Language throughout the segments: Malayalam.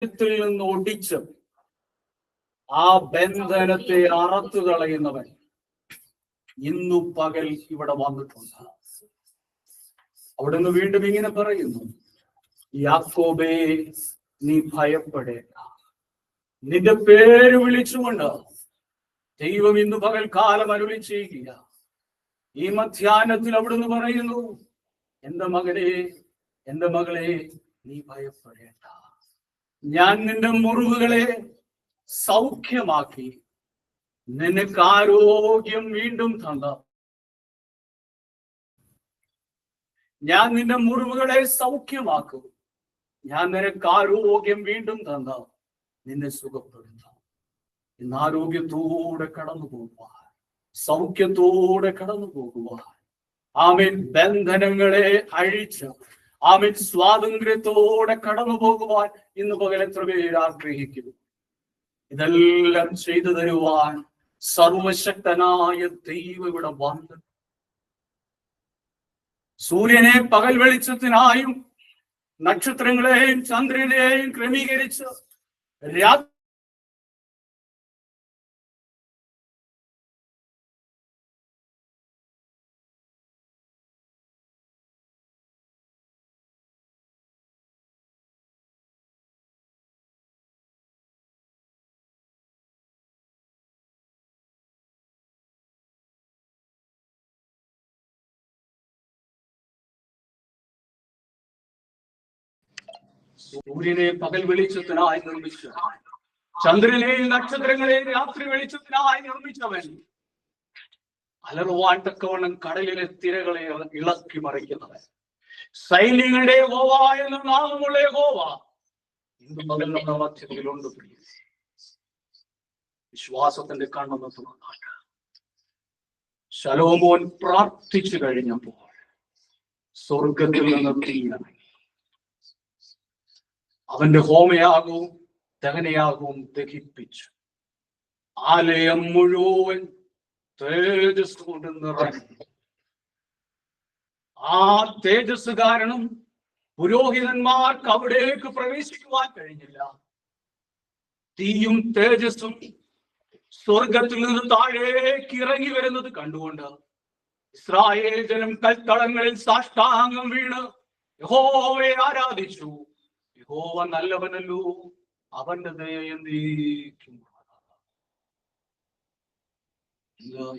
നിന്ന് ഒടിച്ച് ആ ബന്ധനത്തെ അറത്തു കളയുന്നവൻ ഇന്നു പകൽ ഇവിടെ വന്നിട്ടുണ്ട്. അവിടുന്ന് വീണ്ടും ഇങ്ങനെ പറയുന്നു, യാക്കോബേ നീ ഭയപ്പെടേണ്ട. നിന്റെ പേര് വിളിച്ചുകൊണ്ട് ദൈവം ഇന്ന് പകൽക്കാലം അരുളി ചെയ്യുക. ഈ മധ്യാഹ്നത്തിൽ അവിടുന്ന് പറയുന്നു, എന്റെ മകനെ, എന്റെ മകളെ, നീ ഭയപ്പെടേണ്ട. ഞാൻ നിന്റെ മുറിവുകളെ സൗഖ്യമാക്കി നിനക്ക് ആരോഗ്യം വീണ്ടും തന്ന. ഞാൻ നിന്റെ മുറിവുകളെ സൗഖ്യമാക്കും. ഞാൻ നിനക്ക് ആരോഗ്യം വീണ്ടും തന്ന, നിന്നെ സുഖപ്പെടുത്താം. ഇന്ന് ആരോഗ്യത്തോടെ കടന്നു പോകുവാൻ, സൗഖ്യത്തോടെ കടന്നു പോകുവാൻ, ആമേൻ, ബന്ധനങ്ങളെ അഴിച്ച് ആമേൻ സ്വാതന്ത്ര്യത്തോടെ കടന്നു പോകുവാൻ ഇന്ന് പകൽ എത്ര പേര് ആഗ്രഹിക്കുന്നു. ഇതെല്ലാം ചെയ്തു തരുവാൻ സർവശക്തനായ ദൈവം ഇവിടെ വന്നു. സൂര്യനെ പകൽ വെളിച്ചത്തിനായും നക്ഷത്രങ്ങളെയും ചന്ദ്രനെയും ക്രമീകരിച്ച് രാത്രി സൂര്യനെ പകൽ വെളിച്ചത്തിനായി നിർമ്മിച്ചു, ചന്ദ്രനെയും നക്ഷത്രങ്ങളെയും രാത്രി വെളിച്ചത്തിനായി നിർമ്മിച്ചവൻ, അലറുവാൻ തക്കവണ്ണം കടലിലെ തിരകളെ ഇളക്കി മറിക്കുന്നവൻ, സൈന്യങ്ങളുടെ യഹോവ എന്ന നാമമുള്ള യഹോവ ഇന്ന് പകൽ നമ്മുടെ മധ്യത്തിലുണ്ട്. വിശ്വാസത്തിന്റെ കണ്ണെന്ന് തുറന്നാട്ട് ശലോമോൻ പ്രാർത്ഥിച്ചു കഴിഞ്ഞപ്പോൾ സ്വർഗത്തിൽ നിന്ന് തീയിറങ്ങി. അവന്റെ ഹോമയാകവും ദഹനയാകവും ദഹിപ്പിച്ചു. ആലയം മുഴുവൻ തേജസ് കൊണ്ട് നിറഞ്ഞു. ആ തേജസ് കാരണം പുരോഹിതന്മാർക്ക് അവിടേക്ക് പ്രവേശിക്കുവാൻ കഴിഞ്ഞില്ല. തീയും തേജസ്സും സ്വർഗത്തിൽ നിന്ന് താഴേക്ക് ഇറങ്ങി വരുന്നത് കണ്ടുകൊണ്ട് ഇസ്രായേൽ ജനം കൽത്തളങ്ങളിൽ സാഷ്ടാംഗം വീണ് യഹോവയെ ആരാധിച്ചു. യഹോവ നല്ലവനല്ലോ, അവന്റെ ദയ എന്നേക്കും.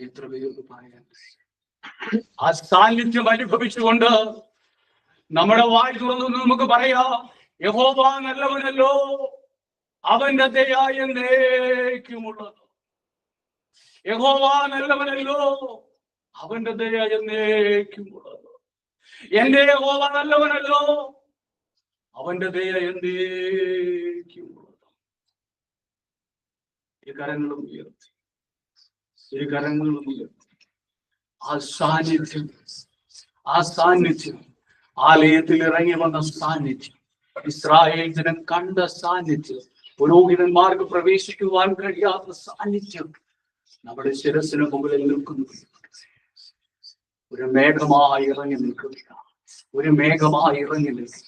എത്ര പേര് പറയാൻ ആ സാന്നിധ്യം അനുഭവിച്ചുകൊണ്ട് നമ്മുടെ വായ് തുറന്നു നമുക്ക് പറയാം, യഹോവ നല്ലവനല്ലോ, അവന്റെ ദയ എന്നേക്കുമുള്ളത്. യഹോവ നല്ലവനല്ലോ, അവന്റെ ദയ എന്നേക്കുമുള്ളത്. എന്റെ യഹോവ നല്ലവനല്ലോ, അവന്റെ ദയ എന്നേക്കുമുള്ളത്. ഈ കരങ്ങളും ഉയർത്തി, ഈ കരങ്ങളും ഉയർത്തി. ആ സാന്നിധ്യം, ആ സാന്നിധ്യം, ആലയത്തിൽ ഇറങ്ങി വന്ന സാന്നിധ്യം, ഇസ്രായേൽ ജനം കണ്ട സാന്നിധ്യം, പുരോഹിതന്മാർക്ക് പ്രവേശിക്കുവാൻ കഴിയാത്ത സാന്നിധ്യം നമ്മുടെ ശിരസിന് മുകളിൽ നിൽക്കുന്നു. ഒരു മേഘമായി ഇറങ്ങി നിൽക്കുക, ഒരു മേഘമായി ഇറങ്ങി നിൽക്കുക.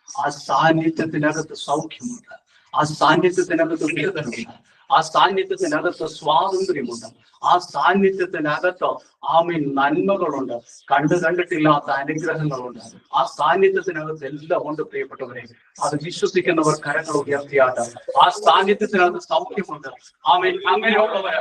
ആ സാന്നിധ്യത്തിനകത്ത് സൗഖ്യമുണ്ട്, ആ സാന്നിധ്യത്തിനകത്ത് വേദനയുണ്ട്, ആ സാന്നിധ്യത്തിനകത്ത് സ്വാതന്ത്ര്യമുണ്ട്, ആ സാന്നിധ്യത്തിനകത്ത് ആമേൻ നന്മകളുണ്ട്, കണ്ടിട്ടില്ലാത്ത അനുഗ്രഹങ്ങളുണ്ട്. ആ സാന്നിധ്യത്തിനകത്ത് എല്ലാം ഉണ്ട് പ്രിയപ്പെട്ടവരെ. അത് വിശ്വസിക്കുന്നവർ കരങ്ങൾ ഉയർത്തിയാട്ട് ആ സാന്നിധ്യത്തിനകത്ത് സൗഖ്യമുണ്ട്. ആമേൻ. അങ്ങനെയുള്ളവർ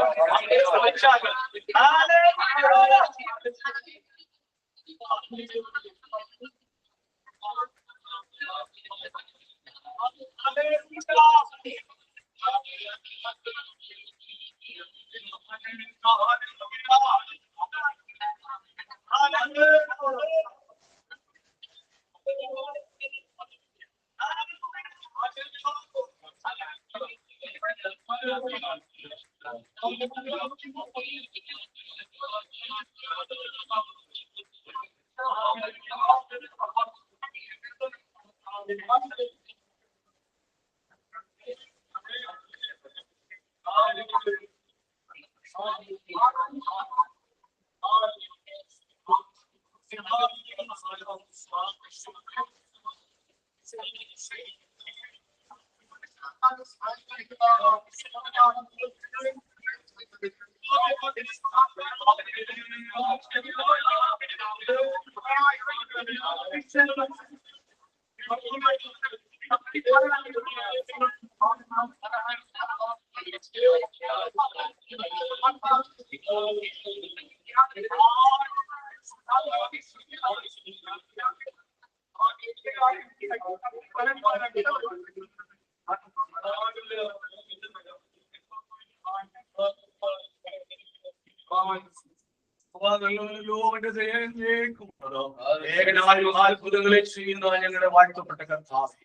അത്ഭുതങ്ങളെ ചെയ്യുന്ന ഞങ്ങളുടെ വാഴ്ത്തപ്പെട്ട കർത്താവേ,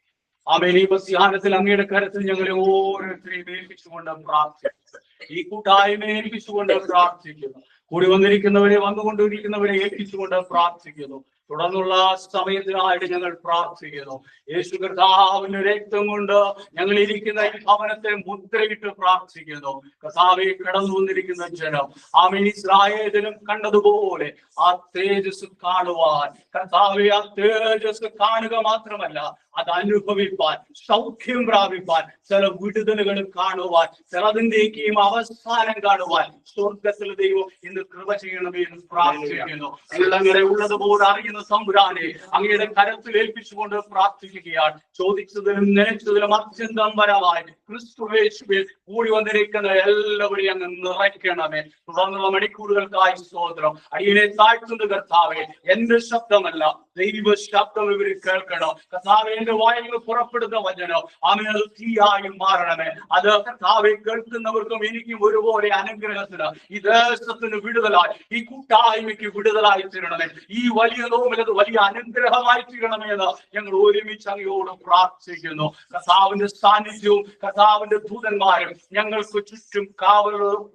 ആമേൻ. ഈ മധ്യാഹ്നത്തിൽ അങ്ങയുടെ കരത്തിൽ ഞങ്ങളെ ഓരോരുത്തരെയും ഏൽപ്പിച്ചുകൊണ്ട് പ്രാർത്ഥിക്കുന്നു. ഈ കൂട്ടായ്മയെ ഏൽപ്പിച്ചുകൊണ്ട് പ്രാർത്ഥിക്കുന്നു. കൂടി വന്നിരിക്കുന്നവരെ, വന്നുകൊണ്ടിരിക്കുന്നവരെ ഏൽപ്പിച്ചുകൊണ്ട് പ്രാർത്ഥിക്കുന്നു. തുടർന്നുള്ള സമയത്തിനായിട്ട് ഞങ്ങൾ പ്രാർത്ഥിക്കുന്നു. യേശു കർത്താവിന്റെ രക്തം കൊണ്ട് ഞങ്ങൾ ഇരിക്കുന്ന ഈ ഭവനത്തെ മുദ്രയിട്ട് പ്രാർത്ഥിക്കുന്നു. കർത്താവെ, കടന്നു വന്നിരിക്കുന്ന ജനം ആമേൻ ഇസ്രായേലിലും കണ്ടതുപോലെ ആ തേജസ് കാണുവാൻ, കർത്താവെ, ആ തേജസ് കാണുക മാത്രമല്ല അത് അനുഭവിപ്പാൻ, സൗഖ്യം പ്രാപിപ്പാൻ, ചില വിടുതലുകളും കാണുവാൻ, ചിലതിന്റെയും അവസാനം കാണുവാൻ സ്വർഗത്തിലെ ദൈവം ഇന്ന് കൃപ ചെയ്യണമേ എന്ന് പ്രാർത്ഥിക്കുന്നു. ഉള്ളങ്ങനെ ഉള്ളതുപോലെ അറിയുന്ന തമ്പുരാനെ അങ്ങയുടെ കരത്തിൽ ഏൽപ്പിച്ചുകൊണ്ട് പ്രാർത്ഥിക്കുകയാണ്. ചോദിച്ചതിലും നനച്ചതിലും അത്യന്തം പരമായി ക്രിസ്തുവേശുവിൽ കൂടി വന്നിരിക്കുന്ന എല്ലാവരെയും അങ്ങ് നിറയ്ക്കണമേ. തുടർന്നുള്ള മണിക്കൂറുകൾക്കായി സ്തോത്രം. അടിയനെ താഴ്ത്തുന്ന കർത്താവെ, എന്റെ ശബ്ദമല്ല ദൈവ ശബ്ദം ഇവർ കേൾക്കണം. കർത്താവെ, എന്റെ വായിൽ നിന്ന് പുറപ്പെടുന്ന വചനം ആമേൻ അത് തീയായി മാറണമേ. അത് കർത്താവെ കേൾക്കുന്നവർക്കും എനിക്കും ഒരുപോലെ അനുഗ്രഹത്തിന്, ഈ ദേശത്തിന് വിടുതലായി, ഈ കൂട്ടായ്മയ്ക്ക് വിടുതലായി തീരണമേ. ഈ വലിയ നോമ്പിൽ അത് വലിയ അനുഗ്രഹമായി തീരണമേ എന്ന് ഞങ്ങൾ ഒരുമിച്ച് അങ്ങയോട് പ്രാർത്ഥിക്കുന്നു. കർത്താവിന്റെ സാന്നിധ്യവും കർത്താവിന്റെ ദൂതന്മാരും ഞങ്ങൾക്ക് ചുറ്റും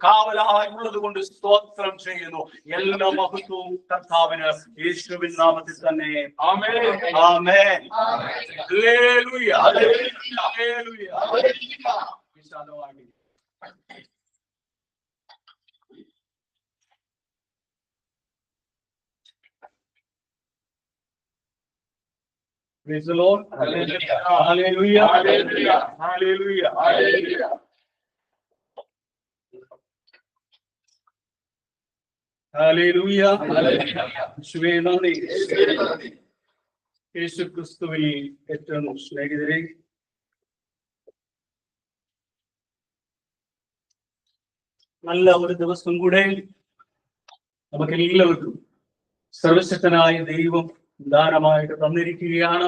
കാവലായി ഉള്ളത് കൊണ്ട് സ്തോത്രം ചെയ്യുന്നു. എല്ലാ മഹത്വവും കർത്താവിന് യേശുവിൻ നാമത്തിൽ തന്നെ. ആമേൻ, ആമേൻ, ഹല്ലേലൂയ, ഹല്ലേലൂയ, ഹല്ലേലൂയ. വിശാലമായി praise the Lord. Hallelujah, hallelujah, hallelujah, hallelujah, hallelujah. ഹല്ലേലൂയ, ഹല്ലേലൂയ. യേശു ക്രിസ്തുവിൽ ഏറ്റവും സ്നേഹിതരെ, നല്ല ഒരു ദിവസം കൂടെ നമുക്ക് എല്ലാവർക്കും സർവശക്തനായ ദൈവം ദാനമായിട്ട് തന്നിരിക്കുകയാണ്.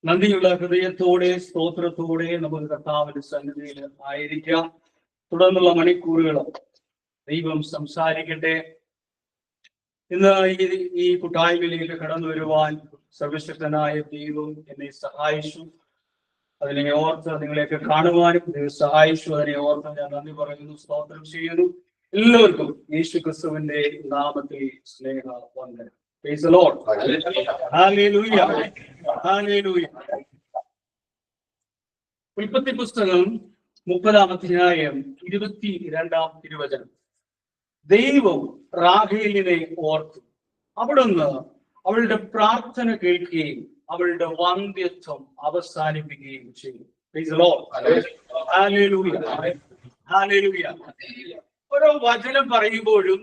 നന്ദിയുള്ള ഹൃദയത്തോടെ സ്തോത്രത്തോടെ നമുക്ക് കർത്താവിന്റെ സന്നിധിയിൽ ആയിരിക്കാം. തുടർന്നുള്ള മണിക്കൂറുകൾ ദൈവം സംസാരിക്കട്ടെ. ഇന്ന് ഈ കൂട്ടായ്മയിലേക്ക് കടന്നു വരുവാൻ സർവശക്തനായ ദൈവം എന്നെ സഹായിച്ചു. അതിനെ ഓർത്ത് നിങ്ങളെയൊക്കെ കാണുവാനും ദൈവം സഹായിച്ചു. അതിനെ ഓർത്ത് ഞാൻ നന്ദി പറയുന്നു, സ്തോത്രം ചെയ്യുന്നു. എല്ലാവർക്കും യേശു ക്രിസ്തുവിന്റെ നാമത്തിൽ സ്നേഹ വന്ദനം. Praise the Lord. Hallelujah. Hallelujah. ഉൽപ്പത്തി പുസ്തകം 30-ാം അധ്യായം 22-ാം തിരുവചനം. ദൈവം റാഹേലിനെ ഓർത്തു, അവിടുന്ന് അവളുടെ പ്രാർത്ഥന കേൾക്കുകയും അവളുടെ വന്ധ്യത്വം അവസാനിപ്പിക്കുകയും ചെയ്തു. Praise the Lord. Hallelujah. Hallelujah. ഓരോ വചനം പറയുമ്പോഴും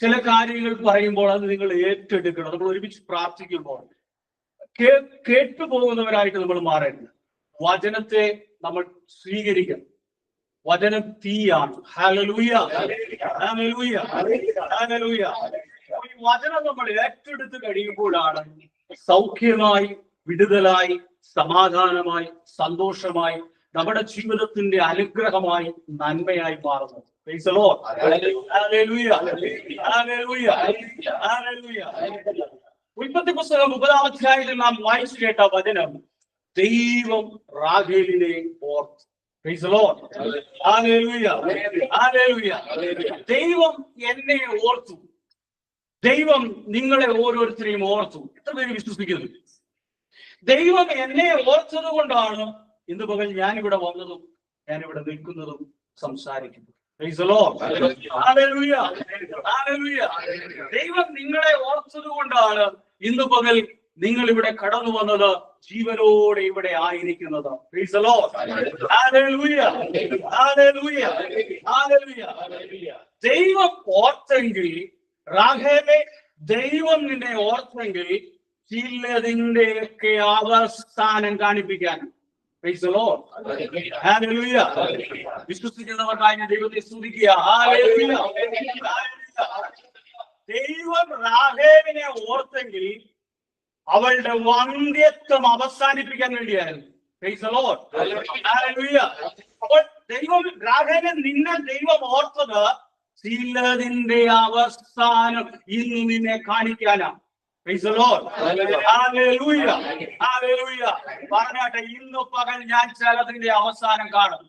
ചില കാര്യങ്ങൾ പറയുമ്പോൾ അത് നിങ്ങൾ ഏറ്റെടുക്കണം. നമ്മൾ ഒരുമിച്ച് പ്രാർത്ഥിക്കുമ്പോൾ കേട്ടുപോകുന്നവരായിട്ട് നമ്മൾ മാറരുത്. വചനത്തെ നമ്മൾ സ്വീകരിക്കണം. വചനം തീയാണ്. ഹല്ലേലൂയ, ഹല്ലേലൂയ, ഹല്ലേലൂയ. ഈ വചനം നമ്മൾ ഏറ്റെടുത്ത് കഴിയുമ്പോഴാണ് സൗഖ്യമായി, വിടുതലായി, സമാധാനമായി, സന്തോഷമായി, നമ്മുടെ ജീവിതത്തിന്റെ അനുഗ്രഹമായി, നന്മയായി മാറുന്നത്. Praise the Lord. Hallelujah. Hallelujah. Hallelujah. ഉൽപ്പത്തി പുസ്തകം 30-ാം അധ്യായത്തിൽ നാം വായിച്ചു കേട്ട വചനം, ദൈവം റാഹേലിനെ ഓർത്തു. Praise the Lord. Hallelujah. Hallelujah. ദൈവം എന്നെ ഓർത്തു. ദൈവം നിങ്ങളെ ഓരോരുത്തരെയും ഓർത്തു. എത്ര പേര് വിശ്വസിക്കുന്നു? ദൈവം എന്നെ ഓർത്തത് കൊണ്ടാണ് ഇന്ന് പകൽ ഞാനിവിടെ വന്നതും ഞാനിവിടെ നിൽക്കുന്നതും സംസാരിക്കുന്നത്. Praise the Lord. Hallelujah. Hallelujah. ദൈവം നിങ്ങളെ ഓർത്തത് കൊണ്ടാണ് ഇന്ന് പകൽ നിങ്ങൾ ഇവിടെ കടന്നു വന്നത് ജീവനോടെ ഇവിടെ ആയിരിക്കുന്നത്. Praise the Lord. Hallelujah. Hallelujah. Hallelujah. ദൈവം ഓർത്തെങ്കിൽ, റാഹേലെ ദൈവം നിന്നെ ഓർത്തെങ്കിൽ ചിലതിന്റെയൊക്കെ അവസാനം കാണിപ്പിക്കാൻ. Praise the Lord. Hallelujah. വിശ്വസിക്കുന്നവർക്കായി ഞാൻ ദൈവത്തെ സ്തുതിക്കുക. Hallelujah. ദൈവം റാഹേലിനെ ഓർത്തെങ്കിൽ അവളുടെ വന്ധ്യത്വം അവസാനിപ്പിക്കാൻ വേണ്ടിയായിരുന്നു. Praise the Lord. Hallelujah. അപ്പോൾ ദൈവം റാഹേലിനെ നിന്നെ ദൈവം ഓർത്തത് ചിലതിന്റെ അവസാനം ഇന്ന് നിന്നെ കാണിക്കാനാണ്. Praise the Lord. Hallelujah. Hallelujah. പറഞ്ഞാട്ടെ, ഇന്ന് പകൽ ഞാൻ ചിലതിന്റെ അവസാനം കാണും.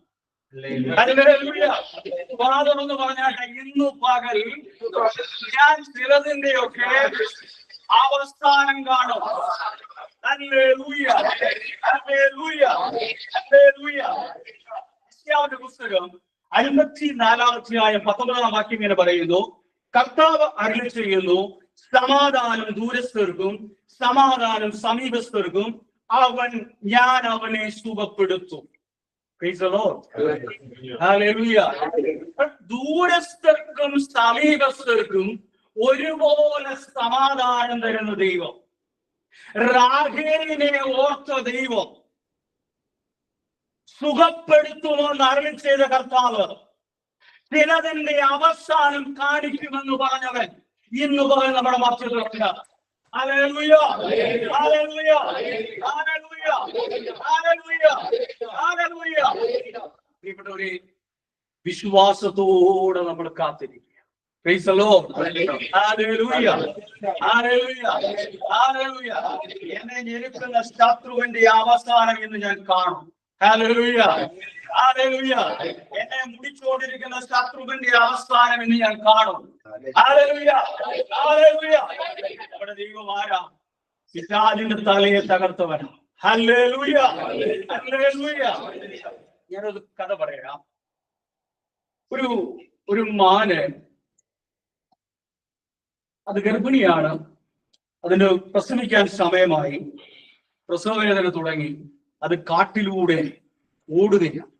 Hallelujah. എന്ന് പറഞ്ഞാട്ടെ, ഇന്ന് പകൽ ഞാൻ ചിലതിന്റെയൊക്കെ അവസാനം കാണും. Hallelujah. Hallelujah. Hallelujah. യെശയ്യാവിന്റെ പുസ്തകം 54-ാം അധ്യായം 19-ാം വാക്യം ഇങ്ങനെ പറയുന്നു, കർത്താവ് അരുളി ചെയ്യുന്നു, സമാധാനം ദൂരസ്ഥർക്കും സമാധാനം സമീപസ്ഥർക്കും ഞാൻ അവനെ സുഖപ്പെടുത്തും. Praise the Lord. Hallelujah. ദൂരസ്ഥർക്കും സമീപസ്ഥർക്കും ഒരുപോലെ സമാധാനം തരുന്ന ദൈവം, റാഹേലിനെ ഓർത്ത ദൈവം, സുഖപ്പെടുത്തുമെന്ന് അരുളി ചെയ്ത കർത്താവ്, ചിലതിന്റെ അവസാനം കാണിക്കുമെന്ന് പറഞ്ഞവൻ ഇന്ന് പകൽ നമ്മുടെ മധ്യത്തിലുണ്ട്. Hallelujah. Hallelujah. Hallelujah. Hallelujah. Hallelujah. പ്രിയപ്പെട്ടവരെ, വിശ്വാസത്തോടെ നമ്മൾ കാത്തിരിക്കുക. Praise the Lord. Hallelujah. Hallelujah. Hallelujah. എന്നെ ഞെരുക്കുന്ന ശത്രുവിന്റെ അവസാനം ഇന്ന് ഞാൻ കാണും. Hallelujah. Hallelujah. എന്നെ മുടിച്ചുകൊണ്ടിരിക്കുന്ന ശത്രുവിന്റെ അവസാനം ഇന്ന് ഞാൻ കാണും. Hallelujah. Hallelujah. നമ്മുടെ ദൈവം ആരാ? പിശാചിന്റെ തലയെ തകർത്തവനാ. Hallelujah. Hallelujah. ഞാനൊരു കഥ പറയാം. ഒരു മാന്, അത് ഗർഭിണിയാണ്, അതിന് പ്രസവിക്കാൻ സമയമായി, പ്രസവവേദന തുടങ്ങി, അത് കാട്ടിലൂടെ ഓടുകയാണ്.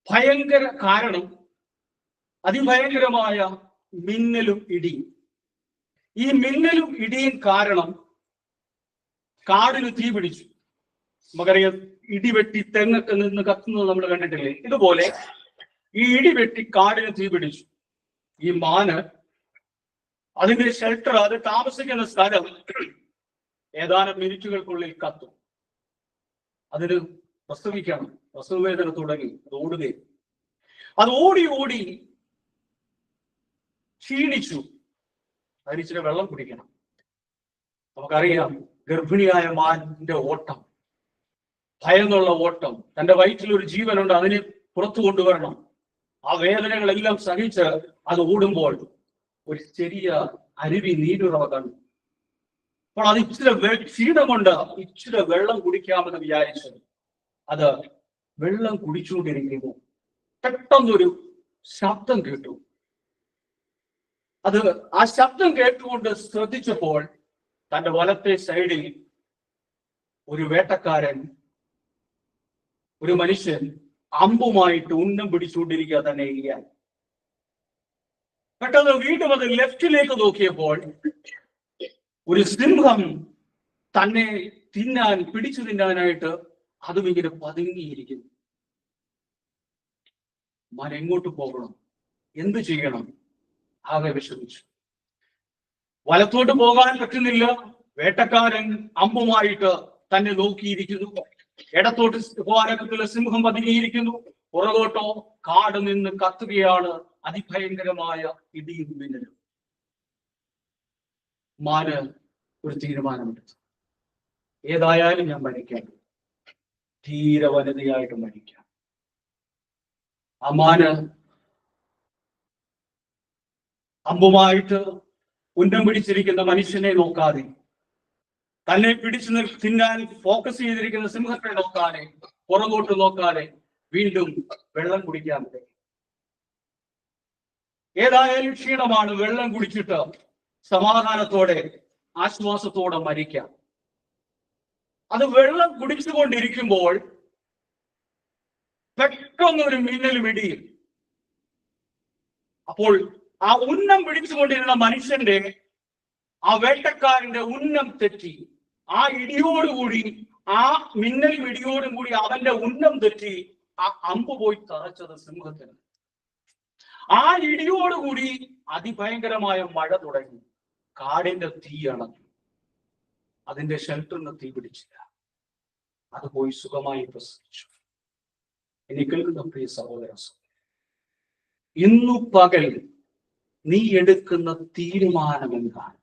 ഭയങ്കര കാരണം അതിഭയങ്കരമായ മിന്നലും ഇടിയും. ഈ മിന്നലും ഇടിയും കാരണം കാടിന് തീ പിടിച്ചു. നമുക്കറിയാം, ഇടിവെട്ടി തെങ്ങൊക്കെ നിന്ന് കത്തുന്നത് നമ്മൾ കണ്ടിട്ടില്ലേ? ഇതുപോലെ ഈ ഇടിവെട്ടി കാടിന് തീ പിടിച്ചു. ഈ മാന് അതിന്റെ ഷെൽട്ടർ, അത് താമസിക്കുന്ന സ്ഥലം ഏതാനും മിനിറ്റുകൾക്കുള്ളിൽ കത്തും. അതിന് പ്രസവിക്കണം, പ്രസവവേദന തുടങ്ങി, അത് ഓടുകയും അത് ഓടി ഓടി ക്ഷീണിച്ചു. അതിനിച്ചിരി വെള്ളം കുടിക്കണം. നമുക്കറിയാം, ഗർഭിണിയായ മാനിന്റെ ഓട്ടം, ഭയന്നുള്ള ഓട്ടം, തന്റെ വയറ്റിൽ ഒരു ജീവനുണ്ട്, അതിനെ പുറത്തു കൊണ്ടുവരണം. ആ വേദനകളെല്ലാം സഹിച്ച് അത് ഓടുമ്പോൾ ഒരു ചെറിയ അരുവി നീരുറവ കണ്ടു. അപ്പോൾ അത് ഇച്ചിരി ക്ഷീണം കൊണ്ട് ഇച്ചിരി വെള്ളം കുടിക്കാമെന്ന് വിചാരിച്ചു. അത് വെള്ളം കുടിച്ചുകൊണ്ടിരിക്കുമ്പോൾ പെട്ടെന്നൊരു ശബ്ദം കേട്ടു. ആ ശബ്ദം കേട്ടുകൊണ്ട് ശ്രദ്ധിച്ചപ്പോൾ തന്റെ വലത്തെ സൈഡിൽ ഒരു വേട്ടക്കാരൻ, ഒരു മനുഷ്യൻ അമ്പുമായിട്ട് ഉന്നം പിടിച്ചുകൊണ്ടിരിക്കുക തന്നെ ഇരിക്കാൻ. പെട്ടെന്ന് വീണ്ടും അത് ലെഫ്റ്റിലേക്ക് നോക്കിയപ്പോൾ ഒരു സിംഹം തന്നെ പിടിച്ചു തിന്നാനായിട്ട് അതും ഇങ്ങനെ പതുങ്ങിയിരിക്കുന്നു. മാൻ എങ്ങോട്ട് പോകണം, എന്ത് ചെയ്യണം, ആകെ വിഷമിച്ചു. വലത്തോട്ട് പോകാൻ പറ്റുന്നില്ല, വേട്ടക്കാരൻ അമ്പുമായിട്ട് തന്നെ നോക്കിയിരിക്കുന്നു. ഇടത്തോട്ട് പോകാനൊക്കത്തില്ല, സിംഹം പതുങ്ങിയിരിക്കുന്നു. പുറകോട്ടോ കാട് നിന്ന് കത്തുകയാണ് അതിഭയങ്കരമായ ഇടിയും മിന്നലും. മാന് ഒരു തീരുമാനമെടുത്തു, ഏതായാലും ഞാൻ മരിക്കാം, ധീര വനിതയായിട്ട് മരിക്കാം. ആ മാന് അമ്പുമായിട്ട് ഉന്നം പിടിച്ചിരിക്കുന്ന മനുഷ്യനെ നോക്കാതെ, തന്നെ പിടിച്ചു തിന്നാൻ ഫോക്കസ് ചെയ്തിരിക്കുന്ന സിംഹത്തെ നോക്കാതെ, പുറകോട്ട് നോക്കാതെ വീണ്ടും വെള്ളം കുടിക്കാൻ തുടങ്ങി. ഏതായാലും ക്ഷീണമാണ്, വെള്ളം കുടിച്ചിട്ട് സമാധാനത്തോടെ ആശ്വാസത്തോടെ മരിക്കാം. അത് വെള്ളം കുടിച്ചുകൊണ്ടിരിക്കുമ്പോൾ പെട്ടെന്നൊരു മിന്നലും ഇടിയും. അപ്പോൾ ആ ഉന്നം പിടിച്ചുകൊണ്ടിരുന്ന മനുഷ്യന്റെ, ആ വേട്ടക്കാരന്റെ ഉന്നം തെറ്റി. ആ ഇടിയോടുകൂടി, ആ മിന്നലും ഇടിയോടും കൂടി അവന്റെ ഉന്നം തെറ്റി. ആ അമ്പ് പോയി തറച്ചത് സിംഹത്തിന്. ആ ഇടിയോടുകൂടി അതിഭയങ്കരമായ മഴ തുടങ്ങി. കാടിന്റെ തീ അണഞ്ഞു. അതിന്റെ ഷെൽട്ടറിന് തീ പിടിച്ചില്ല. അത് പോയി സുഖമായി പ്രസവിച്ചു. എന്നെ കേൾക്കുന്ന പ്രിയ സഹോദര, ഇന്നു പകൽ നീ എടുക്കുന്ന തീരുമാനം എന്താണ്?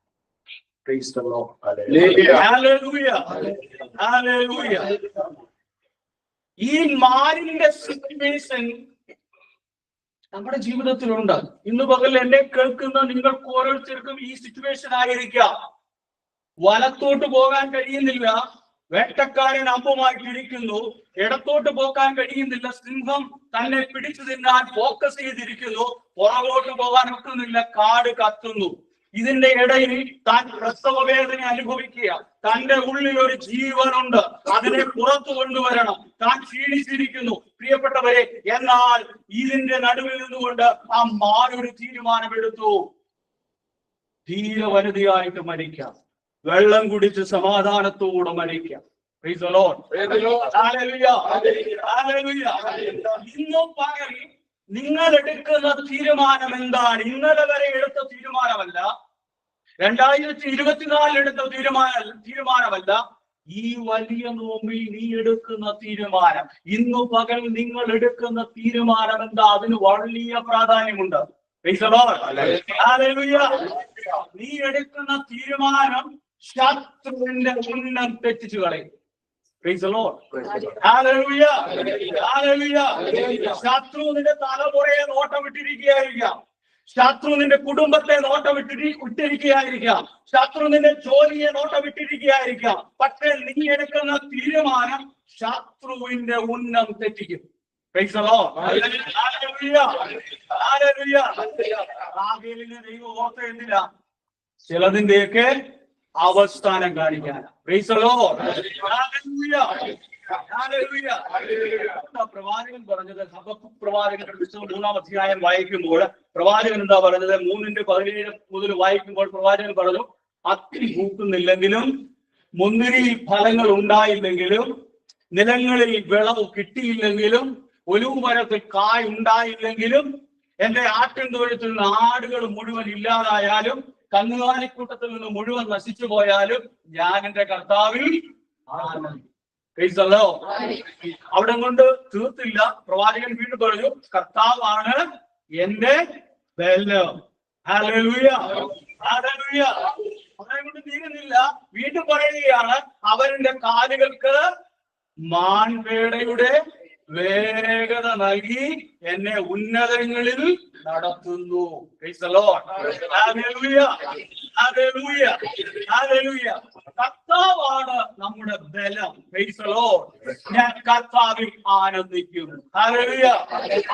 ഈ മാലിന്റെ സിറ്റുവേഷൻ നമ്മുടെ ജീവിതത്തിലുണ്ട്. ഇന്ന് പകൽ എന്നെ കേൾക്കുന്ന നിങ്ങൾക്ക് ഓരോരുത്തർക്കും ഈ സിറ്റുവേഷൻ ആയിരിക്കാം. വലത്തോട്ട് പോകാൻ കഴിയുന്നില്ല, വേട്ടക്കാരൻ അമ്പുമായിട്ടിരിക്കുന്നു. ഇടത്തോട്ട് പോകാൻ കഴിയുന്നില്ല, സിംഹം തന്നെ പിടിച്ചു തിന്നാൻ ഫോക്കസ് ചെയ്തിരിക്കുന്നു. പുറകോട്ട് പോകാൻ ഒക്കുന്നില്ല, കാട് കത്തുന്നു. ഇതിന്റെ ഇടയിൽ താൻ പ്രസവ വേദന അനുഭവിക്കുക. തന്റെ ഉള്ളിൽ ഒരു ജീവനുണ്ട്, അതിനെ പുറത്തു കൊണ്ടുവരണം. താൻ ക്ഷീണിച്ചിരിക്കുന്നു പ്രിയപ്പെട്ടവരെ. എന്നാൽ ഇതിന്റെ നടുവിൽ നിന്നുകൊണ്ട് ആ മാനൊരു തീരുമാനമെടുത്തു. ധീര വനിതയായിട്ട് മരിക്കാം, വെള്ളം കുടിച്ച് സമാധാനത്തോടെ മരിക്കാം. ഇന്നും പകൽ നിങ്ങൾ എടുക്കുന്ന തീരുമാനം എന്താണ്? ഇന്നലെ വരെ എടുത്ത തീരുമാനമല്ല, 2024 എടുത്ത തീരുമാനമല്ല. ഈ വലിയ നോമ്പിൽ നീ എടുക്കുന്ന തീരുമാനം, ഇന്നു പകൽ നിങ്ങൾ എടുക്കുന്ന തീരുമാനം എന്താ? അതിന് വലിയ പ്രാധാന്യമുണ്ട്. നീ എടുക്കുന്ന തീരുമാനം ശത്രുവിന്റെ ഉന്നം തെറ്റിച്ചു കളയും. ശത്രു നിന്റെ തലമുറയെ നോട്ടം വിട്ടിരിക്കുകയായിരിക്കാം. ശത്രു നിന്റെ കുടുംബത്തെ നോട്ടം വിട്ടിരിക്കുകയായിരിക്കാം. ശത്രു നിന്റെ ജോലിയെ നോട്ടം വിട്ടിരിക്കുകയായിരിക്കാം. പക്ഷെ നീ എടുക്കുന്ന തീരുമാനം ശത്രുവിന്റെ ഉന്നം തെറ്റിക്കും. ദൈവം ഓർത്ത എന്തില്ല? ചിലതിന്റെയൊക്കെ അവസ്ഥാനം കാണിക്കാൻ. പ്രവാചകൻ പറഞ്ഞത്, ഹബക്കൂക്ക് പ്രവാചകന്റെ പുസ്തകം 3-ാം അധ്യായം വായിക്കുമ്പോൾ പ്രവാചകൻ എന്താ പറഞ്ഞത്? 3:17 മുതൽ വായിക്കുമ്പോൾ പ്രവാചകൻ പറഞ്ഞു, അത്തി പൂക്കുന്നില്ലെങ്കിലും, മുന്തിരി ഫലങ്ങൾ ഉണ്ടായില്ലെങ്കിലും, നിലങ്ങളിൽ വിളവ് കിട്ടിയില്ലെങ്കിലും, ഒലിവ് മരത്തിൽ കായ് ഉണ്ടായില്ലെങ്കിലും, എന്റെ ആട്ടിൻ തൊഴുത്തിൽ നിന്ന് ആടുകൾ മുഴുവൻ ഇല്ലാതായാലും, കന്നുകാലിക്കൂട്ടത്തിൽ നിന്ന് മുഴുവൻ നശിച്ചു പോയാലും ഞാൻ എന്റെ കർത്താവിൽ ആനന്ദിക്കും. അവിടെ കൊണ്ട് തീർത്തില്ല. പ്രവാചകൻ വീണ്ടും പറഞ്ഞു, കർത്താവാണ് എന്റെ ബലം. Hallelujah, hallelujah. അവിടെ കൊണ്ട് തീരുന്നില്ല. വീണ്ടും പറയുകയാണ്, അവരുടെ കാലുകൾക്ക് മാൻവേടയുടെ വേഗത നൽകി എന്നെ ഉന്നതങ്ങളിൽ നടത്തുന്നു. കർത്താവാണ് നമ്മുടെ ബലം. ഞാൻ കർത്താവിൽ ആനന്ദിക്കും.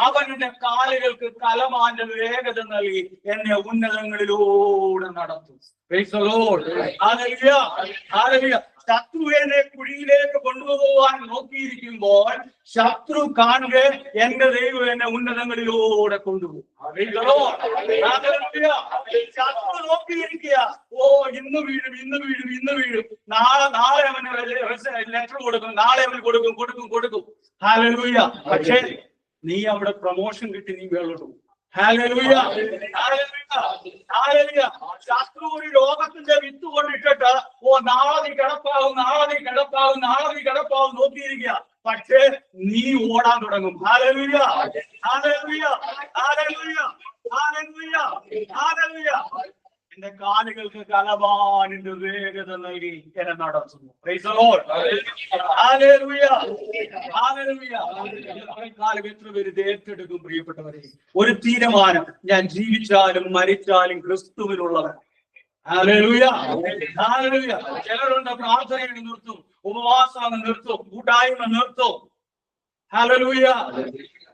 അവന്റെ കാലുകൾക്ക് കലമാന്റെ വേഗത നൽകി എന്നെ ഉന്നതങ്ങളിലൂടെ നടത്തും. ശത്രു എന്നെ കുഴിയിലേക്ക് കൊണ്ടുപോകാൻ നോക്കിയിരിക്കുമ്പോൾ ശത്രു കാണുക എന്റെ ദൈവം എന്നെ ഉന്നതങ്ങളിലൂടെ കൊണ്ടുപോകും. ശത്രു നോക്കിയിരിക്കുക, ഓ ഇന്ന് വീഴും, നാളെ അവന് ലെറ്റർ കൊടുക്കും, നാളെ അവന് കൊടുക്കും. ഹല്ലേലൂയ. പക്ഷേ നീ അവിടെ പ്രമോഷൻ കിട്ടി നീ വേളോട്ടു. ശത്രു ഒരു രോഗത്തിന്റെ വിത്ത് കൊണ്ടിട്ടിട്ട്, ഓ നാളെ നീ കിടപ്പാവും നോക്കിയിരിക്കുക. പക്ഷേ നീ ഓടാൻ തുടങ്ങും. ഹല്ലേലൂയ, ഹല്ലേലൂയ, ഹല്ലേലൂയ, ഹല്ലേലൂയ, ഹല്ലേലൂയ. എന്റെ കാലുകൾക്ക് കലവാനിന്റെ വേഗത നൽകി എന്നെ നടത്തുന്നു. എത്ര പേര് ഏറ്റെടുക്കും പ്രിയപ്പെട്ടവരെ? ഒരു തീരുമാനം, ഞാൻ ജീവിച്ചാലും മരിച്ചാലും ക്രിസ്തുവിനുള്ളവൻ. ചിലരുണ്ട് പ്രാർത്ഥനയെ നിർത്തും, ഉപവാസം നിർത്തും, കൂട്ടായ്മ നിർത്തും. ഹല്ലേലൂയ.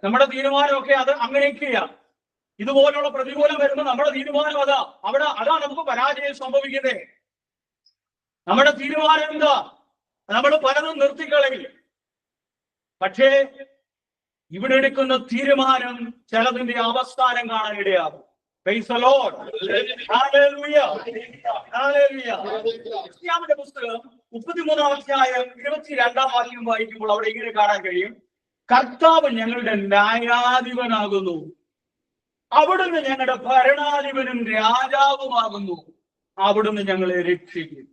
നമ്മുടെ തീരുമാനമൊക്കെ അത് അങ്ങനെയൊക്കെയാ. ഇതുപോലുള്ള പ്രതികൂലം വരുമ്പോൾ നമ്മുടെ തീരുമാനം അതാ നമുക്ക് പരാജയം സംഭവിക്കുന്നത്. നമ്മുടെ തീരുമാനം എന്താ? നമ്മൾ പലതും നിർത്തിക്കളയും. പക്ഷേ ഇവിടെ എടുക്കുന്ന തീരുമാനം ചിലതിന്റെ അവസാനം കാണാൻ ഇടയാകും. Praise the Lord. Hallelujah. Hallelujah. യെശയ്യാവിന്റെ പുസ്തകം 33-ാം അധ്യായം 22-ാം വാക്യം വായിക്കുമ്പോൾ അവിടെ ഇങ്ങനെ കാണാൻ കഴിയും: കർത്താവ് ഞങ്ങളുടെ ന്യായാധിപനാകുന്നു, അവിടുന്ന് ഞങ്ങളുടെ ഭരണാധിപനും രാജാവുമാകുന്നു, അവിടുന്ന് ഞങ്ങളെ രക്ഷിക്കും.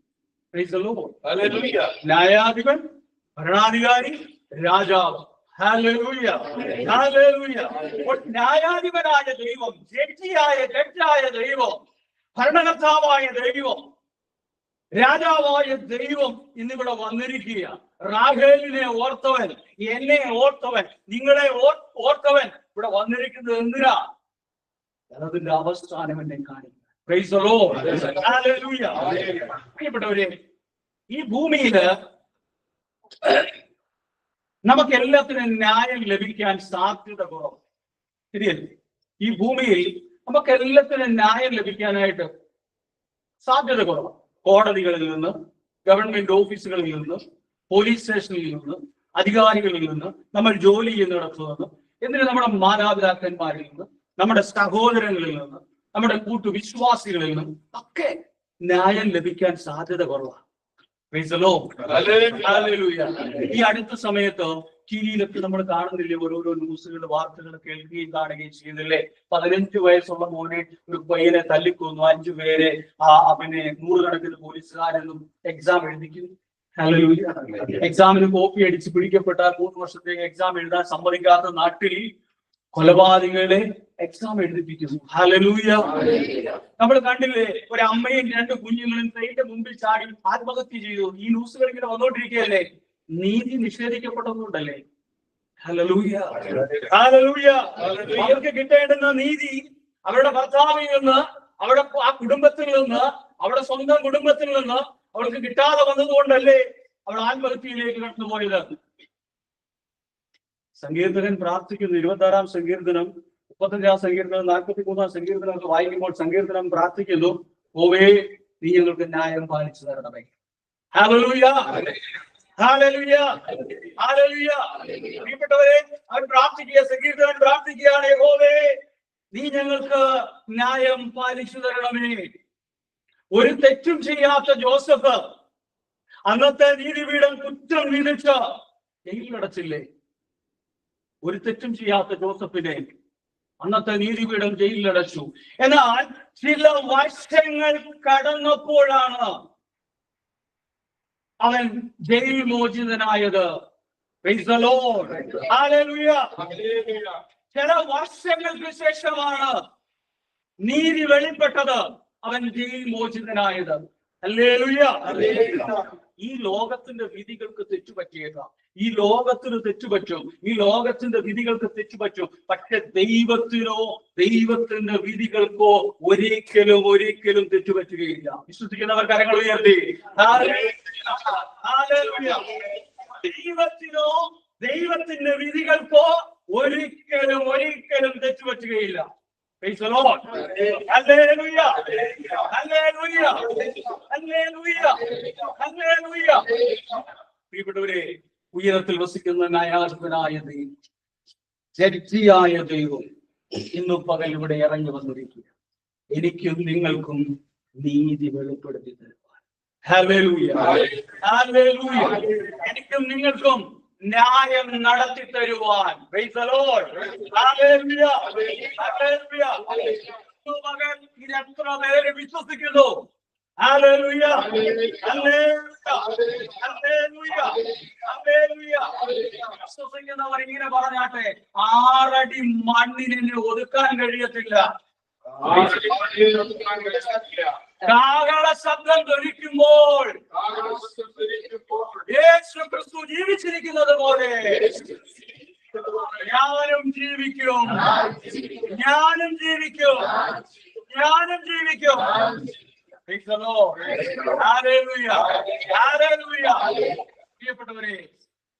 Praise the Lord. Hallelujah. ന്യായാധിപൻ, ഭരണാധികാരി, രാജാവ്. Hallelujah. Hallelujah. ന്യായാധിപനായ ദൈവം, ജഡ്ജായ ദൈവം, ഭരണകർത്താവായ ദൈവം, രാജാവായ ദൈവം ഇന്നിവിടെ വന്നിരിക്കുക. റാഹേലിനെ ഓർത്തവൻ, എന്നെ ഓർത്തവൻ, നിങ്ങളെ ഓർത്തവൻ ഇവിടെ വന്നിരിക്കുന്നത് എന്തിനാ? അതിന്റെ അവസാനം എന്നെ കാണിക്കുക. Praise the Lord. Hallelujah. പ്രിയപ്പെട്ടവരെ, ഈ ഭൂമിയില് നമുക്ക് എല്ലാത്തിനും ന്യായം ലഭിക്കാൻ സാധ്യത കുറവ്. ശരിയല്ലേ? ഈ ഭൂമിയിൽ നമുക്ക് എല്ലാത്തിനും ന്യായം ലഭിക്കാനായിട്ട് സാധ്യത കുറവ്. കോടതികളിൽ നിന്ന്, ഗവൺമെന്റ് ഓഫീസുകളിൽ നിന്ന്, പോലീസ് സ്റ്റേഷനിൽ നിന്ന്, അധികാരികളിൽ നിന്ന്, നമ്മൾ ജോലി ചെയ്യുന്നിടത്തു നിന്ന്, എന്തിന് നമ്മുടെ മാതാപിതാക്കന്മാരിൽ നിന്ന്, നമ്മുടെ സഹോദരങ്ങളിൽ നിന്ന്, നമ്മുടെ കൂട്ടുവിശ്വാസികളിൽ നിന്നും ഒക്കെ ന്യായം ലഭിക്കാൻ സാധ്യത കുറവാണ്. ഈ അടുത്ത സമയത്ത് ടിവിയിലൊക്കെ നമ്മൾ കാണുന്നില്ലേ, ഓരോരോ ന്യൂസുകൾ, വാർത്തകൾ കേൾക്കുകയും കാണുകയും ചെയ്യുന്നില്ലേ? 15 വയസ്സുള്ള മോനെ ഒരു പയ്യനെ തല്ലിക്കൊന്നു, 5 പേരെ പിന്നെ 100 കണക്കിന് പോലീസുകാരെന്നും എക്സാം എഴുതിക്കുന്നു. എക്സാമിന് കോപ്പി അടിച്ച് പിടിക്കപ്പെട്ട 3 വർഷത്തേക്ക് എക്സാം എഴുതാൻ സമ്മതിക്കാത്ത നാട്ടിൽ കൊലപാതകളെ എക്സാം എഴുതിപ്പിക്കുന്നു. ഹല്ലേലൂയ. നമ്മൾ കണ്ടില്ലേ, ഒരു അമ്മയും 2 കുഞ്ഞുങ്ങളും ട്രെയിനിന്റെ മുമ്പിൽ ചാടി ആത്മഹത്യ ചെയ്തു. ഈ ന്യൂസുകൾ ഇങ്ങനെ വന്നോണ്ടിരിക്കുകയല്ലേ? നീതി നിഷേധിക്കപ്പെടുന്നുണ്ടല്ലേ? ഹല്ലേലൂയ. ഹല്ലേലൂയ. അവർക്ക് കിട്ടേണ്ടുന്ന നീതി അവരുടെ ഭർത്താവിൽ നിന്ന്, അവരുടെ ആ കുടുംബത്തിൽ നിന്ന്, അവരുടെ സ്വന്തം കുടുംബത്തിൽ നിന്ന് അവർക്ക് കിട്ടാതെ വന്നതുകൊണ്ടല്ലേ അവൾ ആത്മഹത്യയിലേക്ക് കടന്നുപോയത്? സങ്കീർത്തകൻ പ്രാർത്ഥിക്കുന്നു. 26-ാം സങ്കീർത്തനം, 35-ാം സങ്കീർത്തനം, 43-ാം സങ്കീർത്തനം ഒക്കെ വായിക്കുമ്പോൾ സങ്കീർത്തനം പ്രാർത്ഥിക്കുന്നു, ഓവേ നീ ഞങ്ങൾക്ക് ന്യായം പാലിച്ചു തരണമേ. ഹല്ലേലൂയ. ഹല്ലേലൂയ. ഹല്ലേലൂയ. പ്രിയപ്പെട്ടവരെ, അവൻ പ്രാർത്ഥിക്കുക, സങ്കീർത്തകൻ പ്രാർത്ഥിക്കുകയാണ്, യഹോവേ നീ ഞങ്ങൾക്ക് ന്യായം പാലിച്ചു തരണമേ. ഒരു തെറ്റും ചെയ്യാത്ത ജോസഫ് അന്നത്തെ നീതിപീഠം കുറ്റം വിധിച്ച് ജയിലിലടച്ചില്ലേ? ഒരു തെറ്റും ചെയ്യാത്ത ജോസഫിനെ അന്നത്തെ നീതിപീഠം ജയിലിലടച്ചു. എന്നാൽ ചില വർഷങ്ങൾ കടന്നപ്പോഴാണ് അവൻ jail മോചിതനായത്. Praise the Lord. Hallelujah. ചില വർഷങ്ങൾക്ക് ശേഷമാണ് നീതി വെളിപ്പെട്ടത്, അവൻ ജയിൽ മോചിതനായത്. ഹല്ലേലൂയ. ഈ ലോകത്തിന്റെ വിധികൾക്ക് തെറ്റുപറ്റിയേക്കാം, ഈ ലോകത്തിന് തെറ്റുപറ്റും, ഈ ലോകത്തിന്റെ വിധികൾക്ക് തെറ്റുപറ്റും. പക്ഷെ ദൈവത്തിനോ, ദൈവത്തിന്റെ വിധികൾക്കോ ഒരിക്കലും തെറ്റുപറ്റുകയില്ല. വിശ്വസിക്കുന്നവർ കരങ്ങൾ ഉയർത്തി. ദൈവത്തിനോ, ദൈവത്തിന്റെ വിധികൾക്കോ ഒരിക്കലും തെറ്റുപറ്റുകയില്ല. Praise the Lord. Hallelujah. Hallelujah. Hallelujah. Hallelujah. പ്രിയപ്പെട്ടവരെ, ഉയരത്തിൽ വസിക്കുന്ന ന്യായാധിപനായ ദൈവം, ജഡ്ജിയായ ദൈവം ഇന്നു പകൽ ഇവിടെ ഇറങ്ങി വന്നിരിക്കുക, എനിക്കും നിങ്ങൾക്കും നീതി വെളിപ്പെടുത്തി തരുവാൻ. ഹല്ലേലൂയ. ഹല്ലേലൂയ. എനിക്കും നിങ്ങൾക്കും ന്യായം നടത്തി തരുവാൻ. Praise the Lord. Hallelujah. Hallelujah. ഇത് എത്ര പേര് വിശ്വസിക്കുന്നു? Hallelujah. Hallelujah. Hallelujah. Hallelujah. വിശ്വസിക്കുന്നവർ ഇങ്ങനെ പറഞ്ഞാട്ടെ, 6 അടി മണ്ണിനെ ഒതുക്കാൻ കഴിയത്തില്ല. കാഹള ശബ്ദം ധ്വനിക്കുമ്പോൾ യേശു ക്രിസ്തു ജീവിച്ചിരിക്കുന്നത് പോലെ ഞാനും ജീവിക്കും, ഞാനും ജീവിക്കും, ഞാനും ജീവിക്കും. പ്രിയപ്പെട്ടവരെ,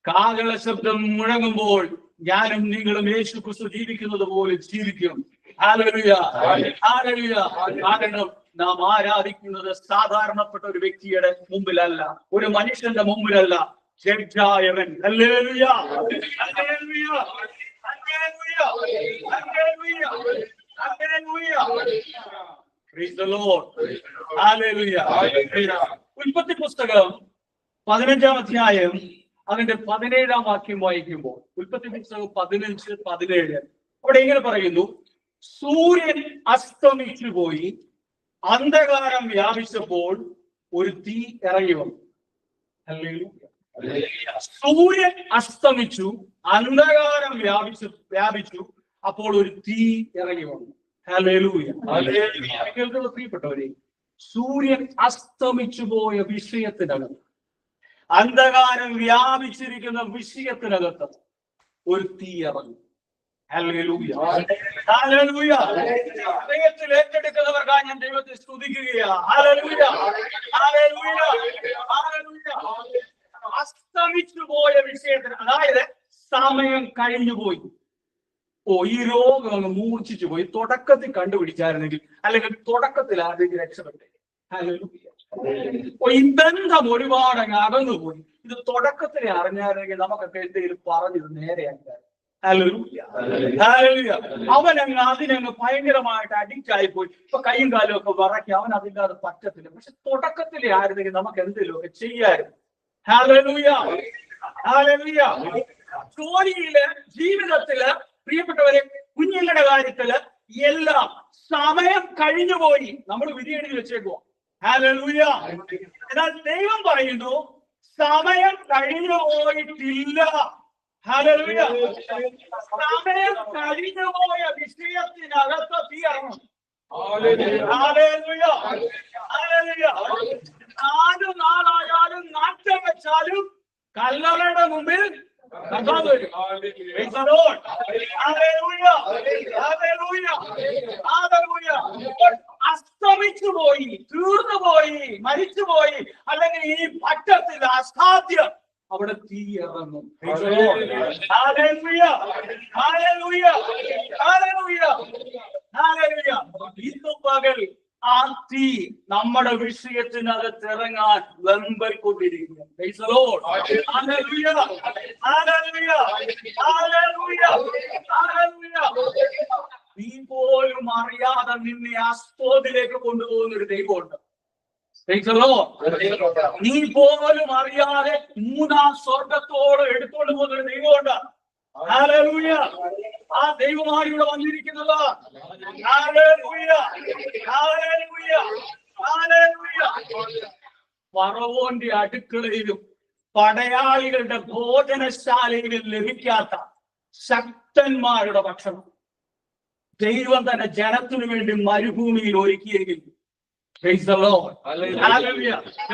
കാഹള ശബ്ദം മുഴങ്ങുമ്പോൾ ഞാനും നിങ്ങളും യേശു ക്രിസ്തു ജീവിക്കുന്നത് പോലെ ജീവിക്കും. ഹല്ലേലൂയ. ഹല്ലേലൂയ. കാരണം നാം ആരാധിക്കുന്നത് സാധാരണപ്പെട്ട ഒരു വ്യക്തിയുടെ മുമ്പിലല്ല, ഒരു മനുഷ്യന്റെ മുമ്പിലല്ല, ജഡ്ജായവൻ. ഹല്ലേലൂയ, ഹല്ലേലൂയ, ഹല്ലേലൂയ, ഹല്ലേലൂയ, ഹല്ലേലൂയ. Praise the Lord. ഹല്ലേലൂയ. ഉൽപ്പത്തി പുസ്തകം 15-ാം അധ്യായം അതിന്റെ 17-ാം വാക്യം വായിക്കുമ്പോൾ, ഉൽപ്പത്തി പുസ്തകം 15-17 അവിടെ ഇങ്ങനെ പറയുന്നു: സൂര്യൻ അസ്തമിച്ചു പോയി, അന്ധകാരം വ്യാപിച്ചപ്പോൾ ഒരു തീ ഇറങ്ങി വന്നു. സൂര്യൻ അസ്തമിച്ചു, അന്ധകാരം വ്യാപിച്ചു, അപ്പോൾ ഒരു തീ ഇറങ്ങി വന്നു. ഹല്ലേലൂയ. പ്രിയപ്പെട്ടവരെ, സൂര്യൻ അസ്തമിച്ചു പോയ വിഷയത്തിനകത്ത്, അന്ധകാരം വ്യാപിച്ചിരിക്കുന്ന വിഷയത്തിനകത്ത് ഒരു തീ ഇറങ്ങി. Hallelujah, hallelujah. ദൈവത്തിൽ ഏറ്റെടുക്കുന്നവർക്കായി ഞാൻ ദൈവത്തെ സ്തുതിക്കുകയാണ്. ഹല്ലേലൂയ, ഹല്ലേലൂയ, ഹല്ലേലൂയ. അസ്തമിച്ചു പോയ വിഷയത്തിന്, അതായത് സമയം കഴിഞ്ഞുപോയി. ഈ രോഗം അങ്ങ് മൂർച്ഛിച്ചു പോയി. തുടക്കത്തിൽ കണ്ടുപിടിച്ചായിരുന്നെങ്കിൽ, അല്ലെങ്കിൽ തുടക്കത്തിൽ ആരെങ്കിലും രക്ഷപ്പെട്ടെ. ഹല്ലേലൂയ. ഈ ബന്ധം ഒരുപാട് അങ്ങ് അകന്നുപോയി. ഇത് തുടക്കത്തിൽ അറിഞ്ഞായിരുന്നെങ്കിൽ നമുക്കൊക്കെ എന്തെങ്കിലും പറഞ്ഞത് നേരെയാക്കാറ്. Hallelujah, hallelujah. അവനങ്ങ് അതിനങ്ങ് ഭയങ്കരമായിട്ട് അഡിക്റ്റ് ആയിപ്പോയി. ഇപ്പൊ കൈയും കാലും ഒക്കെ വിറക്കി, അവൻ അതില്ലാതെ പറ്റത്തില്ല. പക്ഷെ തുടക്കത്തിലെ ആയിരുന്നെങ്കിൽ നമുക്ക് എന്തെങ്കിലുമൊക്കെ ചെയ്യായിരുന്നു. Hallelujah, hallelujah. ജോലിയില്, ജീവിതത്തില്, പ്രിയപ്പെട്ടവരെ, കുഞ്ഞുങ്ങളുടെ കാര്യത്തില് എല്ലാം സമയം കഴിഞ്ഞുപോയി. നമ്മൾ വിധിയെഴുതി വെച്ചേക്കുവാ. ഹല്ലേലൂയ. എന്നാൽ ദൈവം പറയുന്നു, സമയം കഴിഞ്ഞു പോയിട്ടില്ല. ഹല്ലേലൂയ. സമയം കഴിഞ്ഞുപോയ വിഷയത്തിനകത്ത് തീ ഇറങ്ങും. Hallelujah, hallelujah. 4 നാളായാലും നാട്ടം വെച്ചാലും കല്ലറയുടെ മുമ്പിൽ വരും. അസ്തമിച്ചു പോയി, തീർന്നുപോയി, മരിച്ചുപോയി, അല്ലെങ്കിൽ ഈ പറ്റത്തില്ല, അസാധ്യം, അവിടെ തീ ഇറങ്ങും. ഇന്നു പകൽ ആ തീ നമ്മുടെ വിഷയത്തിനകത്ത് ഇറങ്ങാൻ വെമ്പൽക്കൊണ്ടിരിക്കുന്നു. നീ പോലും അറിയാതെ നിന്നെ അസ്തോദിലേക്ക് കൊണ്ടുപോകുന്ന ഒരു ദൈവമുണ്ട്. നീ പോലും അറിയാതെ 3-ാം സ്വർഗത്തോട് എടുത്തോണ്ട് പോകുന്ന ഒരു ദൈവമുണ്ട്. ഹല്ലേലൂയ. ആ ദൈവമാണ് ഇവിടെ വന്നിരിക്കുന്നത്. ഹല്ലേലൂയ, ഹല്ലേലൂയ, ഹല്ലേലൂയ. ഫറവോന്റെ അടുക്കളയിലും പടയാളികളുടെ ഭോജനശാലയിലും ലഭിക്കാത്ത ശക്തന്മാരുടെ ഭക്ഷണം ദൈവം തന്നെ ജനത്തിനു വേണ്ടി മരുഭൂമിയിൽ ഒരുക്കിയെങ്കിൽ,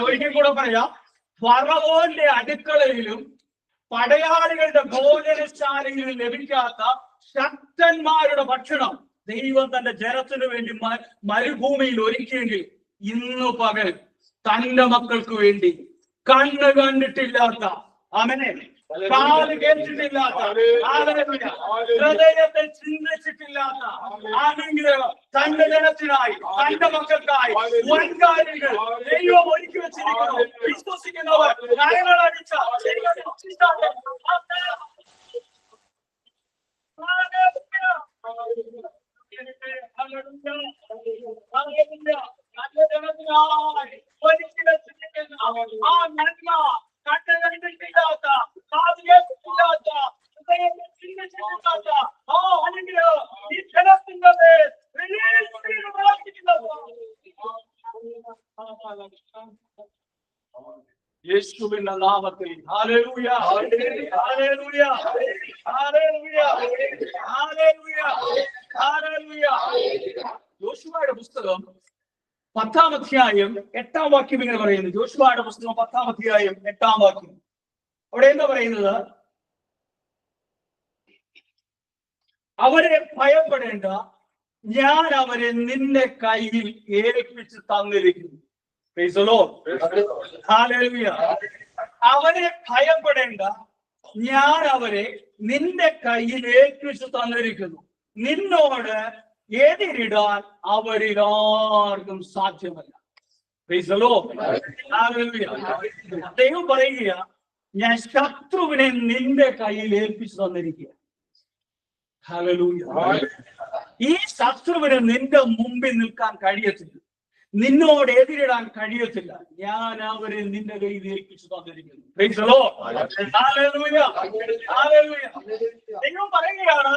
ഒരിക്കൽ കൂടെ പറയാം, ഫറവോന്റെ അടുക്കളയിലും പടയാളികളുടെ ഭോജനശാലയിലും ലഭിക്കാത്ത ശക്തന്മാരുടെ ഭക്ഷണം ദൈവം തന്റെ ജനത്തിനു വേണ്ടി മരുഭൂമിയിൽ ഒരുക്കിയെങ്കിൽ, ഇന്നു പകൽ തന്റെ മക്കൾക്ക് വേണ്ടി കണ്ണ് കണ്ടിട്ടില്ലാത്ത, ആമേൻ, കാല് കേട്ടിട്ടില്ലാത്ത, ഹൃദയത്തെ ചിന്തിച്ചിട്ടില്ലാത്ത അനുഗ്രഹം തന്റെ ജനത്തിനായി, തന്റെ മക്കൾക്കായി വൻകാര്യങ്ങൾ ദൈവം ഒരുക്കി വെച്ചിരിക്കുന്നു. വിശ്വസിക്കുന്നവർ കരങ്ങളടിച്ച ആ നന്മ കണ്ടുകണ്ടിട്ടില്ലാത്ത, കാതുകേട്ടിട്ടില്ലാത്ത, ഹൃദയത്തെ ചിന്തിച്ചിട്ടില്ലാത്ത ആ അനുഗ്രഹം ഈ ജനത്തിന്റെ മേൽ യേശുവിന്റെ നാമത്തിൽ. ഹല്ലേലൂയ, ഹല്ലേലൂയ, ഹല്ലേലൂയ, ഹല്ലേലൂയ, ഹല്ലേലൂയ. യോശുവയുടെ പുസ്തകം 10-ാം അധ്യായം 8-ാം വാക്യം ഇങ്ങനെ പറയുന്നു. യോശുവയുടെ പുസ്തകം 10-ാം അധ്യായം 8-ാം വാക്യം. അവിടെ എന്താ പറയുന്നത്? അവരെ ഭയപ്പെടേണ്ട, ഞാൻ അവരെ നിന്റെ കയ്യിൽ ഏൽപ്പിച്ച് തന്നിരിക്കുന്നു. ഹല്ലേലൂയ. അവരെ ഭയപ്പെടേണ്ട, ഞാൻ അവരെ നിന്റെ കയ്യിൽ ഏൽപ്പിച്ച് തന്നിരിക്കുന്നു. നിന്നോട് എതിരിടാൻ അവരിൽ ആർക്കും സാധ്യമല്ല. ദൈവം പറയുക, ഞാൻ ശത്രുവിനെ നിന്റെ കയ്യിൽ ഏൽപ്പിച്ചു തന്നിരിക്കുക. ഹല്ലേലൂയ. ഈ ശത്രുവിന് നിന്റെ മുമ്പിൽ നിൽക്കാൻ കഴിയത്തില്ല, നിന്നോട് എതിരിടാൻ കഴിയത്തില്ല. ഞാൻ അവരെ നിന്റെ കയ്യിൽ ഏൽപ്പിച്ചു തന്നിരിക്കുന്നു. ദൈവം പറയുകയാണ്,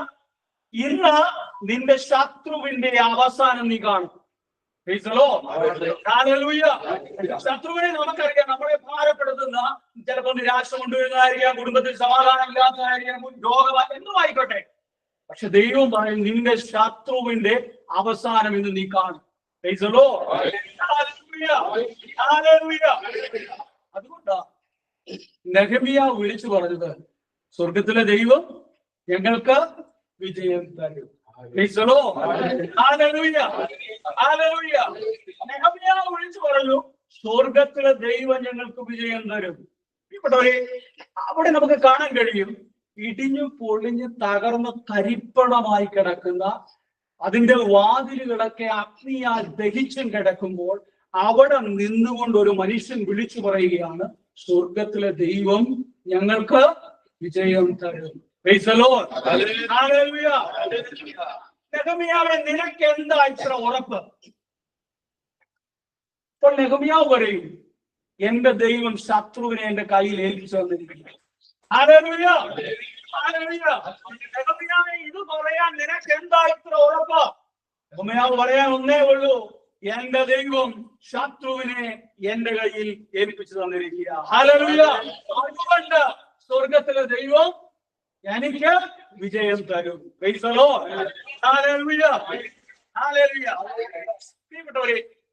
ഇന്ന് നിന്റെ ശത്രുവിന്റെ അവസാനം നീ കാണും. ശത്രുവിനെ നമുക്കറിയാം, നമ്മളെ ഭാരപ്പെടുത്തുന്ന, ചിലപ്പോൾ നിരാശ കൊണ്ടുവരുന്നതായിരിക്കാം, കുടുംബത്തിൽ സമാധാനമില്ലാത്തതായിരിക്കാം, രോഗം എന്തും ആയിക്കോട്ടെ. പക്ഷെ ദൈവം പറയും, നിന്റെ ശത്രുവിന്റെ അവസാനം ഇന്ന് നീ കാണും. അതുകൊണ്ടാ നെഹെമ്യാവ് വിളിച്ചു പറഞ്ഞത്, സ്വർഗത്തിലെ ദൈവം ഞങ്ങൾക്ക് വിജയം തരും. നെഹെമ്യാവ് വിളിച്ചു പറഞ്ഞു, സ്വർഗത്തിലെ ദൈവം ഞങ്ങൾക്ക് വിജയം തരും. ഇവിടെ അവിടെ നമുക്ക് കാണാൻ കഴിയും, ഇടിഞ്ഞു പൊളിഞ്ഞ് തകർന്ന് തരിപ്പണമായി കിടക്കുന്ന, അതിന്റെ വാതിലുകളൊക്കെ അഗ്നിയാൽ ദഹിച്ചും കിടക്കുമ്പോൾ അവിടെ നിന്നുകൊണ്ട് ഒരു മനുഷ്യൻ വിളിച്ചു പറയുകയാണ്, സ്വർഗത്തിലെ ദൈവം ഞങ്ങൾക്ക് വിജയം തരും. നെഹെമ്യാവേ, നിനക്ക് എന്താ ഇത്ര ഉറപ്പ്? അപ്പോൾ നെഹെമ്യാവ് പറയും, എന്റെ ദൈവം ശത്രുവിനെ എന്റെ കയ്യിൽ ഏൽപ്പിച്ചു തന്നിരിക്കുന്നു. ഇത് പറയാൻ നിനക്ക് എന്താ ഇത്ര ഉറപ്പ്? നെഹെമ്യാവ് പറയാൻ ഒന്നേ ഉള്ളൂ, എന്റെ ദൈവം ശത്രുവിനെ എന്റെ കയ്യിൽ ഏൽപ്പിച്ചു തന്നിരിക്കുക. ഹല്ലേലൂയ. അതുകൊണ്ട് സ്വർഗത്തിലെ ദൈവം എനിക്ക് വിജയം തരും.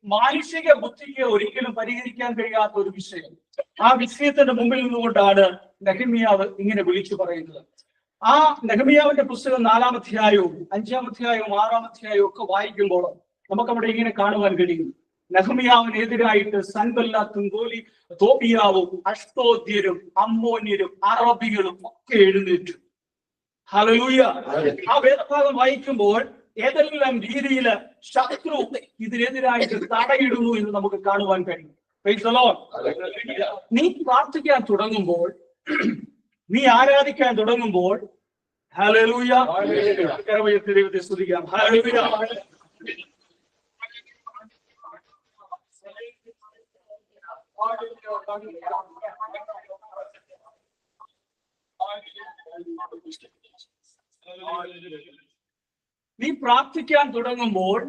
മാനുഷിക ബുദ്ധിക്ക് ഒരിക്കലും പരിഹരിക്കാൻ കഴിയാത്ത ഒരു വിഷയം, ആ വിഷയത്തിന്റെ മുമ്പിൽ നിന്നുകൊണ്ടാണ് നെഹെമ്യാവ് ഇങ്ങനെ വിളിച്ചു പറയുന്നത്. ആ നെഹെമ്യാവിന്റെ പുസ്തകം 4-ാം അധ്യായവും 5-ാം അധ്യായവും 6-ാം അധ്യായവും ഒക്കെ വായിക്കുമ്പോൾ നമുക്കവിടെ ഇങ്ങനെ കാണുവാൻ കഴിയും, നെഹെമ്യാവിനെതിരായിട്ട് സൻബല്ലാത്തും തോബിയാവും അഷ്തോദ്യരും അമ്മോന്യരും അറബികളും ഒക്കെ എഴുന്നേറ്റു. ഹല്ലേലൂയ. ആ വേദഭാഗം വായിക്കുമ്പോൾ ഏതെല്ലാം രീതിയിൽ ശത്രു ഇതിനെതിരായിട്ട് തടയിടുന്നു എന്ന് നമുക്ക് കാണുവാൻ കഴിയും. നീ പ്രാർത്ഥിക്കാൻ തുടങ്ങുമ്പോൾ, നീ ആരാധിക്കാൻ തുടങ്ങുമ്പോൾ, ഹല്ലേലൂയ, ദൈവത്തെ സ്തുതിക്കാം. ഹല്ലേലൂയ. നീ പ്രാർത്ഥിക്കാൻ തുടങ്ങുമ്പോൾ,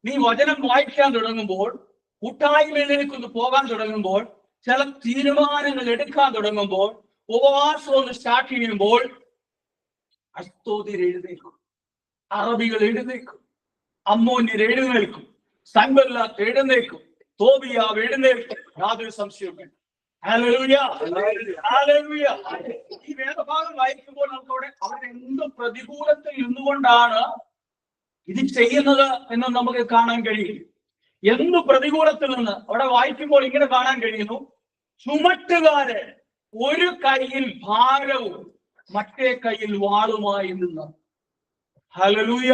നീ വചനം വായിക്കാൻ തുടങ്ങുമ്പോൾ, കൂട്ടായ്മയിലേക്ക് ഒന്ന് പോകാൻ തുടങ്ങുമ്പോൾ, ചില തീരുമാനങ്ങൾ എടുക്കാൻ തുടങ്ങുമ്പോൾ, ഉപവാസം ഒന്ന് സ്റ്റാർട്ട് ചെയ്യുമ്പോൾ, അസ്തോദിർ എഴുന്നേൽക്കും, അറബികൾ എഴുന്നേൽക്കും, അമ്മോന്യർ എഴുന്നേൽക്കും, സൻബല്ലാത്ത് എഴുന്നേൽക്കും, തോബിയാവ് എഴുന്നേൽക്കും. യാതൊരു സംശയവും. ഹല്ലേലൂയ. ഹല്ലേലൂയ. ഈ വേദഭാഗം വായിക്കുമ്പോൾ നമുക്ക് അവിടെ എന്ത് പ്രതികൂലത്തിൽ നിന്നുകൊണ്ടാണ് ഇത് ചെയ്യുന്നത് എന്ന് നമുക്ക് കാണാൻ കഴിയും. എന്ത് പ്രതികൂലത്തിൽ നിന്ന് അവിടെ വായിക്കുമ്പോൾ ഇങ്ങനെ കാണാൻ കഴിയുന്നു, ചുമട്ടുകാര് ഒരു കൈയിൽ ഭാരവും മറ്റേ കൈയിൽ വാളുമായി നിന്ന്. ഹല്ലേലൂയ.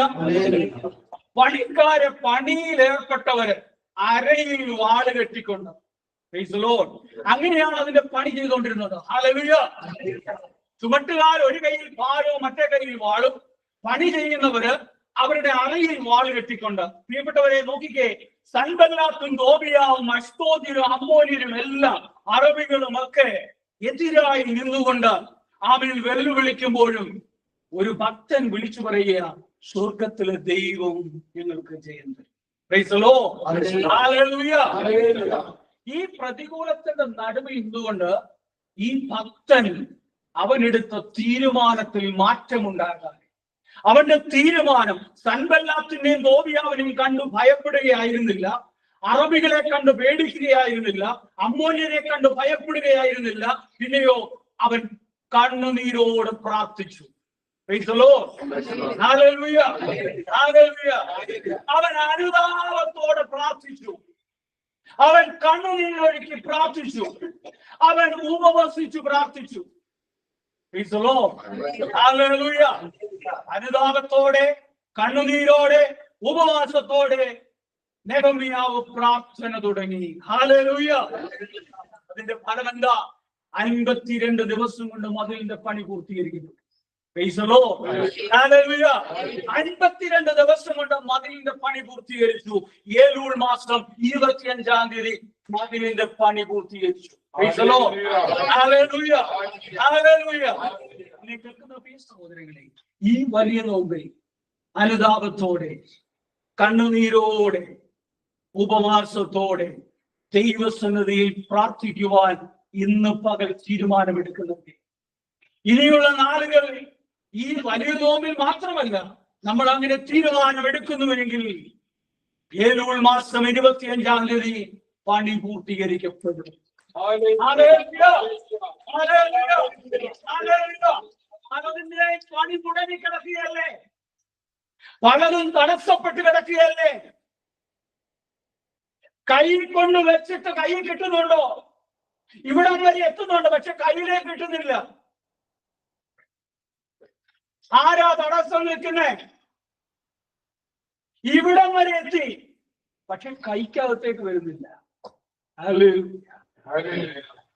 പണിക്കാരെ, പണിയിൽ ഏർപ്പെട്ടവര് അരയിൽ വാള് കെട്ടിക്കൊണ്ട്, അങ്ങനെയാണ് അതിന്റെ പണി ചെയ്തുകൊണ്ടിരുന്നത്. ഹല്ലേലൂയ. ചുമട്ടുകാർ ഒരു കയ്യിൽ ഭാരവും മറ്റേ കയ്യിൽ വാളും, പണി ചെയ്യുന്നവര് അവരുടെ അറയിൽ വാള് കെട്ടിക്കൊണ്ട്. പ്രിയപ്പെട്ടവരെ നോക്കിക്കേ, സൻബല്ലാത്തും തോബിയാവും അഷ്തോദ്യരും അമ്മോന്യരും എല്ലാം അറബികളും ഒക്കെ എതിരായി നിന്നുകൊണ്ട് അവനിൽ വെല്ലുവിളിക്കുമ്പോഴും ഒരു ഭക്തൻ വിളിച്ചു പറയുകയാണ്, സ്വർഗത്തിലെ ദൈവം ഞങ്ങൾക്ക് ജയം തരും. ഈ പ്രതികൂലത്തിന്റെ നടുവിൽ നിന്നുകൊണ്ട് ഈ ഭക്തൻ അവനെടുത്ത തീരുമാനത്തിൽ മാറ്റമുണ്ടാകാൻ, അവന്റെ തീരുമാനം സൻബല്ലാത്തിന്റെയും തോബിയാവിനെയും കണ്ടു ഭയപ്പെടുകയായിരുന്നില്ല, അറബികളെ കണ്ട് പേടിക്കുകയായിരുന്നില്ല, അമ്മോന്യരെ കണ്ട് ഭയപ്പെടുകയായിരുന്നില്ല. പിന്നെയോ അവൻ കണ്ണുനീരോട് പ്രാർത്ഥിച്ചു. അവൻ അനുതാപത്തോടെ പ്രാർത്ഥിച്ചു, അവൻ കണ്ണുനീരൊഴുക്കി പ്രാർത്ഥിച്ചു, അവൻ ഉപവസിച്ചു പ്രാർത്ഥിച്ചു. അനുതാപത്തോടെ കണ്ണുനീരോടെ ഉപവാസത്തോടെ നെഹമ്യാവ് പ്രാർത്ഥന തുടങ്ങി. ഹല്ലേലൂയ. അതിന്റെ ഫലം എന്താ? 52 ദിവസം കൊണ്ട് മതിലിന്റെ പണി പൂർത്തീകരിക്കുന്നു. 52 ദിവസം കൊണ്ട് മതിലിന്റെ പണി പൂർത്തീകരിച്ചു. ഏലൂൾ മാസം 25-ാം തീയതി മതിലിന്റെ പണി പൂർത്തീകരിച്ചു. സഹോദരങ്ങളെ, ഈ വലിയ നോമ്പിൽ അനുതാപത്തോടെ കണ്ണുനീരോടെ ഉപവാസത്തോടെ ദൈവസന്നിധിയിൽ പ്രാർത്ഥിക്കുവാൻ ഇന്ന് പകൽ തീരുമാനമെടുക്കുന്നുണ്ട്. ഇനിയുള്ള നാളുകളിൽ ഈ വലിയ നോമ്പിൽ മാത്രമല്ല നമ്മൾ അങ്ങനെ തീരുമാനമെടുക്കുന്നുവെങ്കിൽ ഏലൂൾ മാസം 25-ാം തീയതി പണി പൂർത്തീകരിക്കപ്പെടും. പണി മുടങ്ങി കിടക്കുകയല്ലേ, പലതും തടസ്സപ്പെട്ട് കിടക്കുകയല്ലേ. കൈ കൊണ്ട് വെച്ചിട്ട് കൈ കിട്ടുന്നുണ്ടോ? ഇവിടം വരെ എത്തുന്നുണ്ട്, പക്ഷെ കയ്യിലേക്ക് കിട്ടുന്നില്ല. ആരാ തടസ്സം നിൽക്കുന്നേ? ഇവിടം വരെ എത്തി, പക്ഷെ കൈക്കകത്തേക്ക് വരുന്നില്ല.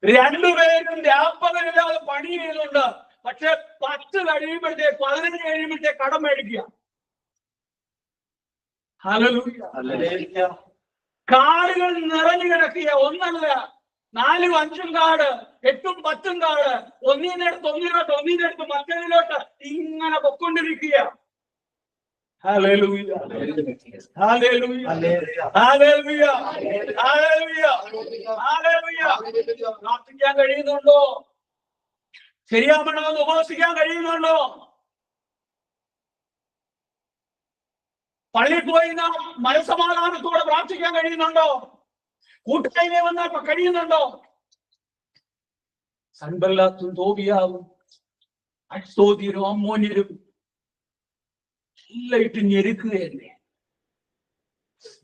രണ്ടുപേരും രാപ്പകലില്ലാതെ പണി ചെയ്യുന്നുണ്ട്, പക്ഷെ 10 കഴിയുമ്പോഴത്തേക്ക് 15 കഴിയുമ്പോഴത്തേക്ക് കടം മേടിക്കുക. കാർഡുകൾ നിറഞ്ഞു കിടക്കുക. ഒന്നല്ല, 4ഉം 5ഉം കാർഡ്, 8ഉം 10ഉം കാർഡ്, ഒന്നിനടുത്ത് മറ്റേതിലോട്ട് ഇങ്ങനെ പൊക്കൊണ്ടിരിക്കുക. പ്രാർത്ഥിക്കാൻ കഴിയുന്നുണ്ടോ? ശരിയാവണമെന്ന് ഉപവസിക്കാൻ കഴിയുന്നുണ്ടോ? പള്ളിയിൽ പോയി നാം മനസ്സമാധാനത്തോടെ പ്രാർത്ഥിക്കാൻ കഴിയുന്നുണ്ടോ? കൂട്ടായ്മ വന്നാൽ കഴിയുന്നുണ്ടോ? സൻബല്ലാത്തും തോബിയാവും അഷ്തോദ്യരും അമ്മോന്യരും എല്ലാം ഇട്ട് ഞെരുക്കുകയല്ലേ.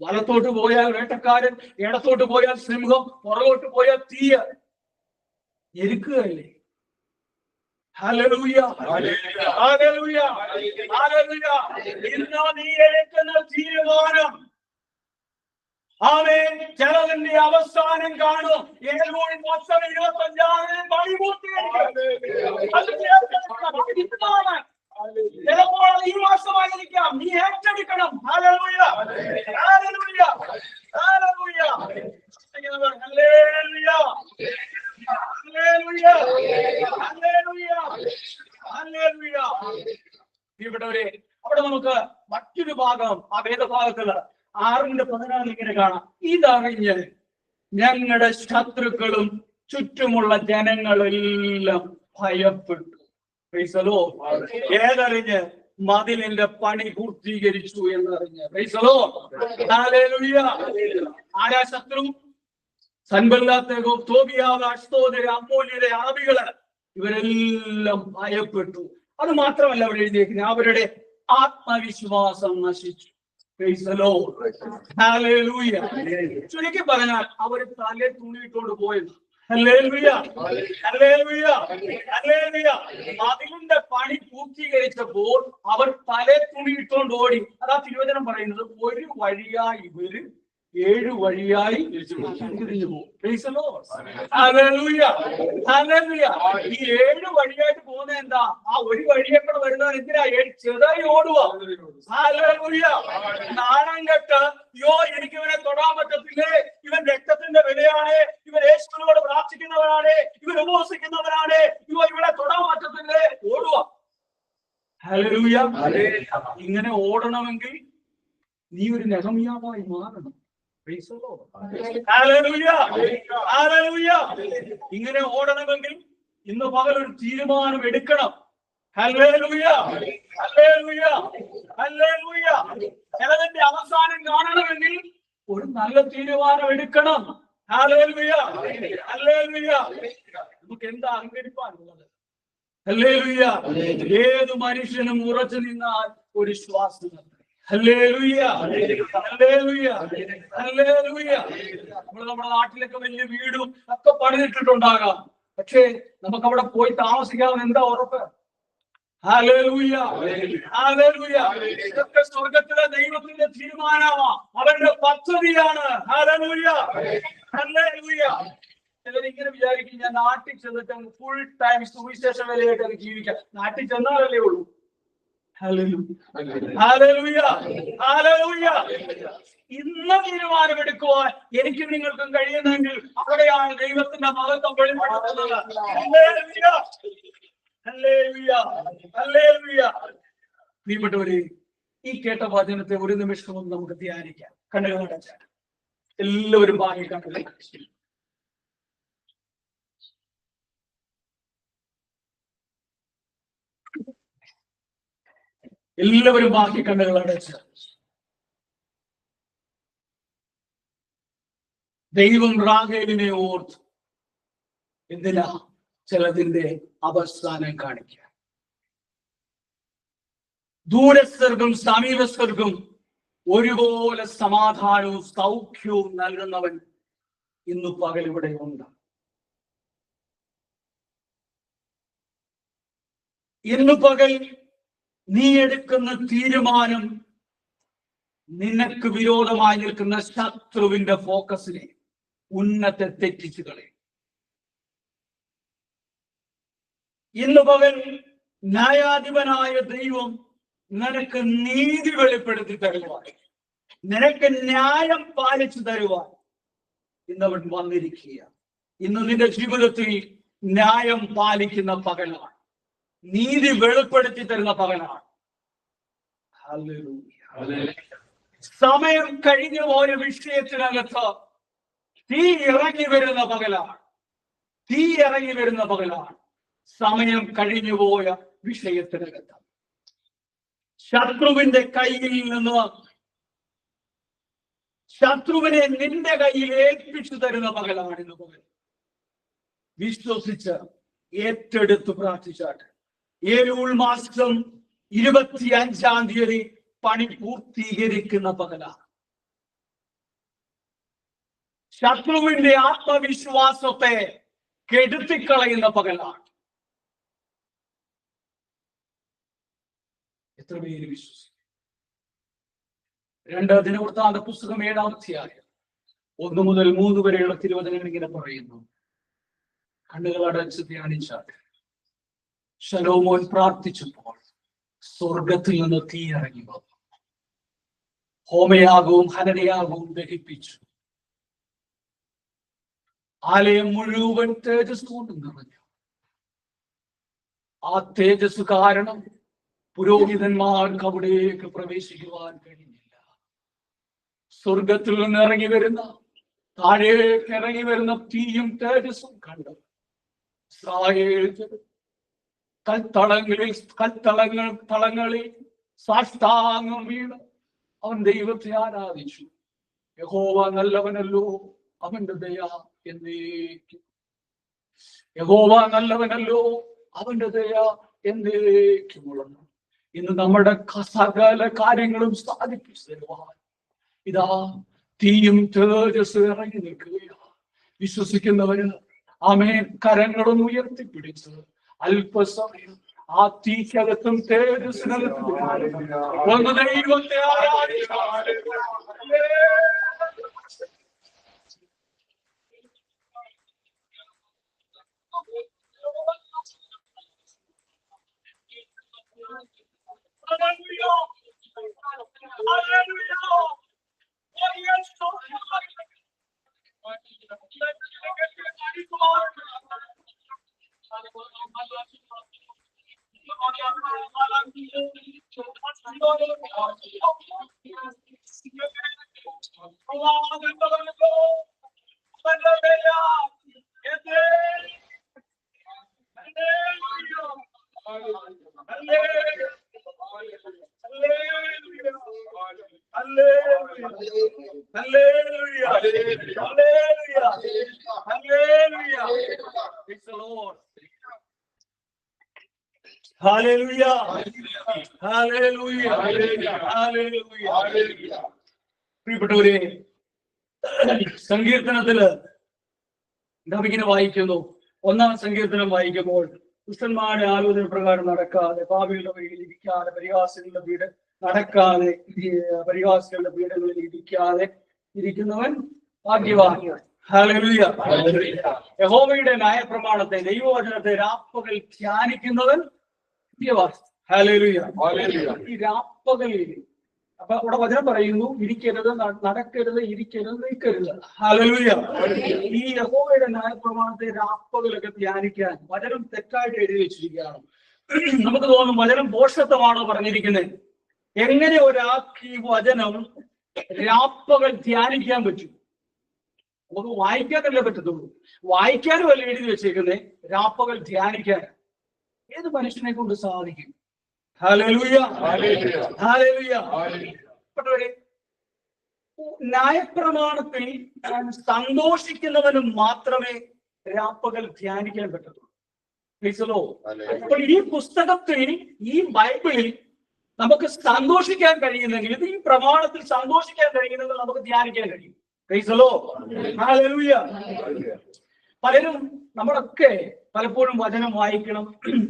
വലത്തോട്ട് പോയാൽ വേട്ടക്കാരൻ, ഇടത്തോട്ട് പോയാൽ സിംഹം, പുറകോട്ട് പോയാൽ തീയ. ഞെരുക്കുകയല്ലേ. ഹല്ലേലൂയ, ഹല്ലേലൂയ, ഹല്ലേലൂയ. ഇന്ന് നീ എടുക്കുന്ന തീരുമാനം ആമേൻ ചിലതിന്റെ അവസാനം കാണും. ഏലൂൾ മാസം 25-ാം പണി പൂർത്തീകരിക്കും. ചിലപ്പോൾ ഈ മാസമായിരിക്കാം. നീ ഏറ്റെടുക്കണം. ഹല്ലേലൂയ, ഹല്ലേലൂയ, ഹല്ലേലൂയ, ഹല്ലേലൂയ, ഹല്ലേലൂയ, ഹല്ലേലൂയ, ഹല്ലേലൂയ. അവിടെ നമുക്ക് മറ്റൊരു ഭാഗം, ആ വേദഭാഗത്തില് 6:16 ഇങ്ങനെ കാണാം. ഇതറിഞ്ഞ് ഞങ്ങളുടെ ശത്രുക്കളും ചുറ്റുമുള്ള ജനങ്ങളെല്ലാം ഭയപ്പെട്ടു. ഏതറിഞ്ഞ്? മതിലിന്റെ പണി പൂർത്തീകരിച്ചു എന്നറിഞ്ഞ്. ആരാ ശത്രു? സൻബല്ലാത്ത്, തോബിയാവ്, അഷ്തോദര്, അമ്മോന്യര്, അറബികള്, ഇവരെല്ലാം ഭയപ്പെട്ടു. അത് മാത്രമല്ല അവിടെ എഴുതിയിരിക്കുന്നത്, അവരുടെ ആത്മവിശ്വാസം നശിച്ചു. ചുരുക്കി പറഞ്ഞാൽ അവർ തലേ തുണിയിട്ടോണ്ട് പോയത്. മതിലിന്റെ പണി പൂർത്തീകരിച്ചപ്പോൾ അവർ തലേ തുണിയിട്ടോണ്ട് ഓടി. അതാ തിരുവചനം പറയുന്നത്, ഒരു വഴിയായി ഇവര് 7 വഴിയായി തിരിഞ്ഞു പോകും. ഈ 7 വഴിയായിട്ട് പോകുന്നത് എന്താ? ആ ഒരു വഴിയേക്കൂടെ വരുന്നവർ എന്തിനാ? ചെറിയ ഓടുക. നാണം കെട്ട്, യോ എനിക്ക് ഇവനെ തൊടാൻ പറ്റത്തില്ലേ, ഇവൻ രക്തത്തിന്റെ വിലയാണ്, ഇവൻ യേശുവിനോട് പ്രാർത്ഥിക്കുന്നവനാണ്, ഇവൻ ഉപവസിക്കുന്നവനാണ്, ഇവിടെ തൊടാൻ പറ്റത്തില്ലേ, ഓടുക. ഹല്ലേലൂയ. ഇങ്ങനെ ഓടണമെങ്കിൽ നീ ഒരു നെഹമ്യാവായി മാറണം. ഇങ്ങനെ ഓടണമെങ്കിൽ ഇന്ന് പകൽ ഒരു തീരുമാനം എടുക്കണം. ചിലതിന്റെ അവസാനം കാണണമെങ്കിൽ ഒരു നല്ല തീരുമാനം എടുക്കണം. നമുക്ക് എന്താ അഹങ്കരിപ്പാനുള്ളത്? ഏത് മനുഷ്യനും ഉറച്ചു നിന്നാൽ ഒരു ശ്വാസം. നമ്മൾ നമ്മുടെ നാട്ടിലൊക്കെ വലിയ വീടും ഒക്കെ പണിതിട്ടിട്ടുണ്ടാകാം, പക്ഷേ നമുക്ക് അവിടെ പോയി താമസിക്കാമെന്ന് എന്താ ഉറപ്പ്? Hallelujah, hallelujah. ഇതൊക്കെ സ്വർഗത്തിലെ ദൈവത്തിന്റെ തീരുമാനമാ, അവന്റെ പദ്ധതിയാണ്. Hallelujah, hallelujah. ചിലരിങ്ങനെ വിചാരിക്കും, ഞാൻ നാട്ടിൽ ചെന്നിട്ട് ഫുൾ ടൈം സുവിശേഷ വേലയായിട്ട് ജീവിക്കാം. നാട്ടിൽ ചെന്നാലല്ലേ ഉള്ളൂ. ഹല്ലേലൂയ, ഹല്ലേലൂയ, ഹല്ലേലൂയ. ഇന്ന് തീരുമാനമെടുക്കുവാൻ എനിക്കും നിങ്ങൾക്കും കഴിയുന്നെങ്കിൽ അവിടെയാണ് ദൈവത്തിന്റെ മഹത്വം വെളിപ്പെടുത്തുന്നത്. ഹല്ലേലൂയ, ഹല്ലേലൂയ, ഹല്ലേലൂയ. പ്രിയപ്പെട്ടവരെ, ഈ കേട്ട വചനത്തെ ഒരു നിമിഷം ഒന്ന് നമുക്ക് ധ്യാനിക്കാം. കണ്ണുകൾ അടച്ചാൽ എല്ലാവരും വാങ്ങി കണ്ണുകൾ എല്ലാവരും ബാക്കി കണ്ണുകൾ അടച്ച് ദൈവം റാഹേലിനെ ഓർത്ത് എന്തിനാ ചിലതിന്റെ അവസാനം കാണിക്കുക. ദൂരസ്ഥർക്കും സമീപസ്ഥർക്കും ഒരുപോലെ സമാധാനവും സൗഖ്യവും നൽകുന്നവൻ ഇന്ന് പകൽ ഇവിടെ ഉണ്ട്. ഇന്ന് പകൽ നീ എടുക്കുന്ന തീരുമാനം നിനക്ക് വിരോധമായി നിൽക്കുന്ന ശത്രുവിന്റെ ഫോക്കസിനെ ഉന്നത്തെ തെറ്റിച്ചു കളയും. ഇന്ന് പകൽ ന്യായാധിപനായ ദൈവം നിനക്ക് നീതി വെളിപ്പെടുത്തി തരുവാൻ, നിനക്ക് ന്യായം പാലിച്ചു തരുവാൻ ഇന്നവൻ വന്നിരിക്കുക. ഇന്ന് നിന്റെ ജീവിതത്തിൽ ന്യായം പാലിക്കുന്ന പകലാണ്, നീതി വെളിപ്പെടുത്തി തരുന്ന പകലാണ്. സമയം കഴിഞ്ഞു പോയ വിഷയത്തിനകത്ത് തീ ഇറങ്ങി വരുന്ന പകലാണ്, തീ ഇറങ്ങി വരുന്ന പകലാണ്. സമയം കഴിഞ്ഞു പോയ വിഷയത്തിനകത്ത് ശത്രുവിന്റെ കയ്യിൽ നിന്ന് ശത്രുവിനെ നിന്റെ കയ്യിൽ ഏൽപ്പിച്ചു തരുന്ന പകലാണ് ഇന്ന് പകൽ. വിശ്വസിച്ച് ഏറ്റെടുത്ത് പ്രാർത്ഥിച്ചാട്ട് ഏലൂൾ മാസം 25-ാം തീയതി പണി പൂർത്തീകരിക്കുന്ന പകലാണ്. ശത്രുവിന്റെ ആത്മവിശ്വാസത്തെ കെടുത്തിക്കളയുന്ന പകലാണ്. എത്ര പേര് വിശ്വസിക്കും? 2 ദിനവൃത്താന്ത പുസ്തകം 7-ാം അധ്യായം 1 മുതൽ 3 വരെയുള്ള തിരുവചനങ്ങൾ ഇങ്ങനെ പറയുന്നു. കണ്ണുകൾ അടച്ച് ധ്യാനിച്ചാൽ ശലോമോൻ പ്രാർത്ഥിച്ചപ്പോൾ സ്വർഗത്തിൽ നിന്ന് തീ ഇറങ്ങി വന്നു, ഹോമയാഗവും ഹനനയാഗവും ദഹിപ്പിച്ചു. ആലയം മുഴുവൻ തേജസ് കൊണ്ട് നിറഞ്ഞു. ആ തേജസ് കാരണം പുരോഹിതന്മാർക്ക് അവിടേക്ക് പ്രവേശിക്കുവാൻ കഴിഞ്ഞില്ല. സ്വർഗത്തിൽ നിന്ന് ഇറങ്ങി വരുന്ന, താഴേക്ക് ഇറങ്ങി വരുന്ന തീയും തേജസ്സും കണ്ടു ഇസ്രായേൽ തളങ്ങളിൽ സാഷ്ടാംഗം വീണ് അവൻ ദൈവത്തെ ആരാധിച്ചു. യഹോവ നല്ലവനല്ലോ, അവന്റെ ദയ എന്നേക്കും. യഹോവ നല്ലവനല്ലോ, അവന്റെ ദയ എന്നേക്കുമുള്ളതാണ്. ഇന്ന് നമ്മുടെ സകല കാര്യങ്ങളും സാധിപ്പിച്ചു തരുവാൻ ഇതാ തീയും തേജസ് ഇറങ്ങി നിൽക്കുകയാണ്. വിശ്വസിക്കുന്നവന് ആമേൻ കരങ്ങളൊന്ന് ഉയർത്തിപ്പിടിച്ച് അല്പസമയം ആ തീക്കകത്തും തേജസ്സിനകത്തും ഒന്ന് ദൈവത്തെ ആരാധിക്കാം. പ്രിയപ്പെട്ടവരെ, സങ്കീർത്തനത്തില് നാം ഇങ്ങനെ വായിക്കുന്നു. 1-ാം സങ്കീർത്തനം വായിക്കുമ്പോൾ ദുഷ്ടന്മാരുടെ ആലോചന പ്രകാരം നടക്കാതെ, പാപികളുടെ വഴിയിൽ ഇരിക്കാതെ, പരിഹാസികളുടെ പീഡ നടക്കാതെ, പരിഹാസികളുടെ പീഡകളിൽ ഇരിക്കാതെ ഇരിക്കുന്നവൻ ഭാഗ്യവാനാണ്. ഹല്ലേലൂയ. യഹോവയുടെ ന്യായപ്രമാണത്തെ, ദൈവവചനത്തെ രാപ്പകൽ ധ്യാനിക്കുന്നവൻ ഭാഗ്യവാൻ. ഹല്ലേലൂയ. ഈ രാപ്പകലിൽ അപ്പൊ അവിടെ വചനം പറയുന്നു, ഇരിക്കരുത്, നടക്കരുത്, ഇരിക്കരുത്, നിൽക്കരുത്. ഹല്ലേലൂയ. ഈ യഹോവയുടെ ന്യായപ്രമാണത്തെ രാപ്പകലൊക്കെ ധ്യാനിക്കാൻ വചനം തെറ്റായിട്ട് എഴുതി വെച്ചിരിക്കുകയാണ്. നമുക്ക് തോന്നും വചനം പോഷത്വമാണോ പറഞ്ഞിരിക്കുന്നത്. എങ്ങനെ ഒരാൾക്ക് ഈ വചനം രാപ്പകൽ ധ്യാനിക്കാൻ പറ്റും? നമുക്ക് വായിക്കാനല്ലേ പറ്റത്തുള്ളൂ. വായിക്കാനും അല്ല എഴുതി വെച്ചേക്കുന്നത്, രാപ്പകൽ ധ്യാനിക്കാൻ ഏത് മനുഷ്യനെ കൊണ്ട് സാധിക്കും? ഹല്ലേലൂയ. ഹല്ലേലൂയ. ന്യായപ്രമാണത്തിൽ സന്തോഷിക്കുന്നവനും മാത്രമേ രാപ്പകൽ ധ്യാനിക്കാൻ പറ്റത്തുള്ളൂ. അപ്പോൾ ഈ പുസ്തകത്തിൽ, ഈ ബൈബിളിൽ നമുക്ക് സന്തോഷിക്കാൻ കഴിയുന്നെങ്കിൽ, ഈ പ്രമാണത്തിൽ സന്തോഷിക്കാൻ കഴിയുന്നെങ്കിൽ നമുക്ക് ധ്യാനിക്കാൻ കഴിയും. ഹല്ലേലൂയ. പലരും, നമ്മളൊക്കെ പലപ്പോഴും വചനം വായിക്കണം,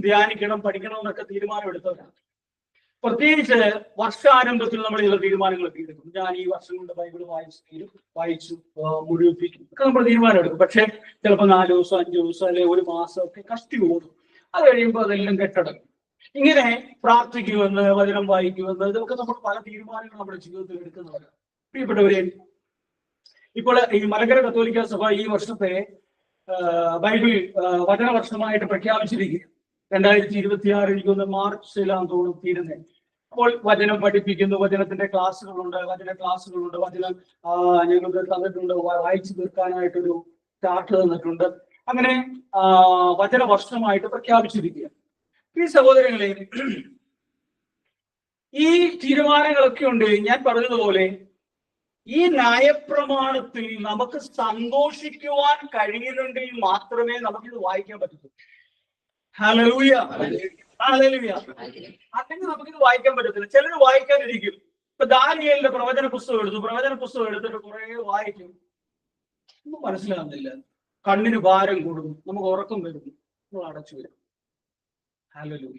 ധ്യാനിക്കണം, പഠിക്കണം എന്നൊക്കെ തീരുമാനമെടുത്തവരാണ്. പ്രത്യേകിച്ച് വർഷാരംഭത്തിൽ നമ്മൾ ചില തീരുമാനങ്ങളൊക്കെ എടുക്കും. ഞാൻ ഈ വർഷം കൊണ്ട് ബൈബിൾ വായിച്ചു മുഴുവിപ്പിക്കും ഒക്കെ നമ്മൾ തീരുമാനമെടുക്കും. പക്ഷെ ചിലപ്പോൾ 4 ദിവസം, 5 ദിവസം, അല്ലെങ്കിൽ 1 മാസം ഒക്കെ കഷ്ടി ഓടും. അത് കഴിയുമ്പോൾ അതെല്ലാം കെട്ടടങ്ങും. ഇങ്ങനെ പ്രാർത്ഥിക്കുമെന്ന്, വചനം വായിക്കുമെന്ന്, ഇതൊക്കെ നമ്മൾ പല തീരുമാനങ്ങൾ നമ്മുടെ ജീവിതത്തിൽ എടുക്കുന്നവരാണ്. പ്രിയപ്പെട്ടവരെ, ഇപ്പോൾ ഈ മലങ്കര കത്തോലിക്ക സഭ ഈ വർഷത്തെ ബൈബിൾ വചനവർഷമായിട്ട് പ്രഖ്യാപിച്ചിരിക്കുക. 2026 എനിക്കൊന്ന് മാർച്ചിലാന്ന് തോന്നുന്നു തീരുന്നത്. അപ്പോൾ വചനം പഠിപ്പിക്കുന്നു, വചനത്തിന്റെ ക്ലാസ്സുകളുണ്ട്, വചനം ഞങ്ങൾക്ക് തന്നിട്ടുണ്ട്, വായിച്ചു തീർക്കാനായിട്ടൊരു ചാർട്ട് തന്നിട്ടുണ്ട്. അങ്ങനെ വചനവർഷമായിട്ട് പ്രഖ്യാപിച്ചിരിക്കുക. ഈ സഹോദരങ്ങളെ, ഈ തീരുമാനങ്ങളൊക്കെ ഉണ്ട്. ഞാൻ പറഞ്ഞതുപോലെ ഈ ന്യായപ്രമാണത്തിൽ നമുക്ക് സന്തോഷിക്കുവാൻ കഴിയുന്നുണ്ടെങ്കിൽ മാത്രമേ നമുക്കിത് വായിക്കാൻ പറ്റൂ. ഹല്ലേലൂയ. ഹല്ലേലൂയ. അല്ലെങ്കിൽ നമുക്കിത് വായിക്കാൻ പറ്റത്തില്ല. ചിലർ വായിക്കാനിരിക്കും. ഇപ്പൊ ദാനിയേലിന്റെ പ്രവചന പുസ്തകം എടുത്തിട്ട് കുറെ വായിക്കും, ഒന്നും മനസ്സിലാകുന്നില്ല. കണ്ണിന് ഭാരം കൂടും, നമുക്ക് ഉറക്കം വരുന്നു, നമ്മൾ അടച്ചു വരും. ഹല്ലേലൂയ.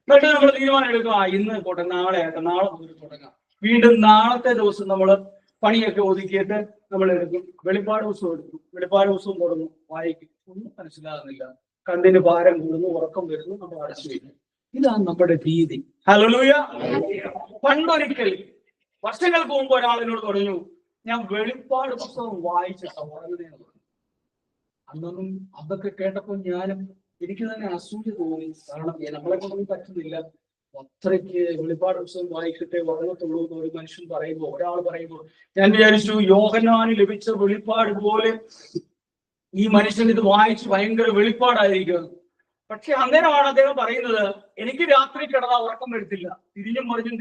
എന്നിട്ട് നമ്മൾ തീരുമാനം എടുക്കും, ഇന്ന് പോട്ടെ, നാളെ മുതൽ തുടങ്ങാം. വീണ്ടും നാളത്തെ ദിവസം നമ്മൾ പണിയൊക്കെ ഒതുക്കിയിട്ട് നമ്മൾ എടുക്കും, വെളിപ്പാട് പുസ്തകം എടുക്കും, വെളിപ്പാട് പുസ്തകം തുടങ്ങും, വായിക്കും, ഒന്നും മനസ്സിലാകുന്നില്ല. കണ്ണിന് ഭാരം കൂടുന്നു, ഉറക്കം വരുന്നു, നമ്മൾ അടച്ചു വരുന്നു. ഇതാണ് നമ്മുടെ രീതി. ഹല്ലേലൂയ. പണ്ടൊരിക്കൽ വർഷങ്ങൾക്ക് മുമ്പ് ഒരാളിനോട് പറഞ്ഞു, ഞാൻ വെളിപ്പാട് പുസ്തകം വായിച്ചിട്ടാ ഉറങ്ങുന്നതെന്ന് പറഞ്ഞു. അന്നൊന്നും അതൊക്കെ കേട്ടപ്പോൾ എനിക്ക് തന്നെ അസൂയ തോന്നി. കാരണം നമ്മളെ കൊണ്ടൊന്നും പറ്റുന്നില്ല. അത്രയ്ക്ക് വെളിപ്പാട് പുസ്തകം വായിച്ചിട്ടേ ഉറങ്ങത്തുള്ളൂ എന്ന് ഒരു മനുഷ്യൻ പറയുമ്പോൾ, ഒരാൾ പറയുമ്പോൾ ഞാൻ വിചാരിച്ചു, യോഹന്നാന് ലഭിച്ച വെളിപ്പാട് പോലെ ഈ മനുഷ്യൻ ഇത് വായിച്ച് ഭയങ്കര വെളിപ്പാടായിരിക്കും. പക്ഷെ അന്നേരമാണ് അദ്ദേഹം പറയുന്നത്, എനിക്ക് രാത്രി കിടന്നാൽ ഉറക്കം വരത്തില്ല, തിരിഞ്ഞും മറിഞ്ഞും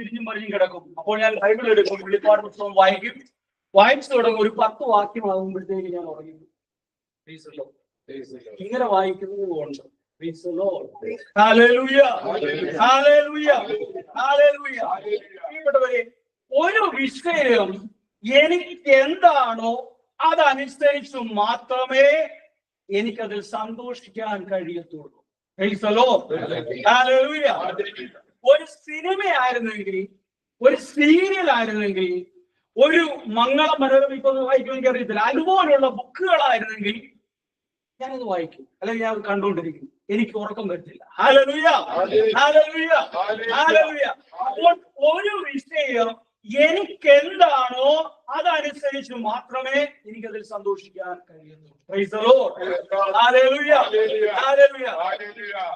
കിടക്കും. അപ്പോൾ ഞാൻ ബൈബിൾ എടുക്കും, വെളിപ്പാട് പുസ്തകം വായിക്കും, വായിച്ചു തുടങ്ങും, ഒരു 10 വാക്യമാകുമ്പോഴത്തേക്ക് ഞാൻ ഉറങ്ങും. ഇങ്ങനെ വായിക്കുന്നത് കൊണ്ട് ഒരു വിഷയം എനിക്ക് എന്താണോ അതനുസരിച്ച് മാത്രമേ എനിക്കതിൽ സന്തോഷിക്കാൻ കഴിയത്തുള്ളൂ. ഒരു സിനിമയായിരുന്നെങ്കിൽ, ഒരു സീരിയൽ ആയിരുന്നെങ്കിൽ, ഒരു മംഗള മനോരമ ഇപ്പൊ വായിക്കും, എനിക്കറിയത്തില്ല, അതുപോലുള്ള ബുക്കുകളായിരുന്നെങ്കിൽ ഞാനത് വായിക്കും, അല്ലെങ്കിൽ ഞാൻ കണ്ടുകൊണ്ടിരിക്കും, എനിക്ക് ഉറക്കം വരത്തില്ല. ഹല്ലേലൂയ. ഹല്ലേലൂയ. ഹല്ലേലൂയ. അപ്പോൾ ഒരു വിഷയം എനിക്ക് എന്താണോ അതനുസരിച്ച് മാത്രമേ എനിക്കതിൽ സന്തോഷിക്കാൻ കഴിയുള്ളൂ.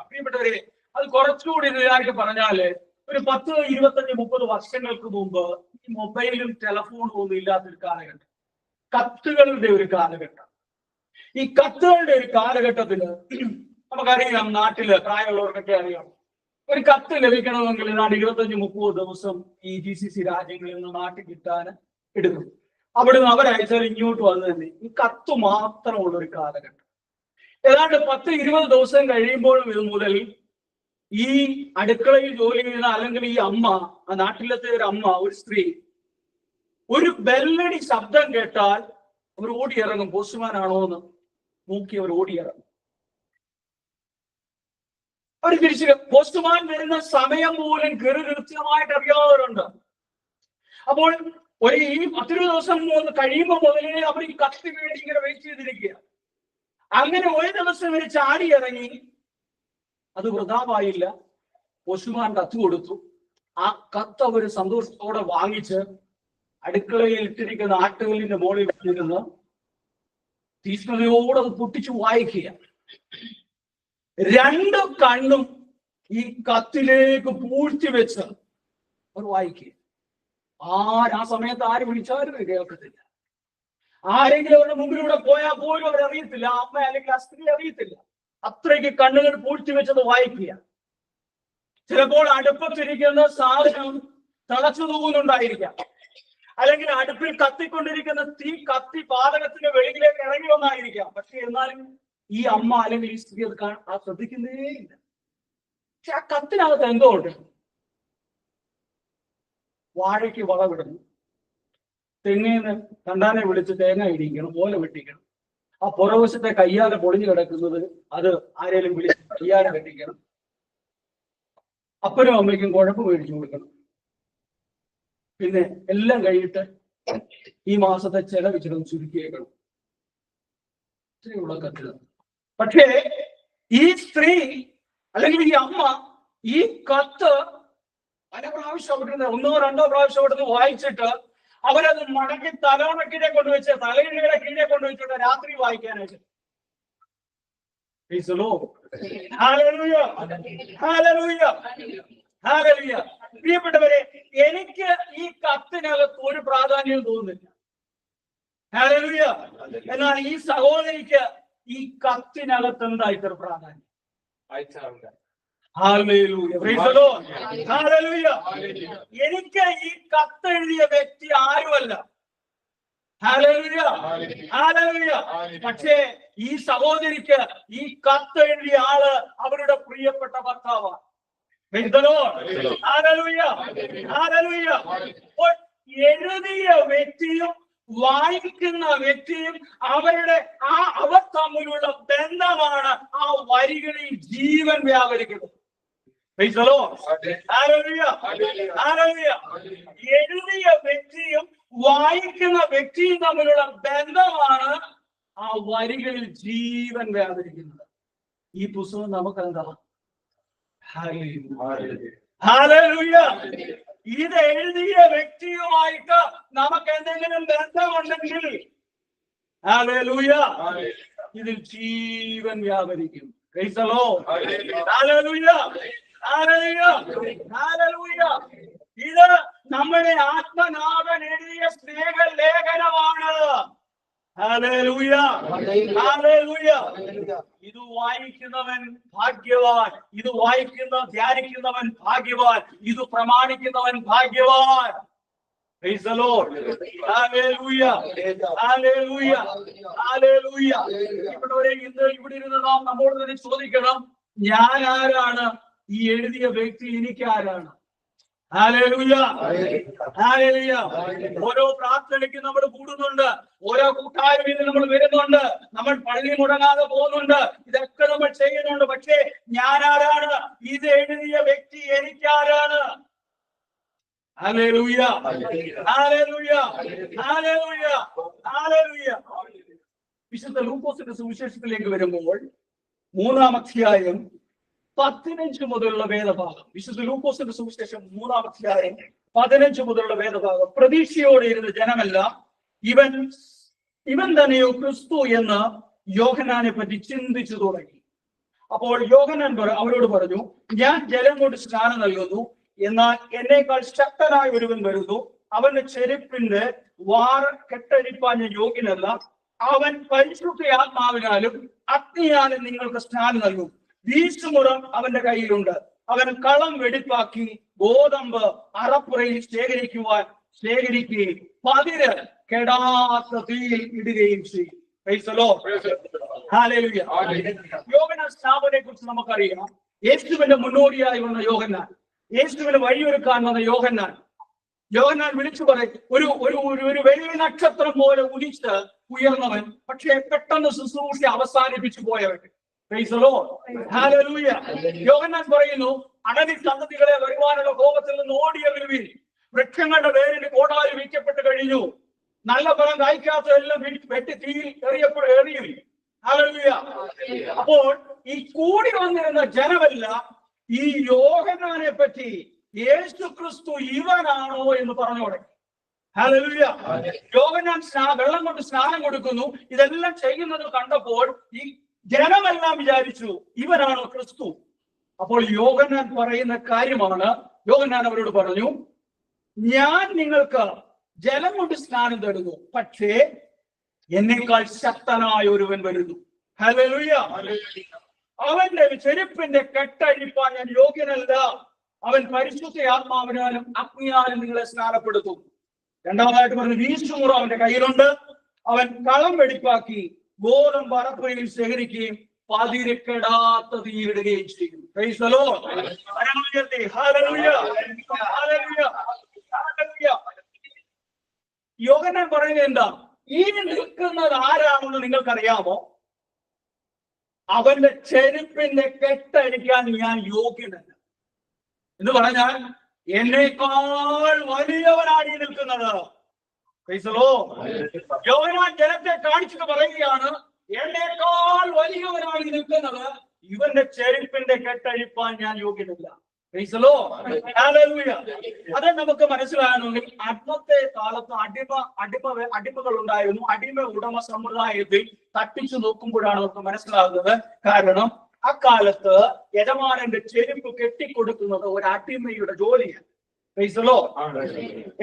പ്രിയപ്പെട്ടവരെ, അത് കുറച്ചുകൂടി ഇതായിട്ട് പറഞ്ഞാല്, ഒരു 10, 25, 30 വർഷങ്ങൾക്ക് മുമ്പ് ഈ മൊബൈലും ടെലഫോണും ഒന്നും ഇല്ലാത്തൊരു കാലഘട്ടം, കത്തുകളുടെ ഒരു കാലഘട്ടം. ഈ കത്തുകളുടെ ഒരു കാലഘട്ടത്തില് നമുക്കറിയാം, നാട്ടില് പ്രായമുള്ളവർക്കൊക്കെ അറിയാം, ഒരു കത്ത് ലഭിക്കണമെങ്കിൽ 25-30 ദിവസം ഈ GCC രാജ്യങ്ങളിൽ നിന്ന് നാട്ടിൽ കിട്ടാൻ എടുക്കും. അവിടുന്ന് അവരയച്ചാൽ ഇങ്ങോട്ട് വന്ന് തന്നെ ഈ കത്ത് മാത്രമുള്ള ഒരു കാലഘട്ടം. ഏതാണ്ട് 10-20 ദിവസം കഴിയുമ്പോഴും ഇത് മുതൽ ഈ അടുക്കളയിൽ ജോലി ചെയ്യുന്ന, അല്ലെങ്കിൽ ഈ അമ്മ, ആ നാട്ടിലത്തെ ഒരു അമ്മ, ഒരു സ്ത്രീ, ഒരു ബെല്ലടി ശബ്ദം കേട്ടാൽ അവർ ഓടിയിറങ്ങും. പോസ്റ്റ്മാൻ ആണോ എന്ന് നോക്കി അവർ ഓടിയിറങ്ങും. അവർ തിരിച്ചു പോസ്റ്റ്മാൻ വരുന്ന സമയം പോലും കൃത്യമായിട്ട് അറിയാവുന്നവരുണ്ട്. അപ്പോൾ ഒരു ഈ 10 ദിവസം കഴിയുമ്പോൾ മുതലേ അവർ ഈ കത്തി വേണ്ടി ഇങ്ങനെ വെയിറ്റ് ചെയ്തിരിക്കുക. അങ്ങനെ ഒരു ദിവസം ഇവര് ചാടി ഇറങ്ങി. അത് വൃഥാവായില്ല. പോസ്റ്റ്മാൻ കത്ത് കൊടുത്തു. ആ കത്ത് അവര് സന്തോഷത്തോടെ വാങ്ങിച്ച് അടുക്കളയിൽ ഇട്ടിരിക്കുന്ന ആട്ടുകല്ലിന്റെ മുകളിൽ വെച്ചിരുന്ന് തീഷ്ണതയോടെ അത് പൊട്ടിച്ചു വായിക്കുക. 2 കണ്ണും ഈ കത്തിലേക്ക് പൂഴ്ത്തി വെച്ച് അവർ വായിക്കുക. ആ സമയത്ത് ആര് വിളിച്ചാലും കേൾക്കത്തില്ല. ആരെങ്കിലും അവരുടെ മുമ്പിലൂടെ പോയാൽ പോലും അവരറിയത്തില്ല. അമ്മ അല്ലെങ്കിൽ ആ സ്ത്രീ അറിയത്തില്ല. അത്രയ്ക്ക് കണ്ണുകൾ പൂഴ്ത്തി വെച്ചത് വായിക്കുക. ചിലപ്പോൾ അടുപ്പത്തിരിക്കുന്ന സാധനം തിളച്ചു തൂകുന്നുണ്ടായിരിക്കാം, അല്ലെങ്കിൽ അടുപ്പിൽ കത്തിക്കൊണ്ടിരിക്കുന്ന തീ കത്തി പാതകത്തിന്റെ വെളിയിലേക്ക് ഇറങ്ങി വന്നായിരിക്കാം. പക്ഷെ എന്നാലും ഈ അമ്മ അല്ലെങ്കിൽ ഈ സ്ത്രീ അത് ശ്രദ്ധിക്കുന്നേയില്ല. പക്ഷെ ആ കത്തിനകത്ത് എന്തോ ഉണ്ട്. വാഴയ്ക്ക് വളവിടുന്നു, തെങ്ങിന് കണ്ടാനെ വിളിച്ച് തേങ്ങ ഇടിക്കണം, ഓല വെട്ടിക്കണം, ആ പുറവശത്തെ കയ്യാലെ പൊളിഞ്ഞു കിടക്കുന്നത് അത് ആരെങ്കിലും വിളിച്ച് കയ്യാലെ വെട്ടിക്കണം, അപ്പനും അമ്മയ്ക്കും കുഴപ്പ് മേടിച്ചു കൊടുക്കണം. പിന്നെ എല്ലാം കഴിഞ്ഞിട്ട് ഈ മാസത്തെ ചെലവിച്ചിടും ചുരുക്കിയേക്കണം. ഇത്രയുള്ള കത്ത്. പക്ഷേ ഈ സ്ത്രീ അല്ലെങ്കിൽ ഈ അമ്മ ഈ കത്ത് പല പ്രാവശ്യം അവിടുന്ന് 1 or 2 പ്രാവശ്യം അവിടുന്ന് വായിച്ചിട്ട് അവരത് മടക്കി തലവണ കീഴെ കൊണ്ടുവച്ച് തലയിണയുടെ കീഴെ കൊണ്ടുവച്ചിട്ട് രാത്രി വായിക്കാനായിട്ട്. പ്രിയപ്പെട്ടവരെ, എനിക്ക് ഈ കത്തിനകത്ത് ഒരു പ്രാധാന്യവും തോന്നുന്നില്ല. ഹല്ലേലൂയ. എന്നാൽ ഈ സഹോദരിക്ക് ഈ കത്തിനകത്ത് എന്താ ഇത്ര പ്രാധാന്യം? എനിക്ക് ഈ കത്തെഴുതിയ വ്യക്തി ആരുമല്ല. പക്ഷേ ഈ സഹോദരിക്ക് ഈ കത്തെഴുതിയ ആള് അവരുടെ പ്രിയപ്പെട്ട ഭർത്താവാണ്. എഴുതിയ വ്യക്തിയും വായിക്കുന്ന വ്യക്തിയും അവർ തമ്മിലുള്ള ബന്ധമാണ് ആ വരികളിൽ ജീവൻ വ്യാപരിക്കുന്നത്. എഴുതിയ വ്യക്തിയും വായിക്കുന്ന വ്യക്തിയും തമ്മിലുള്ള ബന്ധമാണ് ആ വരികളിൽ ജീവൻ വ്യാപരിക്കുന്നത്. ഈ പുസ്തകം നമുക്കെന്താ? ഹല്ലേലൂയ. ഇത് എഴുതിയ വ്യക്തിയുമായിട്ട് നമുക്ക് എന്തെങ്കിലും ബന്ധമുണ്ടെങ്കിൽ ഹല്ലേലൂയ ഇതിൽ ജീവൻ വ്യാപരിക്കും. ഇത് നമ്മുടെ ആത്മനാഥൻ എഴുതിയ സ്നേഹലേഖനമാണ്. ഇത് വായിക്കുന്നവൻ ഭാഗ്യവാൻ, ഇത് ധ്യാനിക്കുന്നവൻ ഭാഗ്യവാൻ, ഇത് പ്രമാണിക്കുന്നവൻ ഭാഗ്യവാൻ. ഇന്ന് ഇവിടെ ഇരുന്ന് നാം നമ്മോട് തന്നെ ചോദിക്കണം, ഞാൻ ആരാണ്? ഈ എഴുതിയ വ്യക്തി എനിക്ക് ആരാണ്? ഓരോ പ്രാർത്ഥനയ്ക്ക് നമ്മൾ കൂടുന്നുണ്ട്, ഓരോ കൂട്ടായ്മയിൽ നമ്മൾ വരുന്നുണ്ട്, നമ്മൾ പള്ളി മുടങ്ങാതെ പോകുന്നുണ്ട്, ഇതൊക്കെ നമ്മൾ ചെയ്യുന്നുണ്ട്. പക്ഷേ ഞാൻ ആരാണ്? ഇത് എഴുതിയ വ്യക്തി എനിക്കാരാണ്? വിശുദ്ധ ലൂക്കോസിന്റെ സുവിശേഷത്തിലേക്ക് വരുമ്പോൾ 3-ാം അധ്യായം 15 മുതലുള്ള വേദഭാഗം. വിശുദ്ധ ലൂക്കോസിന്റെ സുവിശേഷം 3-ാം അധ്യായം 15 മുതലുള്ള വേദഭാഗം. പ്രതീക്ഷയോടെ ഇരുന്ന ജനമെല്ലാം ഇവൻ തന്നെയോ ക്രിസ്തു എന്ന് യോഹന്നാനെ പറ്റി ചിന്തിച്ചു തുടങ്ങി. അപ്പോൾ യോഹന്നാൻ അവരോട് പറഞ്ഞു, ഞാൻ ജലം കൊണ്ട് സ്നാനം നൽകുന്നു, എന്നാൽ എന്നേക്കാൾ ശക്തനായ ഒരുവൻ വരുന്നു, അവന്റെ ചെരുപ്പിന്റെ വാറ് കെട്ടഴിപ്പാൻ ഞാൻ യോഗ്യനല്ല. അവൻ പരിശുദ്ധ ആത്മാവിനാലും അഗ്നിയാലും നിങ്ങൾക്ക് സ്നാനം നൽകും. വീശുമുറം അവന്റെ കയ്യിലുണ്ട്. അവൻ കളം വെടിപ്പാക്കി ഗോതമ്പ് അറപ്പുറയിൽ ശേഖരിക്കുകയും പതിര് കെടാത്ത തീയിൽ ഇടുകയും ചെയ്യും. യോഹന്നാൻ സ്നാപനെ കുറിച്ച് നമുക്കറിയാം. യേശുവിന്റെ മുന്നോടിയായി വന്ന യോഹന്നാൻ, യേശുവിന് വഴിയൊരുക്കാൻ വന്ന യോഹന്നാൻ വിളിച്ചു പറയും, ഒരു വലിയ നക്ഷത്രം പോലെ ഉദിച്ച് ഉയർന്നവൻ, പക്ഷേ പെട്ടെന്ന് ശുശ്രൂഷ അവസാനിപ്പിച്ചു പോയവൻ. യോഹന്നാൻ പറയുന്നു, അനധി സന്തതികളെ വരുവാനുള്ള കോപത്തിൽ നിന്ന് ഓടിയ വരുവിൻ, വൃക്ഷങ്ങളുടെ പേരിന് കോടാലി വിൽക്കപ്പെട്ട് കഴിഞ്ഞു, നല്ല ഫലം കായ്ക്കാത്തതെല്ലാം വെട്ടി തീയിൽ എറിയും. ഹല്ലേലൂയ. അപ്പോൾ ഈ കൂടി വന്നിരുന്ന ജനമല്ല ഈ യോഹന്നാനെ പറ്റി യേശു ക്രിസ്തു ഇവനാണോ എന്ന് പറഞ്ഞു തുടങ്ങി. ഹല്ലേലൂയ. യോഹന്നാൻ വെള്ളം കൊണ്ട് സ്നാനം കൊടുക്കുന്നു. ഇതെല്ലാം ചെയ്യുന്നത് കണ്ടപ്പോൾ ഈ ജനമെല്ലാം വിചാരിച്ചു ഇവനാണോ ക്രിസ്തു. അപ്പോൾ യോഹന്നാൻ പറയുന്ന കാര്യമാണ്, യോഹന്നാൻ അവരോട് പറഞ്ഞു, ഞാൻ നിങ്ങൾക്ക് ജലം കൊണ്ട് സ്നാനം തരുന്നു, പക്ഷേ എന്നേക്കാൾ ശക്തനായ ഒരുവൻ വരുന്നു. ഹല്ലേലൂയ. അവന്റെ ചെരുപ്പിന്റെ കെട്ടഴിപ്പാൻ ഞാൻ യോഗ്യനല്ല. അവൻ പരിശുദ്ധ ആത്മാവിനാലും അഗ്നിയാലും നിങ്ങളെ സ്നാനപ്പെടുത്തും. രണ്ടാമതായിട്ട് പറഞ്ഞു, വീശുമുറ അവന്റെ കയ്യിലുണ്ട്. അവൻ കളം വെടിപ്പാക്കി ഗോതമ്പ് അറപ്പുരയിൽ ശേഖരിക്കുകയും പതിരെക്കെടാത്ത തീയിടുകയും ചെയ്യും. Praise the Lord. ഹല്ലേലൂയ. ഹല്ലേലൂയ. ഹല്ലേലൂയ. യോഹന്നാൻ പറയുന്നത് എന്താ? ഈ നിൽക്കുന്നത് ആരാണെന്ന് നിങ്ങൾക്കറിയാമോ? അവന്റെ ചെരുപ്പിന്റെ കെട്ടഴിക്കാൻ ഞാൻ യോഗ്യനല്ല എന്ന് പറഞ്ഞാൽ എന്നേക്കാൾ വലിയവനാണ് ഈ നിൽക്കുന്നത്. യോഹന്നാൻ ജനത്തെ കാണിച്ചിട്ട് പറയുകയാണ്, എന്നേക്കാൾ വലിയവനാണ് ഈ നിൽക്കുന്നത്, ഇവന്റെ ചെരുപ്പിന്റെ കെട്ടഴിപ്പാൻ ഞാൻ യോഗ്യനല്ല. അത് നമുക്ക് മനസ്സിലാകണമെങ്കിൽ അന്നത്തെ കാലത്ത് അടിമകൾ ഉണ്ടായിരുന്നു. അടിമ ഉടമ സമ്പ്രദായത്തിൽ തട്ടിച്ചു നോക്കുമ്പോഴാണ് നമുക്ക് മനസ്സിലാകുന്നത്. കാരണം അക്കാലത്ത് യജമാനന്റെ ചെരുപ്പ് കെട്ടിക്കൊടുക്കുന്നത് ഒരു അടിമയുടെ ജോലിയാണ്.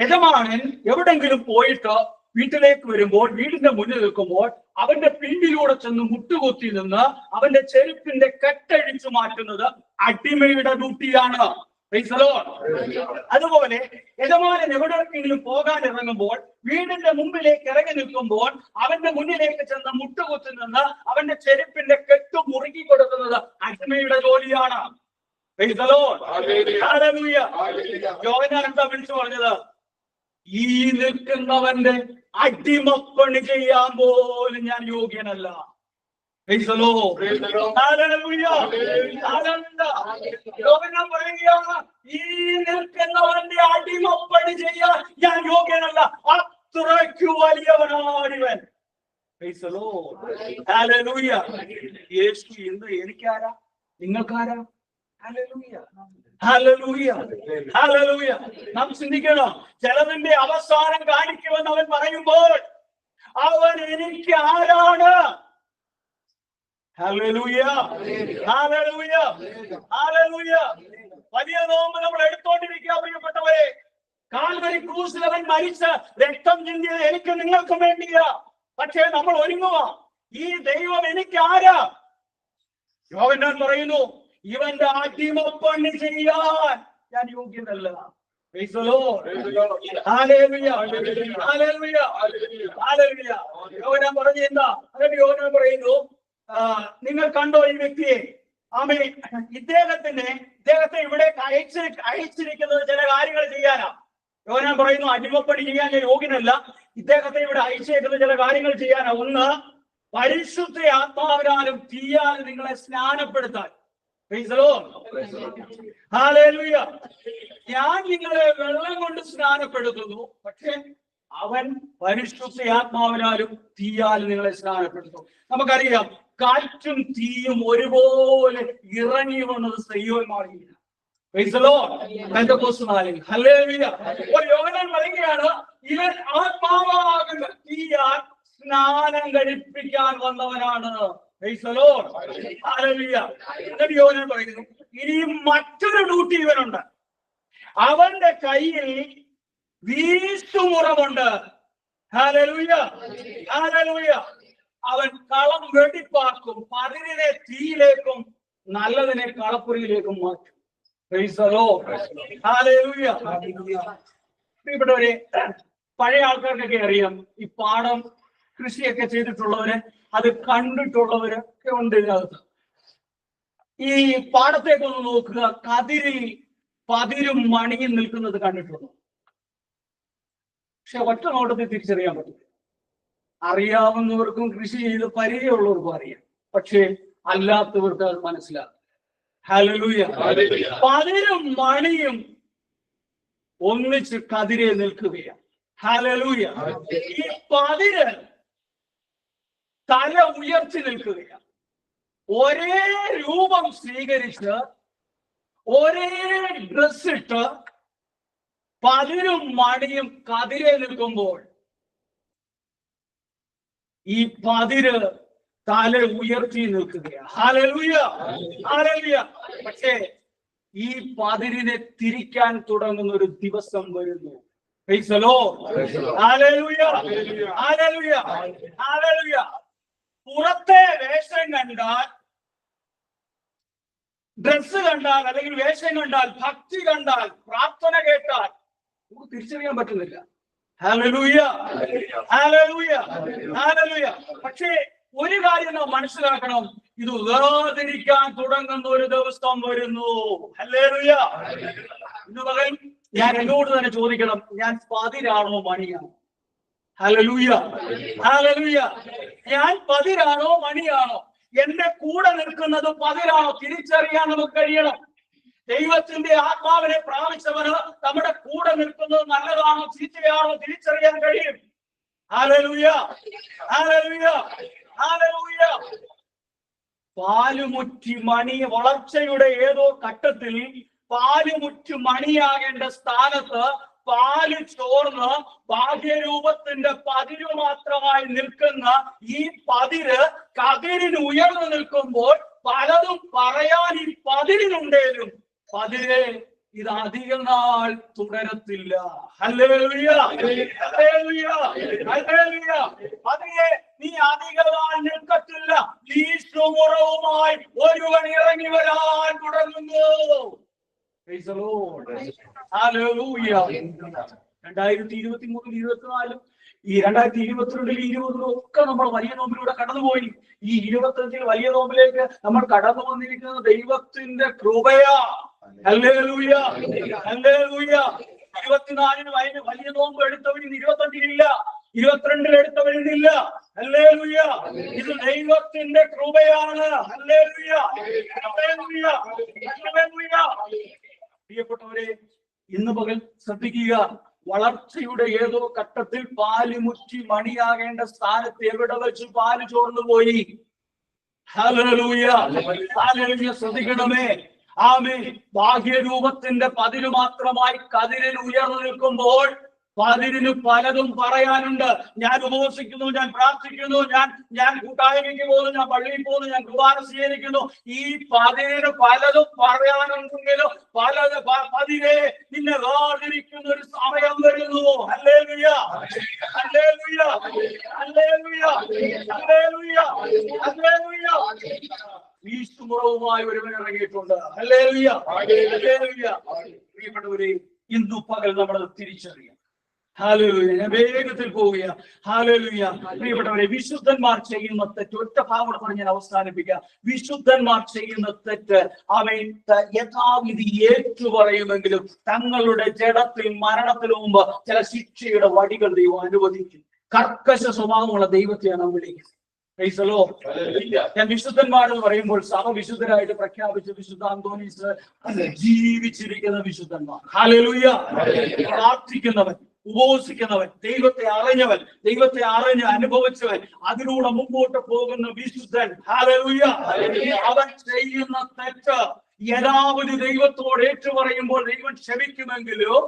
യജമാനൻ എവിടെങ്കിലും പോയിട്ട് വീട്ടിലേക്ക് വരുമ്പോൾ, വീടിന്റെ മുന്നിൽ നിൽക്കുമ്പോൾ അവന്റെ പിന്നിലൂടെ ചെന്ന് മുട്ടുകുത്തി നിന്ന് അവന്റെ ചെരുപ്പിന്റെ കെട്ടഴിച്ചു മാറ്റുന്നത് അടിമയുടെ ഡ്യൂട്ടിയാണ്. അതുപോലെ യജമാനൻ എവിടെയെങ്കിലും പോകാൻ ഇറങ്ങുമ്പോൾ, വീടിന്റെ മുമ്പിലേക്ക് ഇറങ്ങി നിൽക്കുമ്പോൾ അവന്റെ മുന്നിലേക്ക് ചെന്ന് മുട്ടുകുത്തി നിന്ന് അവന്റെ ചെരുപ്പിന്റെ കെട്ട് മുറുക്കി കൊടുക്കുന്നത് അടിമയുടെ ജോലിയാണ്. യോഹന്നാൻ എന്താ വിളിച്ചു പറഞ്ഞത്? ഈ നിൽക്കുന്നവന്റെ അടിമപ്പണി ചെയ്യാൻ പോലും ഞാൻ യോഗ്യനല്ല. യോഹന്നാൻ പറയുകയാണ്, ഈ നിൽക്കുന്നവന്റെ അടിമപ്പണി ചെയ്യാൻ ഞാൻ യോഗ്യനല്ല, അത്രയ്ക്കു വലിയവനാണിവൻ. യേശു ഇന്ന് എനിക്കാരാ, നിങ്ങൾക്കാരാ? നാം ചിന്തിക്കണം, ചിലതിന്റെ അവസാനം കാണിക്കുമെന്ന് അവൻ പറയുമ്പോൾ അവൻ എനിക്ക് ആരാണ്? വലിയ നോമ്പ് നമ്മൾ എടുത്തോണ്ടിരിക്കുക പ്രിയപ്പെട്ടവരെ. കാൽവരി ക്രൂസിൽ അവൻ മരിച്ച് രക്തം ചിന്തിയത് എനിക്ക് നിങ്ങൾക്കും വേണ്ടിയാ. പക്ഷേ നമ്മൾ ഒരുങ്ങുക, ഈ ദൈവം എനിക്ക് ആരാ? യോഹന്നാൻ പറയുന്നു, ഇവന്റെ അടിമപ്പണി ചെയ്യാൻ ഞാൻ യോഗ്യനല്ല. യോഹന്നാൻ പറഞ്ഞു എന്താ? എന്നിട്ട് യോഹന്നാൻ പറയുന്നു, നിങ്ങൾ കണ്ടോ ഈ വ്യക്തിയെ? ഇദ്ദേഹത്തെ ഇവിടെ അയച്ചിരിക്കുന്നത് ചില കാര്യങ്ങൾ ചെയ്യാനാ. യോഹന്നാൻ പറയുന്നു, അടിമപ്പണി ചെയ്യാൻ ഞാൻ യോഗ്യനല്ല, ഇദ്ദേഹത്തെ ഇവിടെ അയച്ചേക്കുന്നത് ചില കാര്യങ്ങൾ ചെയ്യാനാ. ഒന്ന്, പരിശുദ്ധ ആത്മാവിനാലും തീയാലും നിങ്ങളെ സ്നാനപ്പെടുത്താൻ. ഞാൻ നിങ്ങളെ വെള്ളം കൊണ്ട് സ്നാനപ്പെടുത്തുന്നു, പക്ഷെ അവൻ പരിശുദ്ധ ആത്മാവിനാലും തീയാലും നിങ്ങളെ സ്നാനപ്പെടുത്തും. നമുക്കറിയാം, കാറ്റും തീയും ഒരുപോലെ ഇറങ്ങി വന്നത് സയ്യോൻ മാറിയില്ല. യോഹന്നാൻ പറയുകയാണ്, ഇവൻ ആത്മാവാകുന്ന തീയാൽ സ്നാനം കഴിപ്പിക്കാൻ വന്നവനാണ്. യോഹന്നാൻ പറയുന്നു, ഇനിയും മറ്റൊരു ഡ്യൂട്ടി ഇവനുണ്ട്. അവന്റെ കയ്യിൽ വീശുമുറമുണ്ട്. അവൻ കളം വെടിപ്പാക്കും, പതിരിനെ തീയിലേക്കും നല്ലതിനെ കളപ്പുരയിലേക്കും മാറ്റും. പ്രിയപ്പെട്ടവരെ, പഴയ ആൾക്കാർക്കൊക്കെ അറിയാം, ഈ പാടം കൃഷിയൊക്കെ ചെയ്തിട്ടുള്ളവര്, അത് കണ്ടിട്ടുള്ളവരൊക്കെ ഉണ്ട് ഇതിനകത്ത്. ഈ പാടത്തേക്കൊന്ന് നോക്കുക, കതിരിൽ പതിരും മണിയും നിൽക്കുന്നത് കണ്ടിട്ടുള്ളൂ. പക്ഷെ ഒറ്റ നോട്ടത്തിൽ തിരിച്ചറിയാൻ പറ്റില്ല. അറിയാവുന്നവർക്കും കൃഷി ചെയ്ത് പരിചയമുള്ളവർക്കും അറിയാം. പക്ഷേ അല്ലാത്തവർക്ക് അത് മനസ്സിലാകും. ഹല്ലേലൂയ. 10 മണിയും ഒന്നിച്ച് കതിരെ നിൽക്കുകയാണ്. ഹല്ലേലൂയ. ഈ 10 തല ഉയർത്തി നിൽക്കുകയാണ്. ഒരേ രൂപം സ്വീകരിച്ച് ഒരേ ഡ്രസ് ഇട്ട് 10 മണിയും കതിരെ നിൽക്കുമ്പോൾ ഈ 10 തല ഉയർത്തി നിൽക്കുകയാണ്. ഹല്ലേലൂയ. ഹല്ലേലൂയ. പക്ഷേ ഈ 10 തിരിക്കാൻ തുടങ്ങുന്ന ഒരു ദിവസം വരുന്നു. Price the Lord. ഹല്ലേലൂയ. ഹല്ലേലൂയ. ഹല്ലേലൂയ. പുറത്തെ വേഷം കണ്ടാൽ, ഡ്രസ് കണ്ടാൽ, അല്ലെങ്കിൽ വേഷം കണ്ടാൽ, ഭക്തി കണ്ടാൽ, പ്രാർത്ഥന കേട്ടാൽ നമുക്ക് തിരിച്ചറിയാൻ പറ്റുന്നില്ല. ഹല്ലേലൂയ. ഹല്ലേലൂയ. ഹല്ലേലൂയ. പക്ഷേ ഒരു കാര്യം നാം മനസ്സിലാക്കണം, ഇത് വേർതിരിക്കാൻ തുടങ്ങുന്ന ഒരു ദിവസം വരുന്നു. ഹല്ലേലൂയ. ഇന്ന് പകൽ ഞാൻ എന്നോട് തന്നെ ചോദിക്കണം, ഞാൻ 10 മണിയാണോ? ഹല്ലേലൂയ. ഹല്ലേലൂയ. ഞാൻ 10 മണിയാണോ? എന്റെ കൂടെ നിൽക്കുന്നത് 10 തിരിച്ചറിയാൻ നമുക്ക് കഴിയണം. ദൈവത്തിന്റെ ആത്മാവിനെ പ്രാപിച്ചവന് നമ്മുടെ കൂടെ നിൽക്കുന്നത് നല്ലതാണോ ചീത്തയാണോ തിരിച്ചറിയാൻ കഴിയും. ഹല്ലേലൂയ. ഹല്ലേലൂയ. ഹല്ലേലൂയ. പാലുമുറ്റി മണി, വളർച്ചയുടെ ഏതോ ഘട്ടത്തിൽ പാലുമുറ്റി മണിയാകേണ്ട സ്ഥാനത്ത് പാല് ചോർന്ന് ബാഹ്യരൂപത്തിന്റെ 10 മാത്രമായി നിൽക്കുന്ന ഈ 10 കതിരിന് ഉയർന്നു നിൽക്കുമ്പോൾ പലതും പറയാൻ ഈ 10 ഇത് അധിക നാൾ തുടരത്തില്ല. ഹല്ലേലൂയ. ഹല്ലേലൂയ. ഹല്ലേലൂയ. നീ അധിക നാൾ നിൽക്കത്തില്ല. വീശുമുറവുമായി ഒരുവൻ ഇറങ്ങി വരാൻ തുടങ്ങുന്നു. Price the Lord. ഹല്ലേലൂയ. 2023 24 ഈ 2022 20 ഒക്കെ നമ്മൾ വലിയ നോമ്പിലൂടെ കടന്നുപോയി. ഈ 25 വലിയ നോമ്പിലേക്ക് നമ്മൾ കടന്നു വന്നിരിക്കുന്നത് ദൈവത്തിന്റെ കൃപയാ. ഹല്ലേലൂയ. ഹല്ലേലൂയ. 24 വലിയ നോമ്പ് എടുത്തവരിൽ 25 22 എടുത്തവരില്ല. ഹല്ലേലൂയ. ഇത് ദൈവത്തിന്റെ കൃപയാണ്. ഹല്ലേലൂയ. ഹല്ലേലൂയ. ഹല്ലേലൂയ. പ്രിയപ്പെട്ടവരെ, ഇന്ന് പകൽ ശ്രദ്ധിക്കുക. വളർച്ചയുടെ ഏതോ ഘട്ടത്തിൽ പാലുമുറ്റി മണിയാകേണ്ട സ്ഥാനത്ത് എവിടെ വെച്ച് പാല് ചോർന്നു പോയി. ഹല്ലേലൂയ. ഹല്ലേലൂയ. ശ്രദ്ധിക്കണമേ. ആമേൻ. ബാഹ്യരൂപത്തിന്റെ 10 മാത്രമായി കതിരിൽ ഉയർന്നു നിൽക്കുമ്പോൾ 10 പലതും പറയാനുണ്ട്. ഞാൻ ഉപവസിക്കുന്നു, ഞാൻ പ്രാർത്ഥിക്കുന്നു, ഞാൻ കൂട്ടായ്മയ്ക്ക് പോകുന്നു, ഞാൻ പള്ളിയിൽ പോകുന്നു, ഞാൻ കുർബാന സ്വീകരിക്കുന്നു. ഈ 10 പലതും പറയാനുണ്ടെങ്കിലും 10 നിന്നെ വേർതിരിക്കുന്ന ഒരു സമയം വരുന്നു. ഹല്ലേലൂയ. ഹല്ലേലൂയ. ഹല്ലേലൂയ. ഹല്ലേലൂയ. ഹല്ലേലൂയ. വീശുമുറവുമായി ഒരുവൻ ഇറങ്ങിയിട്ടുണ്ട്. ഹല്ലേലൂയ. ഹല്ലേലൂയ. പ്രിയപ്പെട്ടവരെ, ഇന്നു പകൽ നമ്മളത് തിരിച്ചറിയാം. ഹല്ലേലൂയ. ഞാൻ വേഗത്തിൽ പോവുക. ഹല്ലേലൂയ. പ്രിയപ്പെട്ടവരെ, വിശുദ്ധന്മാർ ചെയ്യുന്ന തെറ്റ്, ഒറ്റ ഭാഗം പറഞ്ഞ് ഞാൻ അവസാനിപ്പിക്കാം. വിശുദ്ധന്മാർ ചെയ്യുന്ന തെറ്റ് അവൻ യഥാവിധി ഏറ്റുപറയുമെങ്കിലും തങ്ങളുടെ ജഡത്തിൽ മരണത്തിന് മുമ്പ് ചില ശിക്ഷയുടെ വടികൾ ദൈവം അനുവദിക്കും. കർക്കശ സ്വഭാവമുള്ള ദൈവത്തെയാണ് നാം വിളിക്കുന്നത്. ഞാൻ വിശുദ്ധന്മാരെന്ന് പറയുമ്പോൾ സഭ വിശുദ്ധരായിട്ട് പ്രഖ്യാപിച്ച വിശുദ്ധ അന്തോണീസ് ജീവിച്ചിരിക്കുന്ന വിശുദ്ധന്മാർ. ഹല്ലേലൂയ. പ്രാർത്ഥിക്കുന്നവൻ, ഉപവസിക്കുന്നവൻ, ദൈവത്തെ അറിഞ്ഞ് അനുഭവിച്ചവൻ, അതിലൂടെ മുമ്പോട്ട് പോകുന്ന വിശുദ്ധൻ. ഹല്ലേലൂയ. അവൻ ചെയ്യുന്ന തെറ്റ് യഥാവധി ദൈവത്തോട് ഏറ്റുപറയുമ്പോൾ ദൈവം ക്ഷമിക്കുമെങ്കിലും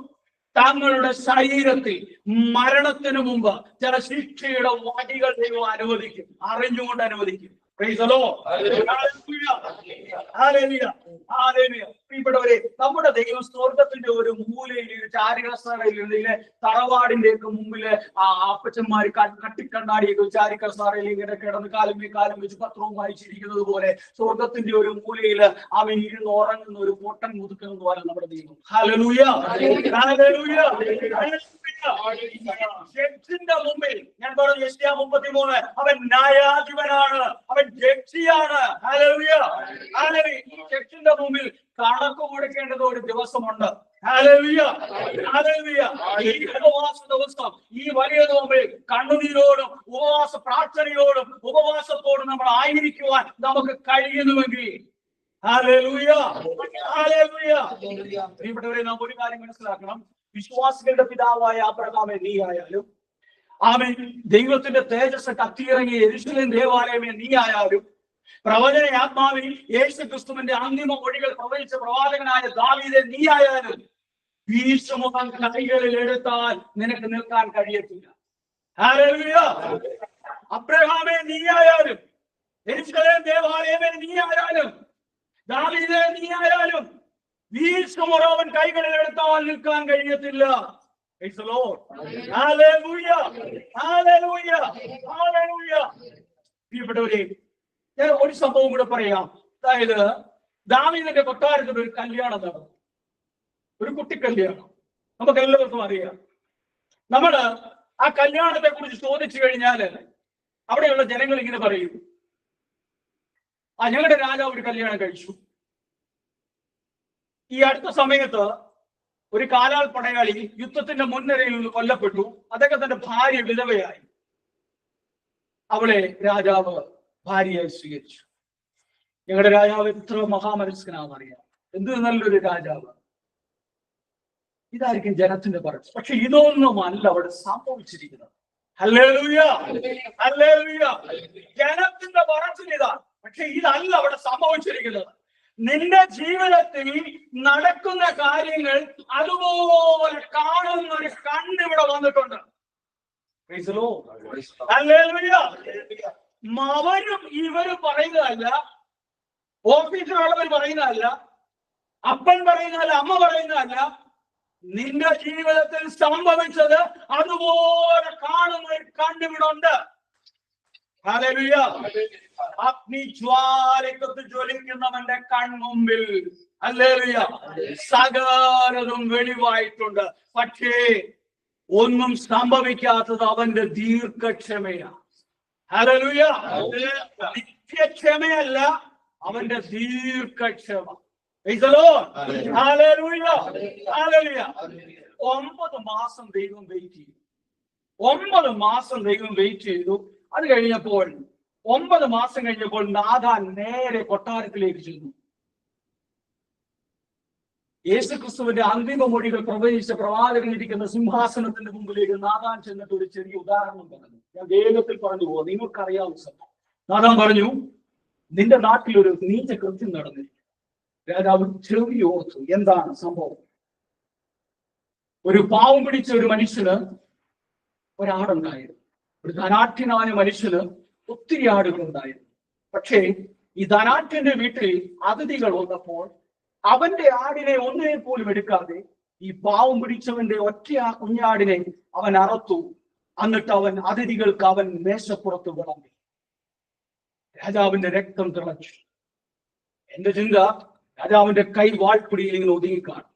തങ്ങളുടെ ശരീരത്തിൽ മരണത്തിന് മുമ്പ് ചില ശിക്ഷയുടെ വടികൾ ദൈവം അനുവദിക്കും, അറിഞ്ഞുകൊണ്ട് അനുവദിക്കും. പ്രിയപ്പെട്ടവരെ, നമ്മുടെ ദൈവം സ്വർഗത്തിന്റെ ഒരു മൂലയിൽ ചാരികസാറയിൽ തറവാടിന്റെ ഒക്കെ മുമ്പില് അപ്പച്ചന്മാര് കട്ടിക്കണ്ണാടിയൊക്കെ ചാരികസാറയിൽ ഇങ്ങനെ കിടന്ന് കാലം വെച്ച് പത്രവും വായിച്ചിരിക്കുന്നത് പോലെ സ്വർഗത്തിന്റെ ഒരു മൂലയില് അവൻ ഇരുന്ന് ഉറങ്ങുന്ന ഒരു പൊട്ടൻ മുതുക്കുന്ന പോലെ നമ്മുടെ ദൈവം. ഹല്ലേലൂയ. ഹല്ലേലൂയ. ജഡ്ജിന്റെ മുമ്പിൽ ഞാൻ പറഞ്ഞു യെശയ്യാ 33 അവൻ ന്യായാധിപനാണ്, അവൻ ജഡ്ജിയാണ്. ഹല്ലേലൂയ. ഹല്ലേലൂയ. ഈ ജഡ്ജിന്റെ മുമ്പിൽ കണക്ക് കൊടുക്കേണ്ടത് ഒരു ദിവസമുണ്ട്. ഹല്ലേലൂയ, ഹല്ലേലൂയ. ഈ ഉപവാസ ദിവസം, ഈ വലിയ നോമ്പിൽ കണ്ണുനീരോടും ഉപവാസ പ്രാർത്ഥനയോടും ഉപവാസത്തോടും നമ്മൾ ആയിരിക്കുവാൻ നമുക്ക് കഴിയുന്നുവെങ്കിൽ ഹല്ലേലൂയ, ഹല്ലേലൂയ. പ്രിയപ്പെട്ടവരെ, നാം ഒരു കാര്യം മനസ്സിലാക്കണം. വിശ്വാസികളുടെ പിതാവായ അബ്രഹാമേ നീ ആയാലും, ആമേൻ, ദൈവത്തിന്റെ തേജസ് കത്തിയിറങ്ങിയ യെരൂശലേം ദേവാലയമേ നീ ആയാലും, പ്രവചന ആത്മാവിൽ യേശു ക്രിസ്തുവിന്റെ അന്തിമ മൊഴികൾ പ്രവചിച്ച പ്രവാചകനായ ദാവീദേ നീ ആയാലും, വീശുമുഖം കൈകളിൽ എടുത്താൽ നിനക്ക് നിൽക്കാൻ കഴിയത്തില്ല. ഹല്ലേലൂയ. അബ്രഹാമേ നീ ആയാലും, യെരൂശലേം ദേവാലയമേ നീ ആയാലും, ദാവീദേ നീ ആയാലും, വീശുമുറവൻ കൈകളിൽ എടുത്താൽ നിൽക്കാൻ കഴിയത്തില്ല. Praise the Lord. Hallelujah. Hallelujah. Hallelujah. പ്രിയപ്പെട്ടവരെ, ഞാൻ ഒരു സംഭവം കൂടെ പറയാം. അതായത് ദാവീദിന്റെ കൊട്ടാരത്തിൽ ഒരു കല്യാണം നടന്നു, ഒരു കുട്ടിക്കല്യാണം. നമുക്ക് എല്ലാവർക്കും അറിയാം. നമ്മള് ആ കല്യാണത്തെ കുറിച്ച് ചോദിച്ചു കഴിഞ്ഞാല് അവിടെയുള്ള ജനങ്ങൾ ഇങ്ങനെ പറയും, ഞങ്ങളുടെ രാജാവ് ഒരു കല്യാണം കഴിച്ചു. ഈ അടുത്ത സമയത്ത് ഒരു കാലാൾ പടയാളി യുദ്ധത്തിന്റെ മുൻനിരയിൽ നിന്ന് കൊല്ലപ്പെട്ടു. അതൊക്കെ തന്റെ ഭാര്യ വിധവയായി. അവളെ രാജാവ് ഭാര്യയായി സ്വീകരിച്ചു. ഞങ്ങളുടെ രാജാവ് എത്ര മഹാമനസ്കനാണെന്നറിയാം. എന്ത് നല്ലൊരു രാജാവ്. ഇതായിരിക്കും ജനത്തിന്റെ പറച്ചിൽ. പക്ഷെ ഇതൊന്നുമല്ല അവിടെ സംഭവിച്ചിരിക്കുന്നത്. Hallelujah, hallelujah. ജനത്തിന്റെ പറച്ചിൽ ഇതാണ്. പക്ഷെ ഇതല്ല അവിടെ സംഭവിച്ചിരിക്കുന്നത്. നിന്റെ ജീവിതത്തിൽ നടക്കുന്ന കാര്യങ്ങൾ അതുപോലെ കാണുന്ന ഒരു കണ്ണിവിടെ വന്നിട്ടുണ്ട്. അവരും ഇവരും പറയുന്നതല്ല, ഓഫീസിലുള്ളവർ പറയുന്നതല്ല, അപ്പൻ പറയുന്നതല്ല, അമ്മ പറയുന്നതല്ല. നിന്റെ ജീവിതത്തിൽ സംഭവിച്ചത് അതുപോലെ കാണുന്ന ഒരു കണ്ണിവിടെ ഉണ്ട്. ഹല്ലേലൂയ. അഗ്നിജ്വാലയ്ക്കൊത്ത് ജ്വലിക്കുന്നവന്റെ കൺമുമ്പിൽ ഹല്ലേലൂയ സകലതും വെളിവായിട്ടുണ്ട്. പക്ഷേ ഒന്നും സംഭവിക്കാത്തത് അവന്റെ ദീർഘക്ഷമയാണ്. ഹല്ലേലൂയ. നിത്യക്ഷമയല്ല, അവന്റെ ദീർഘക്ഷമ. Hallelujah, hallelujah. 9 മാസം ദൈവം വെയിറ്റ് ചെയ്തു. 9 മാസം ദൈവം വെയിറ്റ് ചെയ്തു. അത് കഴിഞ്ഞപ്പോൾ 9 മാസം കഴിഞ്ഞപ്പോൾ നാഥാൻ നേരെ കൊട്ടാരത്തിലേക്ക് ചെന്നു. യേശു ക്രിസ്തുവിന്റെ അന്തിമ മൊഴികൾ പ്രവചിച്ച പ്രവാചകൻ ഇരിക്കുന്ന സിംഹാസനത്തിന്റെ മുമ്പിലേക്ക് നാഥാൻ ചെന്നിട്ട് ഒരു ചെറിയ ഉദാഹരണം പറഞ്ഞു. ഞാൻ വേഗത്തിൽ പറഞ്ഞു പോകും, നിങ്ങൾക്കറിയാവുന്ന സംഭവം. നാഥാൻ പറഞ്ഞു, നിന്റെ നാട്ടിൽ ഒരു നീച കൃത്യം നടന്നിരിക്കും. രാജാവ് ചെവി ഓർത്തു. എന്താണ് സംഭവം? ഒരു പാവം പിടിച്ച ഒരു മനുഷ്യന് ഒരാടുണ്ടായിരുന്നു. ഒരു ധനാഠ്യനായ മനുഷ്യന് ഒത്തിരി ആടുകളുണ്ടായിരുന്നു. പക്ഷേ ഈ ധനാഠ്യന്റെ വീട്ടിൽ അതിഥികൾ വന്നപ്പോൾ അവന്റെ ആടിനെ ഒന്നിനെ പോലും എടുക്കാതെ ഈ പാവം പിടിച്ചവന്റെ ഒറ്റ കുഞ്ഞാടിനെ അവൻ അറുത്തു. എന്നിട്ട് അവൻ അതിഥികൾക്ക് അവൻ മേശപ്പുറത്ത് വിളമ്പി. രാജാവിന്റെ രക്തം തിളച്ചു. എന്റെ ചിന്ത, രാജാവിന്റെ കൈ വാൾപ്പിടിയിൽ ഇങ്ങനെ ഒതുങ്ങിക്കാണും.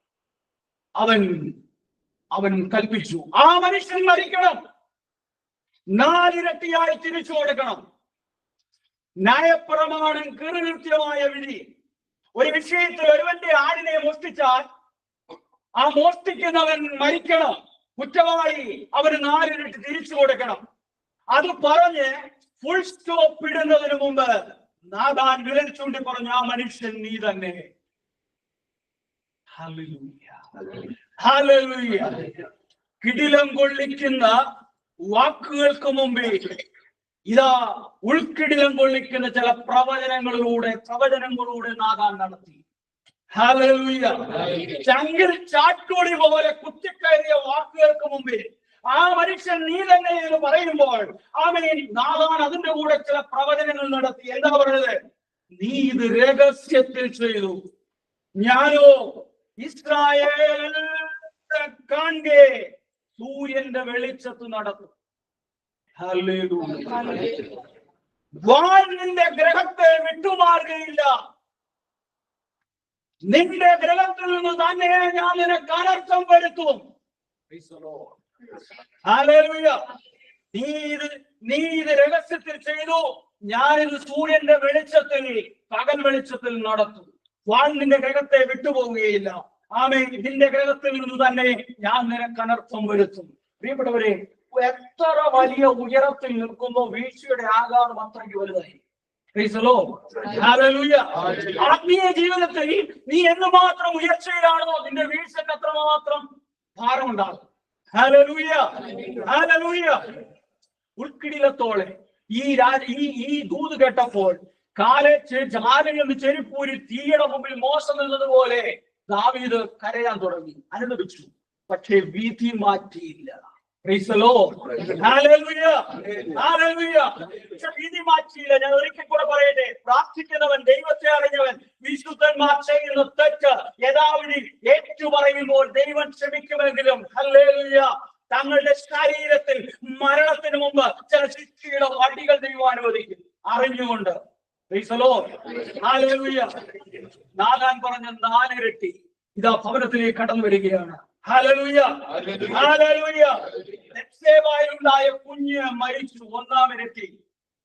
അവൻ കൽപ്പിച്ചു, ആ മനുഷ്യൻ മരിക്കണം, 4 ഇരട്ടിയായി തിരിച്ചു കൊടുക്കണം. ന്യായപ്രമാണം കീറുകൃത്യമായ വിധി. ഒരു വിഷയത്തിൽ ഒരുവന്റെ ആടിനെ മോഷ്ടിച്ചാൽ ആ മോഷ്ടിക്കുന്നവൻ മരിക്കണം. കുറ്റവാളി അവന് 4 ഇരട്ടി തിരിച്ചു കൊടുക്കണം. അത് പറഞ്ഞ് ഫുൾ സ്റ്റോപ്പ് ഇടുന്നതിന് മുമ്പ് നാഥാൻ വിരൽ ചൂണ്ടി പറഞ്ഞു, ആ മനുഷ്യൻ നീ തന്നെ. Hallelujah, hallelujah. കിടിലം കൊള്ളിക്കുന്ന വാക്കുകൾക്ക് മുമ്പേ ഇതാ ഉൾക്കിടിലം കൊള്ളിക്കുന്ന ചില പ്രവചനങ്ങളിലൂടെ നാഥാൻ നടത്തി. ഹല്ലേലൂയ. ചങ്കിൽ ചാട്ടുകൊടി പോലെ കുത്തിക്കയറിയ വാക്കുകൾക്ക് മുമ്പേ ആ മനുഷ്യൻ നീ തന്നെ എന്ന് പറയുമ്പോൾ ആമേൻ, നാഥാൻ അതിന്റെ കൂടെ ചില പ്രവചനങ്ങൾ നടത്തി. എന്താ പറഞ്ഞത്? നീ ഇത് രഹസ്യത്തിൽ ചെയ്തു, ഞാനോ ഇസ്രായേൽ കാണെ സൂര്യന്റെ വെളിച്ചത്ത് നടത്തും. വാൾ നിന്റെ ഗ്രഹത്തെ വിട്ടുമാറുകയില്ല. നിന്റെ ഗ്രഹത്തിൽ നിന്ന് തന്നെ ഞാൻ നിനക്ക് അനർത്ഥം വരുത്തും. ഹല്ലേലൂയ. നീ ഇത് രഹസ്യത്തിൽ ചെയ്തു, ഞാനിത് സൂര്യന്റെ വെളിച്ചത്തിൽ, പകൽ വെളിച്ചത്തിൽ നടത്തും. വാൾ നിന്റെ ഗ്രഹത്തെ വിട്ടുപോവുകയില്ല. ആമേൻ, നിന്റെ ഗ്രഹത്തിൽ നിന്ന് തന്നെ ഞാൻ നിനക്ക് അനർത്ഥം വരുത്തും. പ്രിയപ്പെട്ടവരെ, എത്ര വലിയ ഉയരത്തിൽ നിൽക്കുന്നു, വീഴ്ചയുടെ ആഘാതം അത്രയ്ക്ക് വലുതായി. ആത്മീയ ജീവിതത്തിൽ നീ എന്തുമാത്രം ഉയർച്ചയിലാണോ, നിന്റെ വീഴ്ചക്ക് അത്രമാത്രം ഭാരമുണ്ടാകും. Hallelujah, hallelujah. ഉൾക്കിടിലത്തോടെ ഈ ദൂത് കേട്ടപ്പോൾ കാലിൽ ചെരുപ്പൂരി തീയുടെ മുമ്പിൽ മോശം നിന്നതുപോലെ ദാവീദ് കരയാൻ തുടങ്ങി, അനുദപിച്ചു. പക്ഷേ വിധി മാറ്റിയില്ല. വിധി മാറ്റിയില്ല. ഞാൻ ഒരിക്കൽ കൂടെ പറയട്ടെ, പ്രാർത്ഥിക്കുന്നവൻ, ദൈവത്തെ അറിഞ്ഞവൻ, വിശുദ്ധന്മാർ ചെയ്യുന്ന തെറ്റ് യഥാവിധി ഏറ്റുപറയുമ്പോൾ ദൈവം ക്ഷമിക്കുമെങ്കിലും ഹല്ലേലൂയ, തങ്ങളുടെ ശരീരത്തിൽ മരണത്തിന് മുമ്പ് ചില ശിക്ഷയുടെ വടികൾ ദൈവം അനുവദിക്കും, അറിഞ്ഞുകൊണ്ട്. നാദാൻ പറഞ്ഞ 4 ഇരട്ടി ഇതാ ഭവനത്തിലേക്ക് കടന്നു വരികയാണ്. Hallelujah, hallelujah. ബത്ശേബയിലുണ്ടായ കുഞ്ഞ് മരിച്ചു, 1-ാം ഇരട്ടി.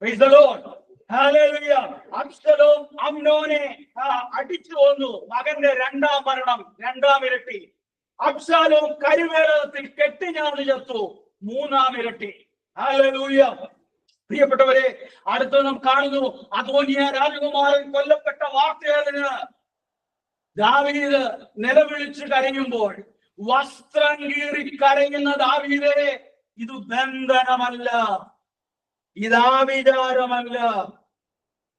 പ്രൈസ് ദി ലോർഡ്, ഹല്ലേലൂയ. അബ്ശലോം അമ്നോനെ അടിച്ചു കൊന്നു, മകന്റെ 2-ാം മരണം, 2-ാം ഇരട്ടി. അബ്ശലോം കരുവേലത്തിൽ കെട്ടിഞ്ഞാന്ന് ചത്തു, 3-ാം ഇരട്ടി. ഹല്ലേലൂയ. പ്രിയപ്പെട്ടവരെ, അടുത്ത് നാം കാണുന്നു, അദോനിയ രാജകുമാരൻ കൊല്ലപ്പെട്ട വാർത്തയറിഞ്ഞ് ദാവീദ് നിലവിളിച്ച് കരയുമ്പോൾ, വസ്ത്രം കീറി കരയുന്ന ദാവീദേ, ഇത് ബന്ധനമല്ല, ഇത് ആവിചാരമല്ല,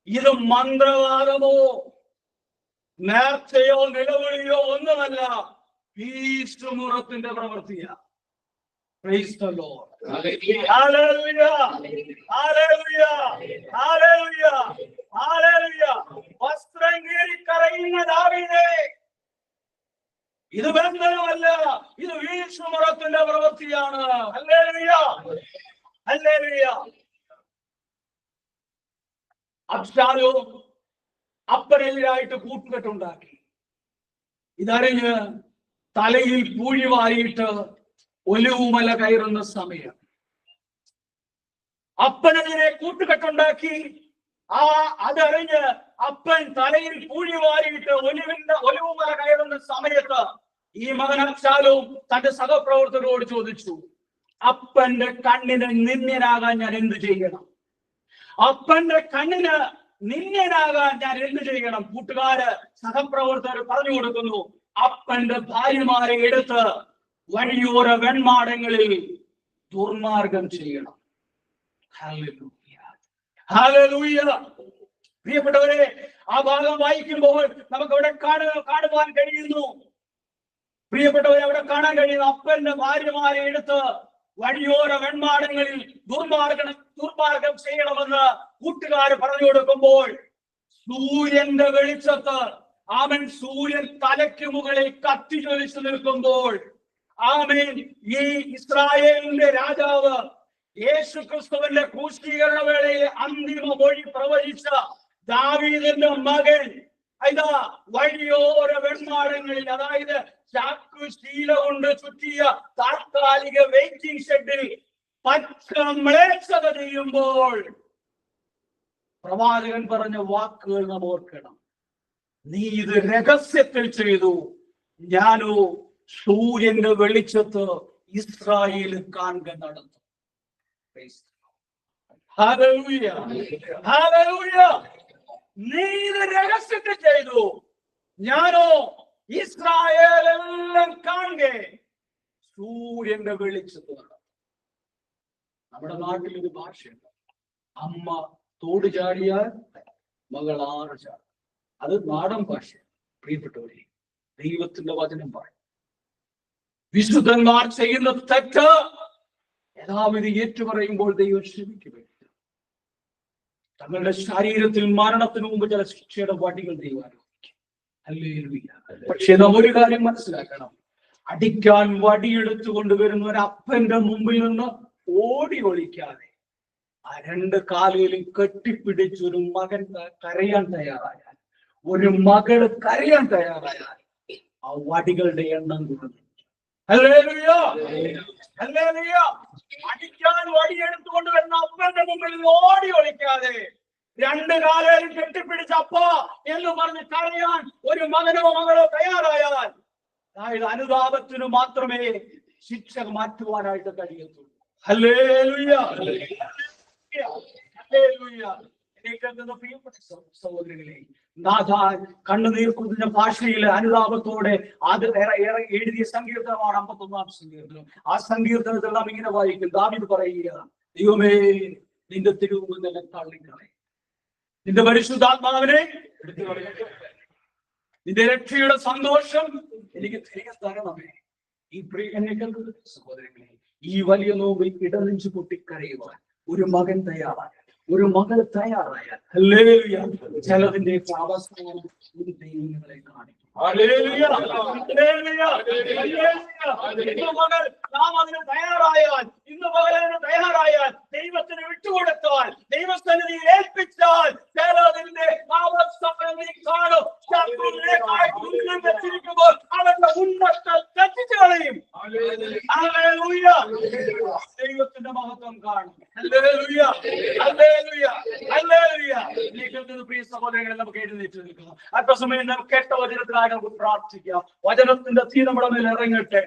ഇത് മന്ത്രവാദമോ നേർച്ചയോ നിലവിളിയോ ഒന്നുമല്ല, ഈശ്വരത്തിന്റെ പ്രവൃത്തിയാണ്. Praise the Lord. Hallelujah. Hallelujah. Hallelujah. Hallelujah. വസ്ത്രം കീറി കരയുന്ന ദാവീദേ, ഇത് ബന്ധനമല്ല, ഇത് ഈശ്വരത്തിന്റെ പ്രവൃത്തിയാണ്. ഹല്ലേലൂയ, ഹല്ലേലൂയ. അബ്ശാലോം അപ്പനെതിരായിട്ട് കൂട്ടുകെട്ടുണ്ടാക്കി. ഇതറിഞ്ഞ് തലയിൽ പൂഴി വാരിയിട്ട് ഒലിവുമല കയറുന്ന സമയം അപ്പനെതിരെ കൂട്ടുകെട്ടുണ്ടാക്കി. അതറിഞ്ഞ് അപ്പൻ തലയിൽ പൂഴി വാരിയിട്ട് ഒലിവുമല കയറുന്ന സമയത്ത് ഈ മകൻ അബ്ശാലോം തന്റെ സഹപ്രവർത്തകരോട് ചോദിച്ചു, അപ്പന്റെ കണ്ണിന് നിന്ദ്യനാകാൻ ഞാൻ എന്ത് ചെയ്യണം? അപ്പന്റെ കണ്ണിന് നിന്ദ്യനാകാൻ ഞാൻ എന്ത് ചെയ്യണം? കൂട്ടുകാര്, സഹപ്രവർത്തകർ പറഞ്ഞു കൊടുക്കുന്നു, അപ്പന്റെ ഭാര്യമാരെ എടുത്ത് വഴിയോര വെൺമാടങ്ങളിൽ ദുർമാർഗം ചെയ്യണം. ഹല്ലേലൂയ, ഹല്ലേലൂയ. പ്രിയപ്പെട്ടവരെ, ആ ഭാഗം വായിക്കുമ്പോൾ നമുക്ക് അവിടെ കാണുവാൻ കഴിയുന്നു. പ്രിയപ്പെട്ടവരെ, അവിടെ കാണാൻ കഴിയുന്നു, അപ്പന്റെ ഭാര്യമാരെ എടുത്ത് വഴിയോര വെൺമാടങ്ങളിൽ ദുർമാർഗം ചെയ്യണമെന്ന് കൂട്ടുകാര് പറഞ്ഞു കൊടുക്കുമ്പോൾ, സൂര്യന്റെ വെളിച്ചത്ത് അവൻ സൂര്യൻ തലയ്ക്ക് മുകളിൽ കത്തി ജ്വലിച്ചു നിൽക്കുമ്പോൾ, ആമേൻ, ഈ ഇസ്രായേലിന്റെ രാജാവ് യേശു ക്രിസ്തുവിന്റെ ക്രൂശീകരണ വേളയിൽ അന്തിമ മൊഴി പ്രവചിച്ച ദാവീദിന്റെ മകൻ ഇതാ വഴിയോര വെൺമാടങ്ങളിൽ, അതായത് ചാക്കുശീല കൊണ്ട് ചുറ്റിയ താൽക്കാലിക വെയിറ്റിംഗ് ഷെഡിൽ പച്ച മ്ലേച്ഛത ചെയ്യുമ്പോൾ പ്രവാചകൻ പറഞ്ഞ വാക്കുകൾ നാം ഓർക്കണം. നീ ഇത് രഹസ്യത്തിൽ ചെയ്തു, ഞാനോ സൂര്യന്റെ വെളിച്ചത്ത് ഇസ്രായേലിൽ കാണുക നടന്നു. Hallelujah, hallelujah. നീ ഇത് രഹസ്യത്തിൽ ചെയ്തു, ഞാനോ ഇസ്രായേലെല്ലാം കാണുക സൂര്യന്റെ വെളിച്ചത്ത് നടന്നു. നമ്മുടെ നാട്ടിൽ ഒരു ഭാഷയുണ്ട്, അമ്മ തോട് ചാടിയാൽ മകൾ 6 ചാടും. അത് നാടൻ ഭാഷ. പ്രിയപ്പെട്ടവരെ, ദൈവത്തിന്റെ വചനം പറയും, വിശുദ്ധന്മാർ ചെയ്യുന്ന തെറ്റ് യഥാവിധി ഏറ്റുപറയുമ്പോൾ ദൈവം ക്ഷമിക്കുകയില്ല. തങ്ങളുടെ ശരീരത്തിൽ മരണത്തിന് മുമ്പ് ചില ശിക്ഷയുടെ വടികൾ ദൈവം അനുവദിക്കും. ഹല്ലേലൂയ. പക്ഷെ നാം ഒരു കാര്യം മനസ്സിലാക്കണം, അടിക്കാൻ വടിയെടുത്തു കൊണ്ടുവരുന്ന ഒരു അപ്പന്റെ മുമ്പിൽ നിന്ന് ഓടി ഒളിക്കാതെ ആ 2 കാലുകളിൽ കെട്ടിപ്പിടിച്ചൊരു മകൻ കരയാൻ തയ്യാറായാൽ, ഒരു മകള് കരയാൻ തയ്യാറായാൽ, ആ വടികളുടെ എണ്ണം കുറഞ്ഞു. Hallelujah, hallelujah. അടിക്കാൻ വടിയെടുത്തുകൊണ്ട് വരുന്ന അപ്പന്റെ മുമ്പിൽ ഓടി ഒളിക്കാതെ 2 കാലുകളിൽ കെട്ടിപ്പിടിച്ച അപ്പ എന്ന് പറഞ്ഞ് കരയാൻ ഒരു മകനോ മകളോ തയ്യാറായാൽ അതായത് അനുതാപത്തിന് മാത്രമേ ശിക്ഷ മാറ്റുവാനായിട്ട് കഴിയത്തുള്ളൂ. ഹല്ലേലൂയ, ഹല്ലേലൂയ. പ്രിയപ്പെട്ട സഹോദരങ്ങളെ, നാഥാൻ കണ്ണുനീർ കുതിഞ്ഞ ഭാഷയിൽ അനുതാപത്തോടെ അത് എഴുതിയ സങ്കീർത്തനമാണ് 51-ാം സങ്കീർത്തനം. ആ സങ്കീർത്തനത്തിൽ നാം ഇങ്ങനെ വായിക്കും. ദാവീദ് പറയുക, ദൈവമേ നിന്റെ തിരുമുമ്പിൽ എന്നെ തള്ളിക്കളയും, നിന്റെ പരിശുദ്ധാത്മാവിനെ എടുത്തു കളയട്ടെ, നിന്റെ രക്ഷയുടെ സന്തോഷം എനിക്ക് തിരികെ തരണമേ. ഈ സഹോദരങ്ങളെ, ഈ വലിയ നോവിൽ ഇടനെഞ്ചു പൊട്ടിക്കരയുവാൻ ഒരു മകൻ തയ്യാറായ, ഒരു മകൾ തയ്യാറായാൽ ഹല്ലേലൂയ, ചിലതിന്റെ അവസ്ഥയാണ് ഒരു ദൈവങ്ങളെ കാണിക്കും. നാം അതിന് തയ്യാറായാൽ, ഇന്ന് പകലിന് തയ്യാറായാൽ, ദൈവത്തിന് വിട്ടുകൊടുത്താൽ, ദൈവസന്നിധിയിൽ ഏൽപ്പിച്ചാൽ, ചിലതിന്റെ വെച്ചിരിക്കുമ്പോൾ അവന്റെ ഉന്നതങ്ങൾ തെറ്റിച്ചു കളയും. ദൈവത്തിന്റെ മഹത്വം കാണും. പ്രിയ സഹോദരങ്ങളെ, നമുക്ക് എഴുന്നേറ്റ് നിൽക്കണം. അല്പസമയം നമുക്ക് കേട്ട വചനത്തിനായി നമുക്ക് പ്രാർത്ഥിക്കാം. വചനത്തിന്റെ തീ നമ്മുടെ മേൽ ഇറങ്ങട്ടെ.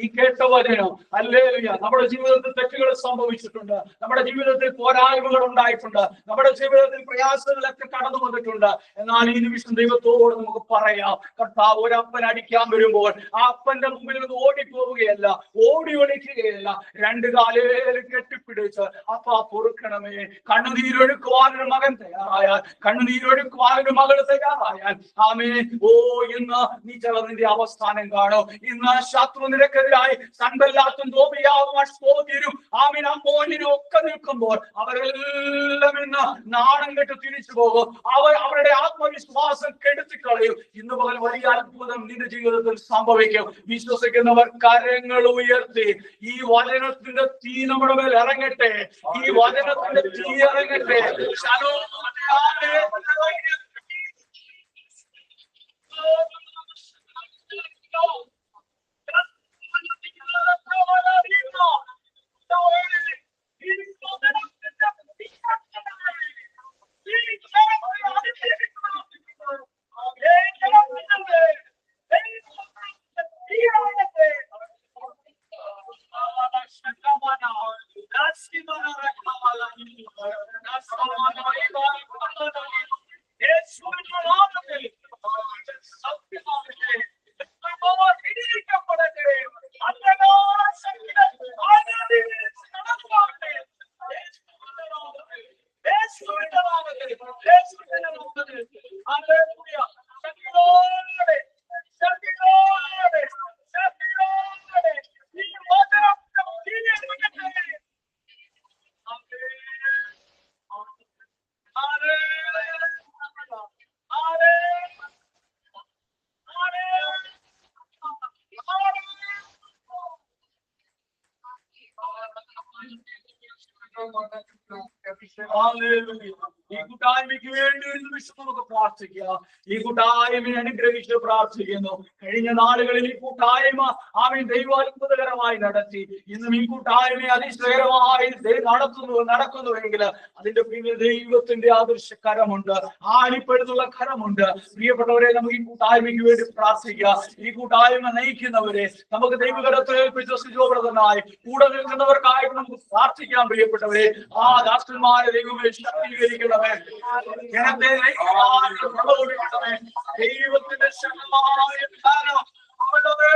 ഈ കേട്ട വചനം ഹല്ലേലൂയ. നമ്മുടെ ജീവിതത്തിൽ തെറ്റുകൾ സംഭവിച്ചിട്ടുണ്ട്, നമ്മുടെ ജീവിതത്തിൽ പോരായ്മകൾ ഉണ്ടായിട്ടുണ്ട്, നമ്മുടെ ജീവിതത്തിൽ പ്രയാസങ്ങളൊക്കെ കടന്നു വന്നിട്ടുണ്ട്. എന്നാൽ ഈ നിമിഷം ദൈവത്തോട് നമുക്ക് പറയാം, കർത്താവ് ഒരപ്പൻ അടിക്കാൻ വരുമ്പോൾ ആ അപ്പന്റെ മുമ്പിൽ നിന്ന് ഓടിപ്പോവുകയല്ല, ഓടി ഒളിക്കുകയല്ല, രണ്ട് കാലേലും കെട്ടിപ്പിടിച്ച് അപ്പാ പൊറുക്കണമേ. കണ്ണുനീരൊഴുക്കുവാനൊരു മകൻ തയ്യാറായാൽ, കണ്ണുനീരൊഴുക്കുവാനൊരു മകൾ തയ്യാറായാൽ, ആമേൻ. ഓ, ഇന്ന് നീ ചിലതിന്റെ അവസാനം കാണും. ഇന്ന് ശത്രു നിനക്കെതിരായി സൻബല്ലാത്തും തോബിയാവും അശ്ബോദ്യരും ആമീൻ അമ്മോന്യരും ഒക്കെ നിൽക്കുമ്പോൾ അവരെല്ലാം ഇന്ന് നാണം കെട്ട് തിരിച്ചു പോകും. അവരുടെ ആത്മവിശ്വാസം കെടുത്തിക്കളയും. ഇന്ന് പകൽ വലിയ അത്ഭുതം നിന്റെ ജീവിതത്തിൽ സംഭവിക്കും. വിശ്വസിക്കുന്നവർ കരങ്ങൾ ഉയർത്തി ഈ വചനത്തിന്റെ തീ നമ്മുടെ മേൽ ഇറങ്ങട്ടെ. ഈ വചനത്തിന്റെ തീ ഇറങ്ങട്ടെ. ഈ കൂട്ടായ്മയ്ക്ക് വേണ്ടി ഒരു നിമിഷം നമുക്ക് പ്രാർത്ഥിക്കാം. ഈ കൂട്ടായ്മയെ അനുഗ്രഹിച്ച് പ്രാർത്ഥിക്കുന്നു. കഴിഞ്ഞ നാളുകളിൽ ഈ കൂട്ടായ്മ ആമേൻ ദൈവാത്ഭുതകരമായി നടത്തി. ഇന്നും ഈ കൂട്ടായ്മയെ അതിശ്രേയമായി നടക്കുന്നുവെങ്കിൽ അതിന്റെ പിന്നിൽ ദൈവത്തിന്റെ ആദർശകരമുണ്ട്, ആണിപ്പെടുത്തുള്ള കരമുണ്ട്. പ്രിയപ്പെട്ടവരെ, നമുക്ക് ഈ കൂട്ടായ്മയ്ക്ക് വേണ്ടി പ്രാർത്ഥിക്കാം. ഈ കൂട്ടായ്മ നയിക്കുന്നവരെ നമുക്ക് ദൈവകരത്തിൽ ഏൽപ്പിച്ച സുജോപ്രദനായി കൂടെ നിൽക്കുന്നവർക്കായിട്ട് നമുക്ക് പ്രാർത്ഥിക്കാം. പ്രിയപ്പെട്ടവരെ, ആ ദാസന്മാരെ ദൈവമേ ശക്തീകരിക്കണമേ, ജനത്തെ പ്രബോധിപ്പിക്കണമേ. ദൈവത്തിന്റെ ശക്തമായ ജ്ഞാനം അവരുടെ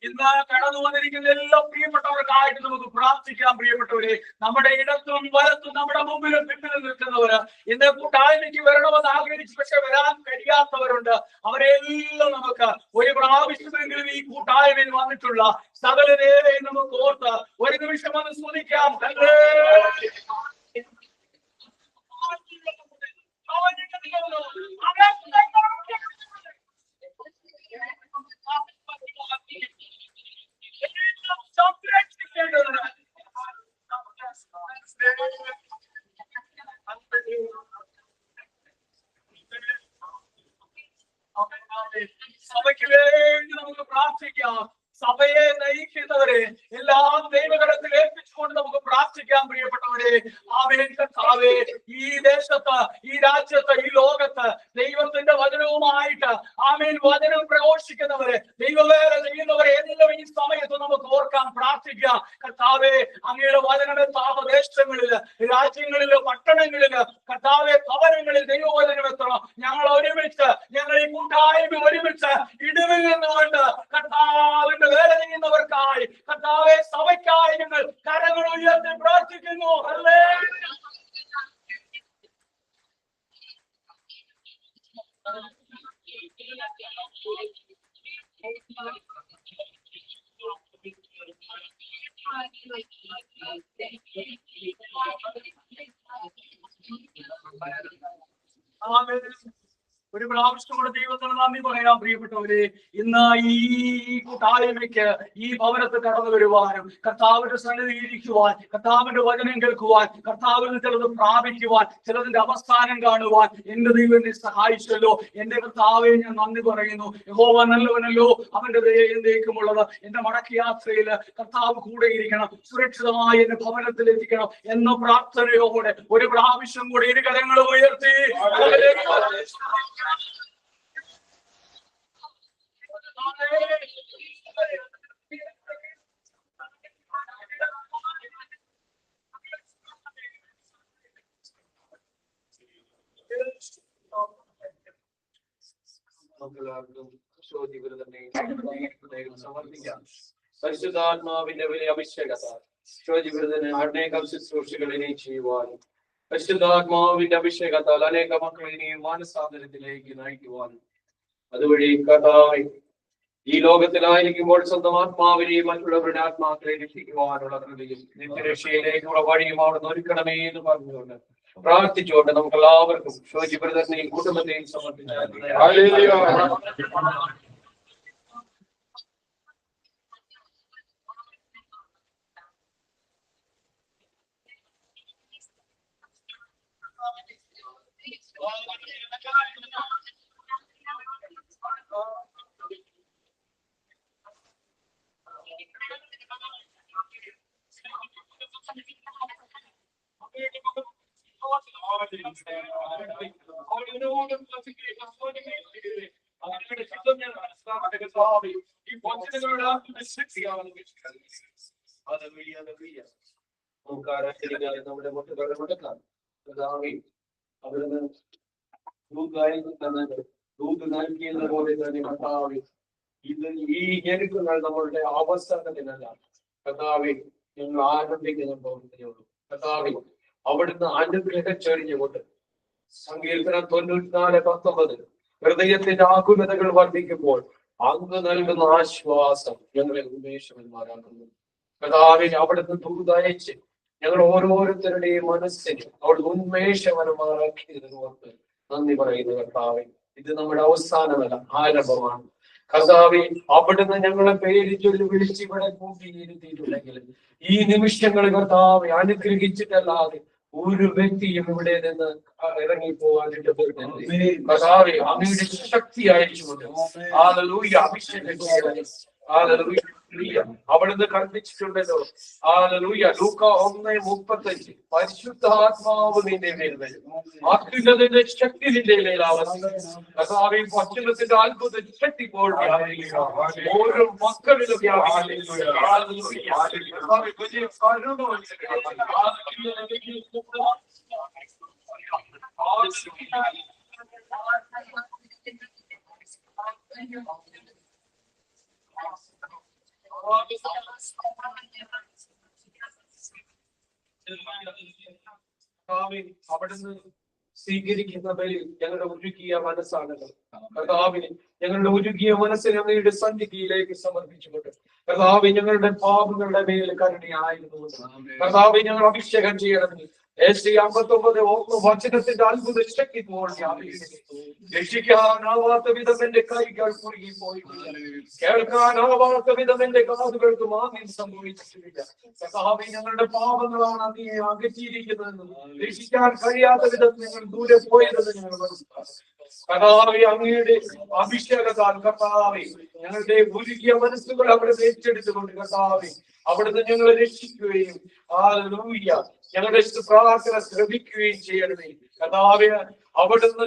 ഇന്ന് കടന്നു വന്നിരിക്കുന്ന എല്ലാ പ്രിയപ്പെട്ടവർക്കായിട്ട് നമുക്ക് പ്രാർത്ഥിക്കാം. പ്രിയപ്പെട്ടവരെ, നമ്മുടെ ഇടത്തും വലത്തും നമ്മുടെ മുമ്പിലും പിന്നിലും നിൽക്കുന്നവര്, ഇന്ന് കൂട്ടായ്മയ്ക്ക് വരണമെന്ന് ആഗ്രഹിച്ചു പക്ഷെ വരാൻ കഴിയാത്തവരുണ്ട്. അവരെല്ലാം നമുക്ക് ഒരു പ്രാവശ്യമെങ്കിലും ഈ കൂട്ടായ്മയിൽ വന്നിട്ടുള്ള സകലരെയും നമുക്ക് ഓർത്ത് ഒരു നിമിഷം ഒന്ന് സ്തുതിക്കാം. സംരക്ഷിക്കേണ്ടത് നമുക്ക് പ്രാർത്ഥിക്കാം. സഭയെ നയിക്കുന്നവരെ എല്ലാം ദൈവകരത്തിൽ ഏൽപ്പിച്ചുകൊണ്ട് നമുക്ക് പ്രാർത്ഥിക്കാം. പ്രിയപ്പെട്ടവരെ, ആമേൻ. കർത്താവേ, ഈ ദേശത്ത്, ഈ രാജ്യത്ത്, ഈ ലോകത്ത് ദൈവത്തിന്റെ വചനവുമായിട്ട് ആമേൻ വചനം പ്രഘോഷിക്കുന്നവരെ, ദൈവവേല ചെയ്യുന്നവരെ എല്ലാം ഈ സമയത്ത് നമുക്ക് ഓർക്കാം, പ്രാർത്ഥിക്കാം. കർത്താവേ, അങ്ങയുടെ വചനമെത്താത്ത ദേശങ്ങളില്, രാജ്യങ്ങളില്, പട്ടണങ്ങളില്, കർത്താവെ ഭവനങ്ങളിൽ ദൈവവചനം എത്തണം. ഞങ്ങൾ ഒരുമിച്ച്, ഞങ്ങൾ ഈ കൂട്ടായ്മ ഒരുമിച്ച് ഇടിവിൽ നിന്നുകൊണ്ട് കർത്താവിന്റെ വേല ചെയ്യുന്നവർക്കായി, കർത്താവെ സഭയ്ക്കായി ഞങ്ങൾ കരങ്ങൾ ഉയർത്തി പ്രാർത്ഥിക്കുന്നു. ഒരു പ്രാവശ്യം കൂടെ ദൈവത്തിന് നന്ദി പറയാം. പ്രിയപ്പെട്ടവരെ, ഇന്ന് ഈ കൂട്ടായ്മയ്ക്ക്, ഈ ഭവനത്തിൽ കടന്നു വരുവാനും, കർത്താവിന്റെ സന്നിധി ഇരിക്കുവാൻ, കർത്താവിന്റെ വചനം കേൾക്കുവാൻ, കർത്താവിന് ചിലത് പ്രാപിക്കുവാൻ, ചിലതിന്റെ അവസാനം കാണുവാൻ എന്റെ ദൈവം എന്നെ സഹായിച്ചല്ലോ. എന്റെ കർത്താവെ ഞാൻ നന്ദി പറയുന്നു. യഹോവ നല്ലവനല്ലോ, അവന്റെ ദയ എന്നേക്കുമുള്ളത്. എന്റെ മടക്കയാത്രയില് കർത്താവ് കൂടെ ഇരിക്കണം, സുരക്ഷിതമായി എന്റെ ഭവനത്തിൽ എത്തിക്കണം എന്ന പ്രാർത്ഥനയോടെ ഒരു പ്രാവശ്യം കൂടി ഇരു കരങ്ങളും ഉയർത്തി സമർപ്പിക്കാം. പരിശുദ്ധാത്മാവിന്റെ വലിയ അഭിഷേകത ശോധിവൃതന് അനേകം ശുശ്രൂഷകളെ ചെയ്യുവാനും, പരിശുദ്ധാത്മാവിന്റെ അഭിഷേകത്താൽ അനേക മക്കളെയും മാനസാന്തരത്തിലേക്ക് നയിക്കുവാനും, അതുവഴി കർത്താവേ ഈ ലോകത്തിലായിരിക്കുമ്പോൾ സ്വന്തം ആത്മാവിനെയും മറ്റുള്ളവരുടെ ആത്മാക്കളെ രക്ഷിക്കുവാനുള്ള കൃപയും നിത്യരക്ഷയിലേക്കുള്ള വഴിയും അവിടെ ഒരുക്കണമേ എന്ന് പറഞ്ഞുകൊണ്ട് പ്രാർത്ഥിച്ചുകൊണ്ട് നമുക്ക് എല്ലാവർക്കും ശോചിബ്രദറിനെയും കുടുംബത്തെയും സമർപ്പിച്ചു. നമ്മുടെ മുട്ടുകളെ മുടക്കാം. അവിടുന്ന് ദൂത് നൽകിയെന്ന പോലെ തന്നെ കർത്താവേ, ഇത് ഈ ഞെരുക്കങ്ങൾ നമ്മളുടെ അവസരത്തിനല്ല കർത്താവേ, ഞങ്ങൾ ആരംഭിക്കുന്ന പ്രവർത്തനമുള്ളൂ. കർത്താവേ, അവിടുന്ന് അനുഗ്രഹം ചൊരിഞ്ഞുകൊണ്ട് സങ്കീർത്തനം 94:19 ഹൃദയത്തിന്റെ ആകുലതകൾ വർദ്ധിക്കുമ്പോൾ അങ്ങ് നൽകുന്ന ആശ്വാസം ഞങ്ങളെ ഉന്മേഷവന്മാരാക്കുന്നു. കർത്താവേ, അവിടുന്ന് ദൂതയച്ച് ഞങ്ങൾ ഓരോരുത്തരുടെയും മനസ്സിനെ അവിടുന്ന് ഉന്മേഷവനമാക്കിയതിനോർത്ത് നന്ദി പറയുന്നു. കർത്താവേ, ഇത് നമ്മുടെ അവസാനമല്ല, ആരംഭമാണ്. കർത്താവേ, അവിടുന്ന് ഞങ്ങളെ പേര് ചൊല്ലി വിളിച്ച് ഇവിടെ കൂട്ടിയിരുത്തിയിട്ടുണ്ടെങ്കിൽ ഈ നിമിഷങ്ങൾ കർത്താവെ അനുഗ്രഹിച്ചിട്ടല്ലാതെ ഒരു വ്യക്തിയും ഇവിടെ നിന്ന് ഇറങ്ങിപ്പോകാനായിട്ട് പോയിട്ടുണ്ട്. കർത്താവേ, അങ്ങയുടെ ശക്തി അയച്ചുകൊണ്ട് അവിടുന്ന് കൽപ്പിച്ചിട്ടുണ്ടല്ലോ. ലൂക്ക 1:35 പരിശുദ്ധാത്മാവ് നിന്റെ മേൽ വരും, അത്യുന്നതന്റെ ശക്തി നിന്റെ മേൽ ആവസിക്കും. കർത്താവേ, പശ്ചിമത്തിന്റെ അത്ഭുത ശക്തി ഓരോ മക്കളിലും അവിടുന്ന് സ്വീകരിക്കുന്ന ബലി ഞങ്ങളുടെ ഒരുക്കിയ മനസ്സാണല്ലോ. കർത്താവിനെ ഞങ്ങളുടെ ഒരുക്കിയ മനസ്സിനെ അങ്ങയുടെ സന്നിധിയിലേക്ക് സമർപ്പിച്ചുകൊണ്ട് കർത്താവെ, ഞങ്ങളുടെ പാപങ്ങളുടെ മേൽ കരുണയായിരുന്നു. കർത്താവെ, ഞങ്ങൾ അഭിഷേകം ചെയ്യണമെന്ന് വചനത്തിന്റെ അത്ഭുത ശക്തി രക്ഷിക്കാനാവാത്ത വിധം എന്റെ കൈകൾ കുറുകിപ്പോയി, കേൾക്കാനാവാത്ത വിധം എന്റെ കാതുകൾക്ക് മാന്യം സംഭവിച്ചിട്ടില്ല. കർത്താവേ, ഞങ്ങളുടെ പാപങ്ങളാണ് അങ്ങയെ അകറ്റിയിരിക്കുന്നതെന്നും രക്ഷിക്കാൻ കഴിയാത്ത വിധം ഞങ്ങൾ ദൂരെ പോയതെന്ന് ഞങ്ങൾ മനസ്സിലാക്കി. കർത്താവേ, അങ്ങയുടെ അഭിഷേകത്താൽ കർത്താവേ ഞങ്ങളുടെ ഉരുകിയ മനസ്സുകൾ അവിടെ ഏറ്റെടുത്തുകൊണ്ട് കർത്താവേ അവിടുന്ന് ഞങ്ങളെ രക്ഷിക്കുകയും ഹല്ലേലൂയ ഞങ്ങളുടെ പ്രാർത്ഥന ശ്രമിക്കുകയും ചെയ്യണമേ കർത്താവേ. അവിടുന്ന്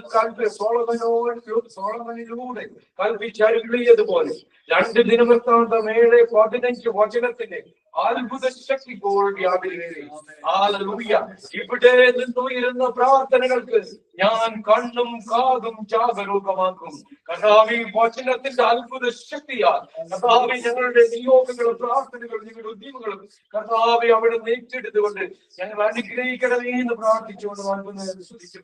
സോളമനിലൂടെ കൽപ്പിച്ചരുളിയതുപോലെ 2 ദിനവൃത്താന്തം 7:15 വചനത്തിന്റെ അത്ഭുത ശക്തി ഇപ്പോൾ വ്യാപരിക്കുകയും ഹല്ലേലൂയ. ഇവിടെ നിന്നുയരുന്ന പ്രാർത്ഥനകൾക്ക് ഞാൻ കണ്ണും കാതും ജാഗരൂകമാക്കും കർത്താവേ. വചനത്തിന്റെ അത്ഭുത ശക്തിയാൽ കർത്താവേ ഞങ്ങളുടെ നിയോഗങ്ങളും പ്രാർത്ഥനകളും ഞങ്ങളുടെ ഉദ്യമങ്ങളും കർത്താവേ അവിടെ ഏറ്റെടുത്തുകൊണ്ട് ഞങ്ങൾ അനുഗ്രഹിക്കണമേ എന്ന് പ്രാർത്ഥിച്ചുകൊണ്ട് സ്തുതിച്ച്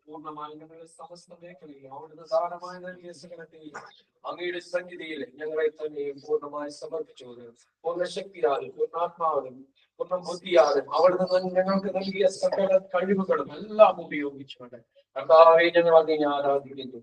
പൂർണ്ണമായി ഞങ്ങളുടെ സമസ്ത മേഖലയിൽ അവിടുന്ന് ദാനമായി നൽകിയ സകലത്തിൽ അങ്ങയുടെ സന്നിധിയിൽ ഞങ്ങളെ തന്നെയും പൂർണ്ണമായി സമർപ്പിച്ചു പൂർണ്ണ ശക്തിയാലും പൂർണ്ണാത്മാവിലും പൂർണ്ണ ബുദ്ധിയാലും അവിടുന്ന് ഞങ്ങൾക്ക് നൽകിയ സകല കഴിവുകളും എല്ലാം ഉപയോഗിച്ചുകൊണ്ട് കർത്താവെ ഞങ്ങൾ അതിനെ ആരാധിക്കുന്നു.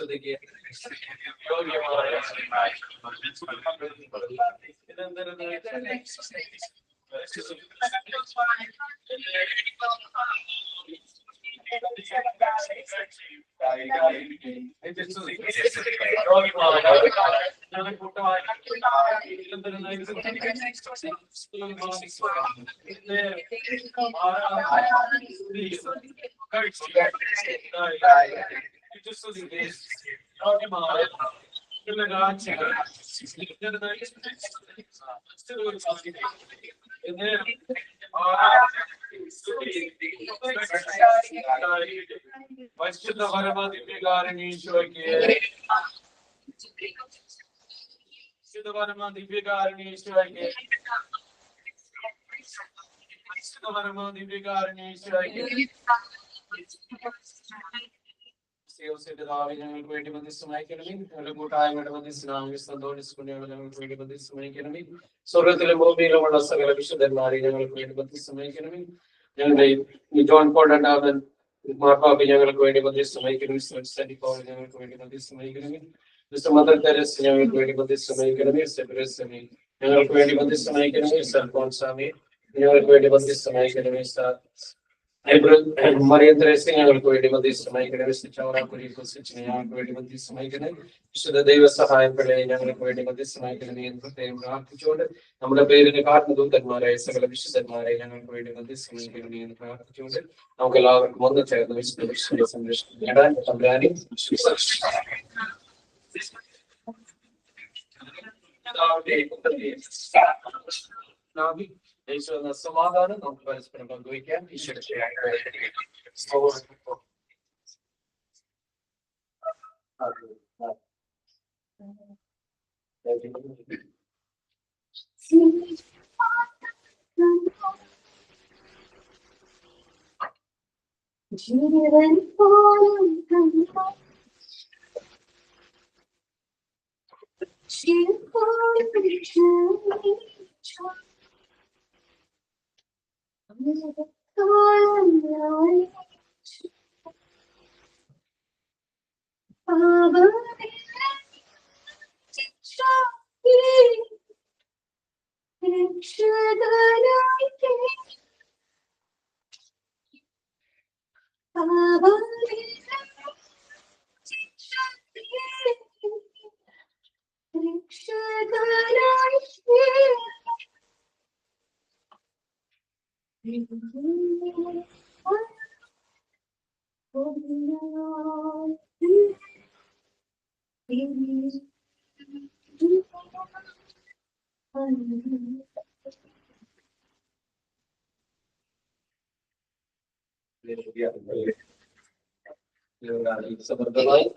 സ്തുതിക്ക് യോഗ്യമായ പരിശുദ്ധ പരമദിവ്യകാരണീശോയ്ക്ക് പരിശുദ്ധ പരമദിവ്യകാരണീശോയ്ക്ക് പരിശുദ്ധ പരമദിവ്യകാരണീശോയ്ക്ക് ഞങ്ങൾക്ക് വേണ്ടി മധ്യസ്ഥമായിക്കണമേ. ഞങ്ങളുടെ കൂട്ടായ്മയുടെ മധ്യസ്ഥനായ സന്തോഷിച്ചുകൊണ്ടാണ് ഞങ്ങൾക്ക് വേണ്ടി മധ്യസ്ഥമായിക്കണമേ. സ്വർഗത്തിലും ഭൂമിയിലുമുള്ള സകല വിശുദ്ധന്മാരെ ഞങ്ങൾക്ക് വേണ്ടി മധ്യസ്ഥമായിക്കണമേ. ഞങ്ങളുടെ ജോൺ പോൾ രണ്ടാമൻ മാർപ്പാപ്പ ഞങ്ങൾക്ക് വേണ്ടി മധ്യസ്ഥമായിക്കണമേ. ഞങ്ങൾക്ക് വേണ്ടി മധ്യസ്ഥമായിക്കണമേ. മദർ തെരേസ ഞങ്ങൾക്ക് വേണ്ടി മധ്യസ്ഥമായിക്കണമേ. സെബരസ്വാമി ഞങ്ങൾക്ക് വേണ്ടി മധ്യസ്ഥമായിക്കണമേ. സൽഫോൻസാമി ഞങ്ങൾക്ക് വേണ്ടി മധ്യസ്ഥമായിക്കണമേ. മറിയം തെരേസ ഞങ്ങൾക്ക് വേണ്ടി മധ്യസ്ഥമായിക്കണമേ. ഞങ്ങൾക്ക് വേണ്ടി മധ്യസ്ഥമായിക്കണേ. വിശുദ്ധ ദൈവസഹായങ്ങളെ ഞങ്ങൾക്ക് വേണ്ടി മധ്യസ്ഥമായിക്കണമേ എന്ന് പ്രത്യേകം പ്രാർത്ഥിച്ചുകൊണ്ട് നമ്മുടെ പേരിന് കാരണദൂതന്മാരായ സകല വിശുദ്ധന്മാരെ ഞങ്ങൾക്ക് വേണ്ടി മധ്യസ്ഥമായിക്കണമേ എന്ന് പ്രാർത്ഥിച്ചുകൊണ്ട് നമുക്ക് എല്ലാവർക്കും ഒന്ന് ചേർന്ന് വിശുദ്ധ സംരക്ഷണം നേടാൻ തമ്പുരാനെ യേശുവെന്ന സമാധാനം നമുക്ക് പരസ്പരം പങ്കുവയ്ക്കാം. ജീവൻ പോലും സമൃദ്ധമായി